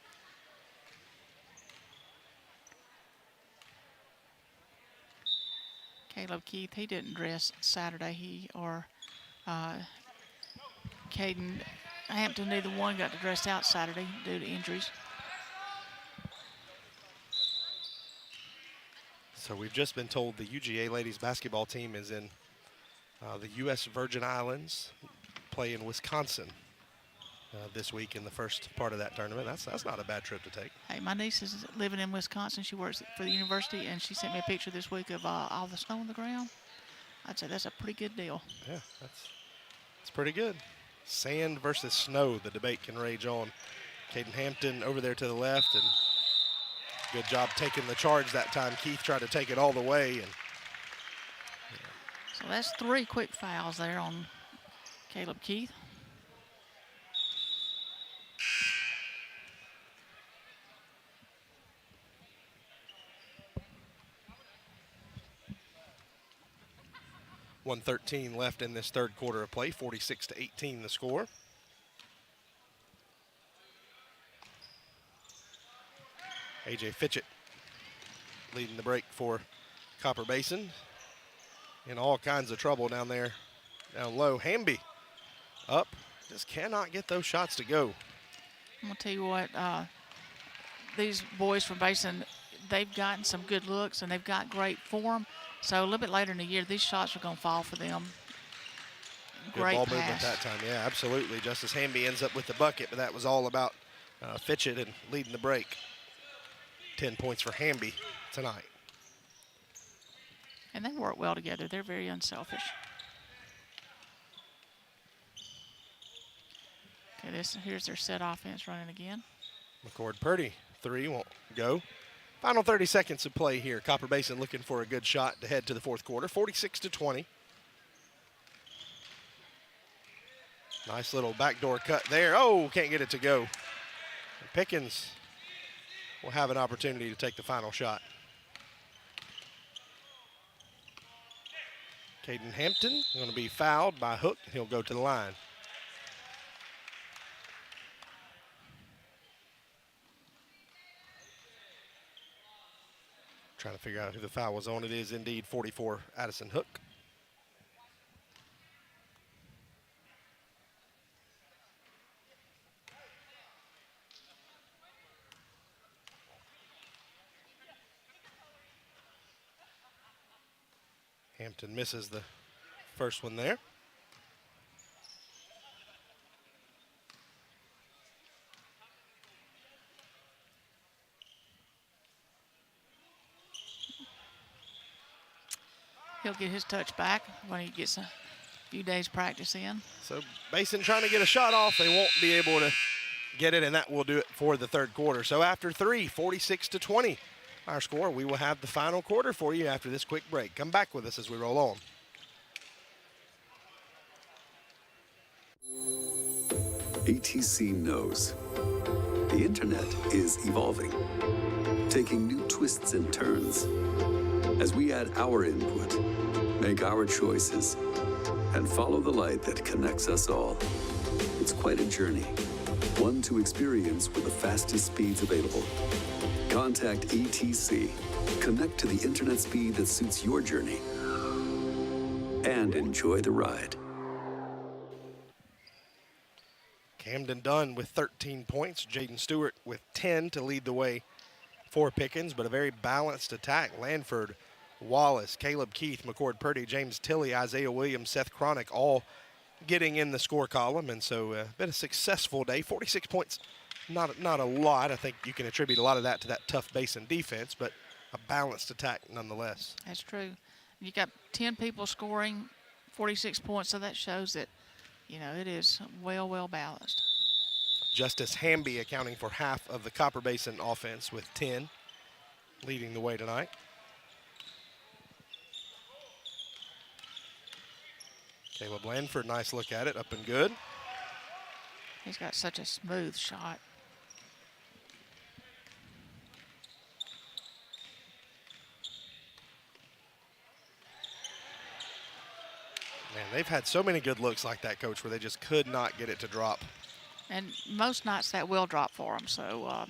Caleb Keith, he didn't dress Saturday. Caden Hampton, neither one got to dress out Saturday due to injuries. So we've just been told the UGA ladies basketball team is in the U.S. Virgin Islands, playing Wisconsin this week in the first part of that tournament. That's not a bad trip to take. Hey, my niece is living in Wisconsin. She works for the university, and she sent me a picture this week of all the snow on the ground. I'd say that's a pretty good deal. Yeah, that's pretty good. Sand versus snow, the debate can rage on. Caden Hampton over there to the left, and good job taking the charge that time. Keith tried to take it all the way. And so that's 3 quick fouls there on Caleb Keith. .113 left in this third quarter of play, 46-18 the score. A.J. Fitchett leading the break for Copper Basin. In all kinds of trouble down there, down low. Hamby up, just cannot get those shots to go. I'm going to tell you what, these boys from Basin, they've gotten some good looks and they've got great form. So a little bit later in the year, these shots are going to fall for them. Good Great ball pass. movement that time, yeah, absolutely. Justice Hamby ends up with the bucket, but that was all about Fitchett and leading the break. 10 points for Hamby tonight. And they work well together. They're very unselfish. Okay, here's their set offense running again. McCord Purdy, 3 won't go. Final 30 seconds of play here. Copper Basin looking for a good shot to head to the fourth quarter, 46-20. Nice little backdoor cut there. Oh, can't get it to go. Pickens will have an opportunity to take the final shot. Caden Hampton going to be fouled by Hook. He'll go to the line. Trying to figure out who the foul was on. It is indeed 44 Addison Hook. Hampton misses the first one there. he'll get his touch back when he gets a few days practice in. So Basin trying to get a shot off. They won't be able to get it, and that will do it for the third quarter. So after 3, 46-20, our score. We will have the final quarter for you after this quick break. Come back with us as we roll on. ATC knows the internet is evolving, taking new twists and turns. As we add our input, make our choices, and follow the light that connects us all. It's quite a journey, one to experience with the fastest speeds available. Contact ATC. Connect to the internet speed that suits your journey, and enjoy the ride. Camden Dunn with 13 points. Jaden Stewart with 10 to lead the way for Pickens, but a very balanced attack. Lanford, Wallace, Caleb Keith, McCord Purdy, James Tilley, Isaiah Williams, Seth Cronick, all getting in the score column, and so been a successful day. 46 points, not a lot. I think you can attribute a lot of that to that tough Basin defense, but a balanced attack nonetheless. That's true. You got 10 people scoring 46 points, so that shows that, you know, it is well balanced. Justice Hamby accounting for half of the Copper Basin offense with 10, leading the way tonight. Caleb Lanford, nice look at it, up and good. He's got such a smooth shot. Man, they've had so many good looks like that, Coach, where they just could not get it to drop. And most nights that will drop for them, so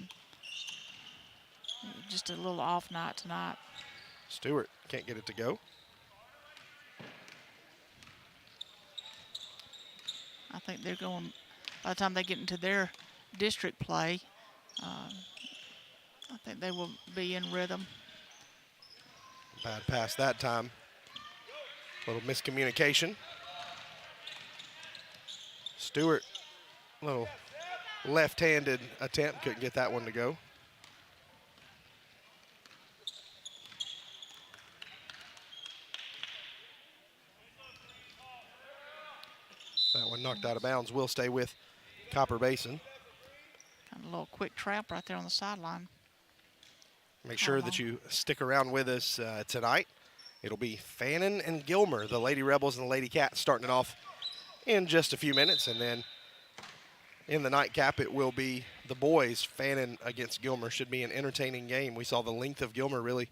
just a little off night tonight. Stewart can't get it to go. I think they're going, by the time they get into their district play, I think they will be in rhythm. Bad pass that time. A little miscommunication. Stewart, little left-handed attempt, couldn't get that one to go. That one knocked out of bounds. Will stay with Copper Basin. Kind of a little quick trap right there on the sideline. Make sure that you stick around with us tonight. It'll be Fannin and Gilmer, the Lady Rebels and the Lady Cats, starting it off in just a few minutes. And then in the nightcap, it will be the boys, Fannin against Gilmer. Should be an entertaining game. We saw the length of Gilmer really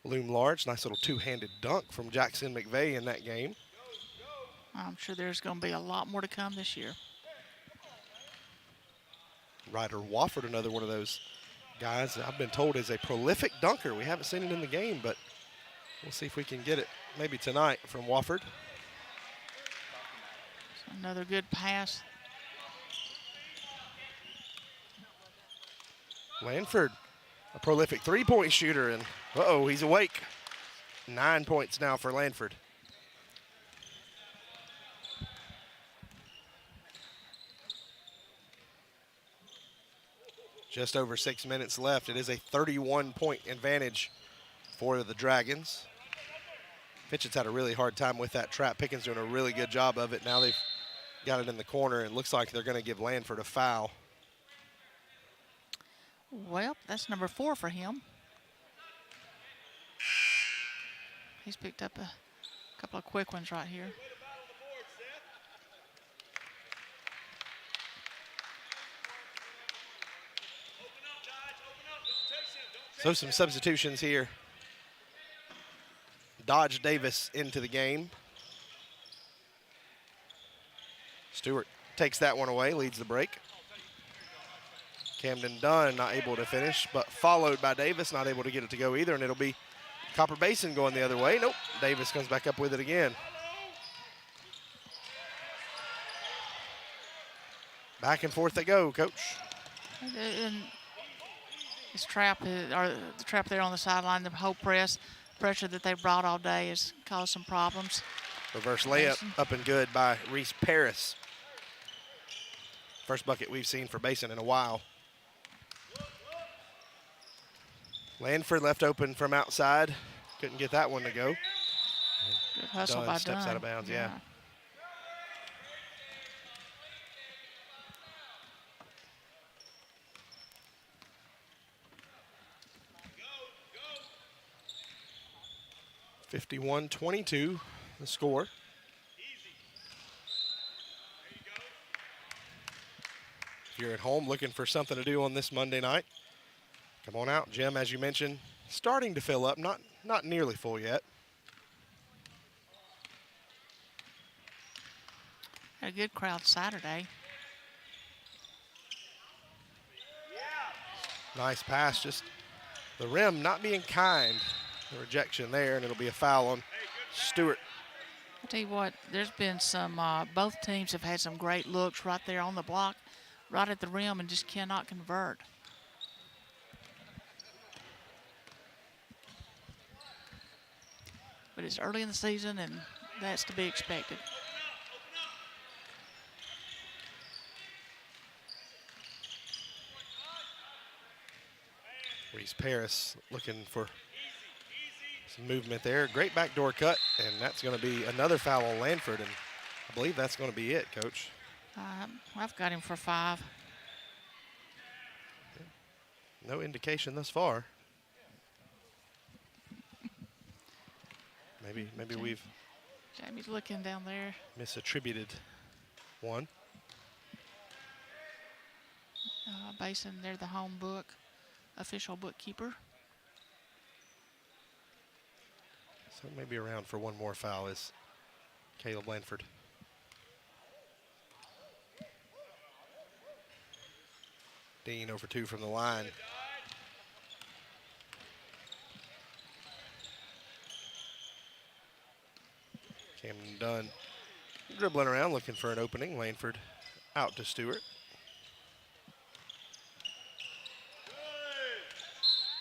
loom large. Nice little two-handed dunk from Jackson McVeigh in that game. I'm sure there's going to be a lot more to come this year. Ryder Wofford, another one of those guys that I've been told is a prolific dunker. We haven't seen it in the game, but we'll see if we can get it maybe tonight from Wofford. Another good pass. Lanford, a prolific three-point shooter, and uh-oh, he's awake. 9 points now for Lanford. Just over 6 minutes left. It is a 31-point advantage for the Dragons. Pickens had a really hard time with that trap. Pickens doing a really good job of it. Now they've got it in the corner, and it looks like they're going to give Lanford a foul. Well, that's number 4 for him. He's picked up a couple of quick ones right here. So some substitutions here. Dodge Davis into the game. Stewart takes that one away, leads the break. Camden Dunn not able to finish, but followed by Davis, not able to get it to go either, and it'll be Copper Basin going the other way. Nope, Davis comes back up with it again. Back and forth they go, Coach. And this trap, or the trap there on the sideline, the whole pressure that they brought all day has caused some problems. Reverse layup up and good by Reese Paris. First bucket we've seen for Basin in a while. Lanford left open from outside. Couldn't get that one to go. And Good hustle by steps Dunn. out of bounds, yeah. 51-22, the score. If you're at home looking for something to do on this Monday night, come on out. Gym, as you mentioned, starting to fill up, not nearly full yet. Had a good crowd Saturday. Nice pass, just the rim not being kind. The rejection there, and it'll be a foul on Stewart. I'll tell you what, there's been some, both teams have had some great looks right there on the block, right at the rim, and just cannot convert. But it's early in the season, and that's to be expected. Reese Paris looking for some movement there. Great backdoor cut, and that's going to be another foul on Lanford, and I believe that's going to be it, Coach. I've got him for 5. No indication thus far. Maybe we've Jamie's looking down there. misattributed one. Basin, they're the home book, official bookkeeper. So maybe around for one more foul is Caleb Lanford. Dean over 2 from the line. Camden Dunn dribbling around looking for an opening. Lanford out to Stewart.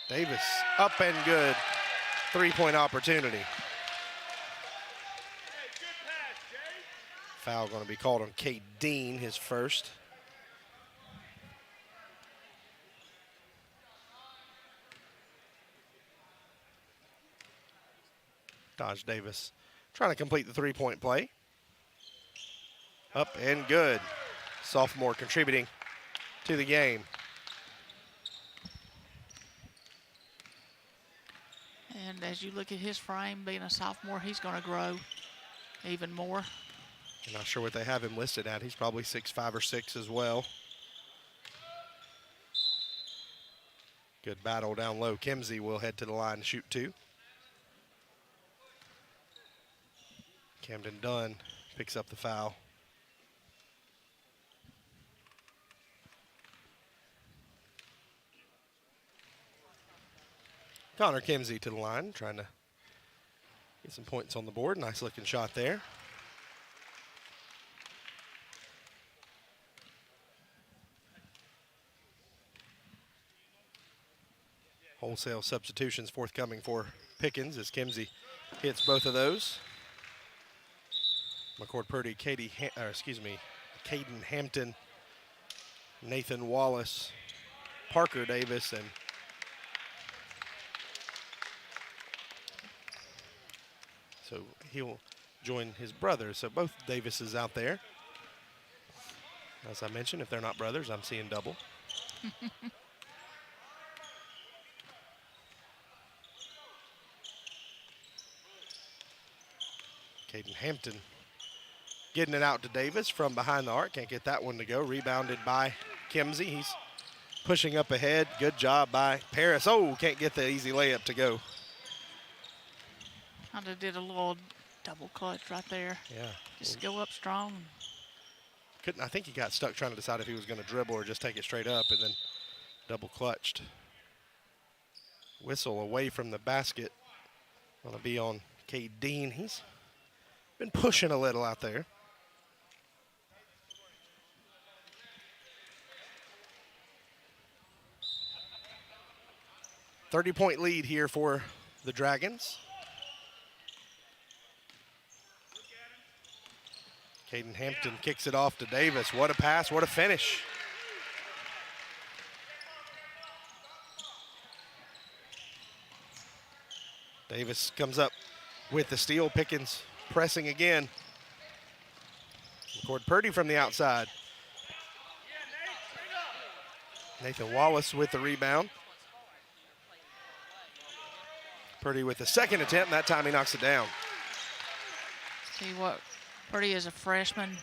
Davis up and good. 3-point opportunity. Foul going to be called on Kate Dean, his first. Dodge Davis trying to complete the 3-point play. Up and good. Sophomore contributing to the game. And as you look at his frame, being a sophomore, he's going to grow even more. I'm not sure what they have him listed at. He's probably 6'5" or 6 as well. Good battle down low. Kimsey will head to the line to shoot 2. Camden Dunn picks up the foul. Connor Kimsey to the line, trying to get some points on the board. Nice looking shot there. Wholesale substitutions forthcoming for Pickens as Kimsey hits both of those. McCord Purdy, Caden Hampton, Nathan Wallace, Parker Davis, and so he'll join his brother. So both Davises out there. As I mentioned, if they're not brothers, I'm seeing double. Caden Hampton getting it out to Davis from behind the arc. Can't get that one to go. Rebounded by Kimsey. He's pushing up ahead. Good job by Paris. Oh, can't get the easy layup to go. Kind of did a little double clutch right there. Yeah. Just go up strong. I think he got stuck trying to decide if he was going to dribble or just take it straight up, and then double clutched. Whistle away from the basket. Going to be on Cade Dean. He's been pushing a little out there. .30 lead here for the Dragons. Caden Hampton kicks it off to Davis. What a pass, what a finish. Davis comes up with the steal. Pickens pressing again. McCord Purdy from the outside. Nathan Wallace with the rebound. Purdy with the second attempt, and that time he knocks it down. See what, Purdy is a freshman.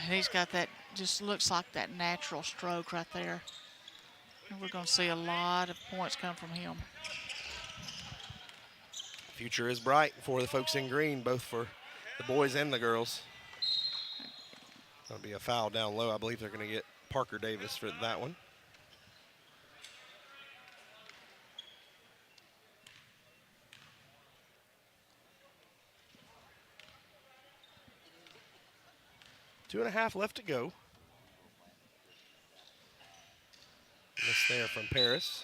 He's got that, just looks like that natural stroke right there. And we're going to see a lot of points come from him. Future is bright for the folks in green, both for the boys and the girls. That'll be a foul down low. I believe they're going to get Parker Davis for that one. Two and a half left to go. Miss there from Paris.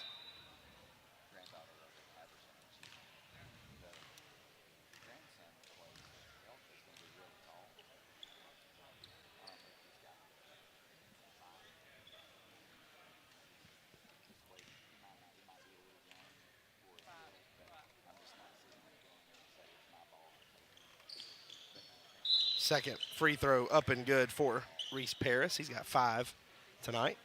Second free throw up and good for Reese Paris. He's got 5 tonight.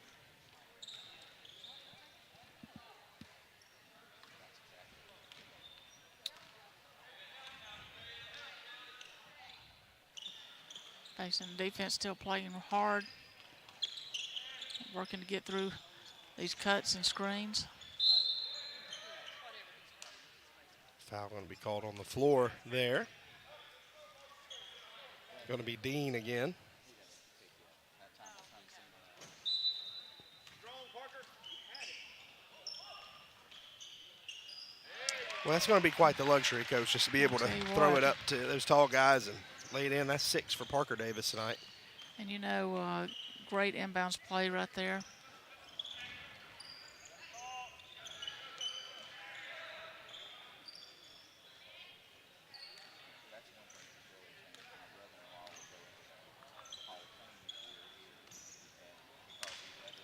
Basin defense still playing hard, working to get through these cuts and screens. Foul going to be called on the floor there. Going to be Dean again. Well, that's going to be quite the luxury, Coach, just to be able to throw it up to those tall guys and lay it in. That's 6 for Parker Davis tonight. And you know, great inbounds play right there.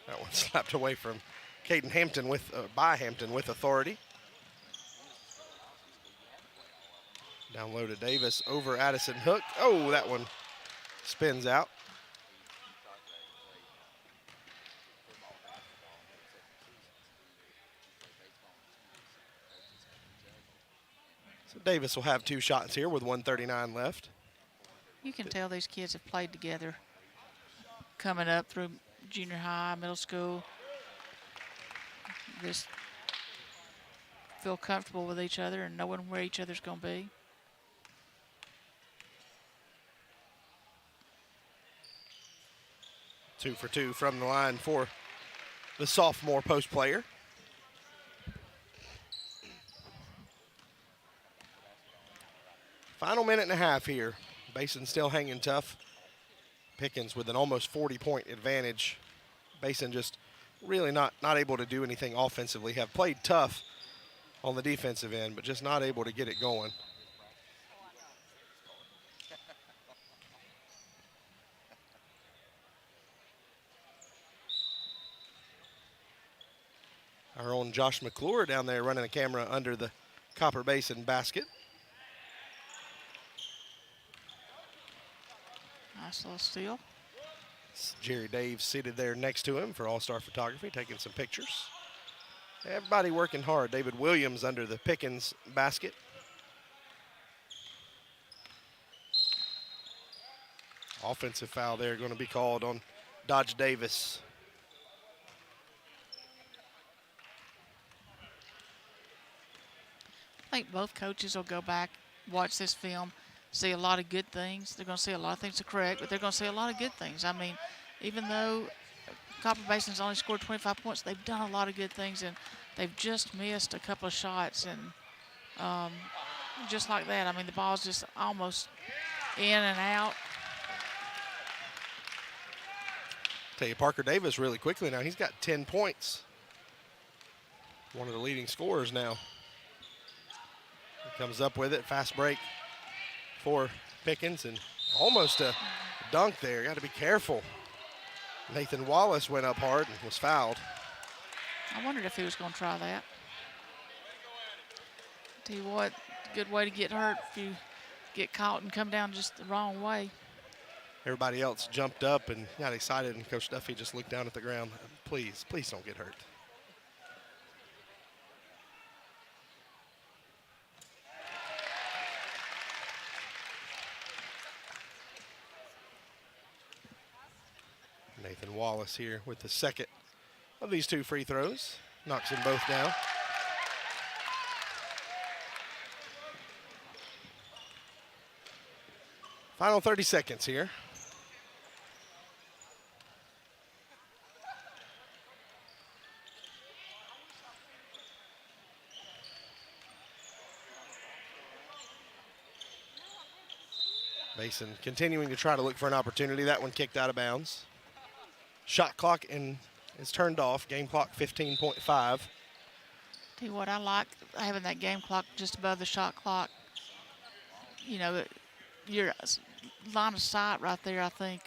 That one slapped away from Caden Hampton by Hampton with authority. Down low to Davis over Addison Hook. Oh, that one spins out. So Davis will have 2 shots here with 1:39 left. You can tell these kids have played together coming up through junior high, middle school. Just feel comfortable with each other and knowing where each other's going to be. Two for 2 from the line for the sophomore post player. Final minute and a half here. Basin still hanging tough. Pickens with an almost 40-point advantage. Basin just really not able to do anything offensively. Have played tough on the defensive end, but just not able to get it going. Our own Josh McClure down there running the camera under the Copper Basin basket. Nice little steal. Jerry Daves seated there next to him for All-Star Photography, taking some pictures. Everybody working hard. David Williams under the Pickens basket. Offensive foul there going to be called on Dodge Davis. I think both coaches will go back, watch this film, see a lot of good things. They're going to see a lot of things to correct, but they're going to see a lot of good things. I mean, even though Copper Basin's only scored 25 points, they've done a lot of good things, and they've just missed a couple of shots. And just like that, I mean, the ball's just almost in and out. Tell you, Parker Davis really quickly now, he's got 10 points. One of the leading scorers now. He comes up with it, fast break for Pickens, and almost a dunk there. Got to be careful. Nathan Wallace went up hard and was fouled. I wondered if he was going to try that. Tell you what, good way to get hurt if you get caught and come down just the wrong way. Everybody else jumped up and got excited, and Coach Duffy just looked down at the ground. Please, please don't get hurt. Nathan Wallace here with the second of these 2 free throws. Knocks them both down. Final 30 seconds here. Basin continuing to try to look for an opportunity. That one kicked out of bounds. Shot clock is turned off. Game clock 15.5. Tell you what, I like having that game clock just above the shot clock. You know, your line of sight right there, I think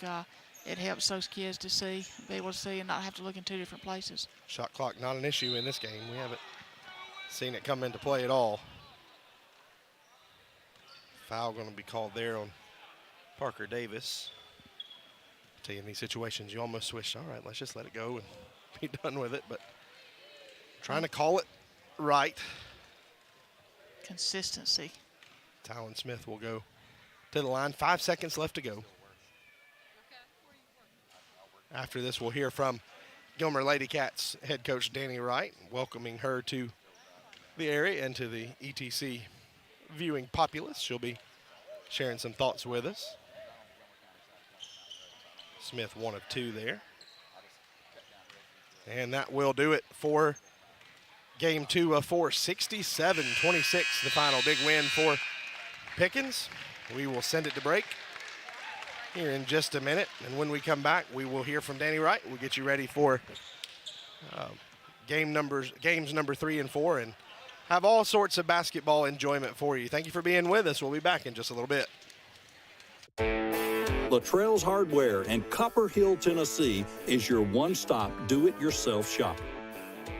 it helps those kids to see, be able to see and not have to look in 2 different places. Shot clock not an issue in this game. We haven't seen it come into play at all. Foul going to be called there on Parker Davis. I tell you, in these situations, you almost wish, all right, let's just let it go and be done with it, but trying to call it right. Consistency. Talon Smith will go to the line. 5 seconds left to go. After this, we'll hear from Gilmer Lady Cats head coach Danny Wright, welcoming her to the area and to the ETC viewing populace. She'll be sharing some thoughts with us. Smith 1 of 2 there. And that will do it for game 2 of 4. 67-26, the final big win for Pickens. We will send it to break here in just a minute. And when we come back, we will hear from Danny Wright. We'll get you ready for games number 3 and 4 and have all sorts of basketball enjoyment for you. Thank you for being with us. We'll be back in just a little bit. Luttrell's Hardware in Copper Hill, Tennessee is your one-stop do-it-yourself shop.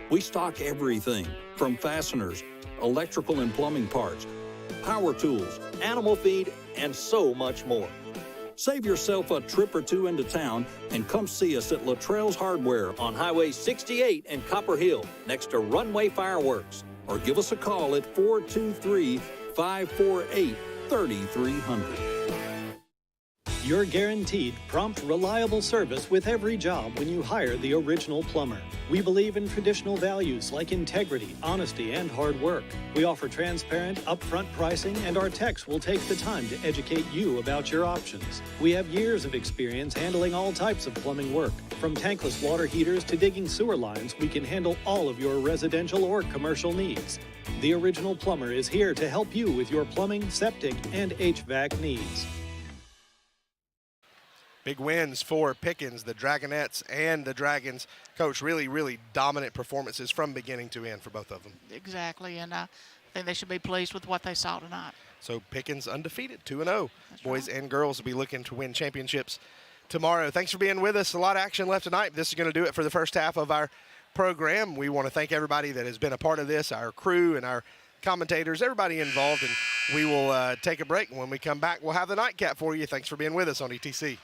We stock everything from fasteners, electrical and plumbing parts, power tools, animal feed, and so much more. Save yourself a trip or 2 into town and come see us at Luttrell's Hardware on Highway 68 in Copper Hill, next to Runway Fireworks. Or give us a call at 423-548-3300. You're guaranteed prompt, reliable service with every job when you hire the original plumber. We believe in traditional values like integrity, honesty, and hard work. We offer transparent, upfront pricing, and our techs will take the time to educate you about your options. We have years of experience handling all types of plumbing work. From tankless water heaters to digging sewer lines, we can handle all of your residential or commercial needs. The original plumber is here to help you with your plumbing, septic, and HVAC needs. Big wins for Pickens, the Dragonettes and the Dragons. Coach, really, really dominant performances from beginning to end for both of them. Exactly, and I think they should be pleased with what they saw tonight. So Pickens undefeated, 2-0. Boys and girls will be looking to win championships tomorrow. Thanks for being with us. A lot of action left tonight. This is going to do it for the first half of our program. We want to thank everybody that has been a part of this, our crew and our commentators, everybody involved, and we will take a break. And when we come back, we'll have the nightcap for you. Thanks for being with us on ETC.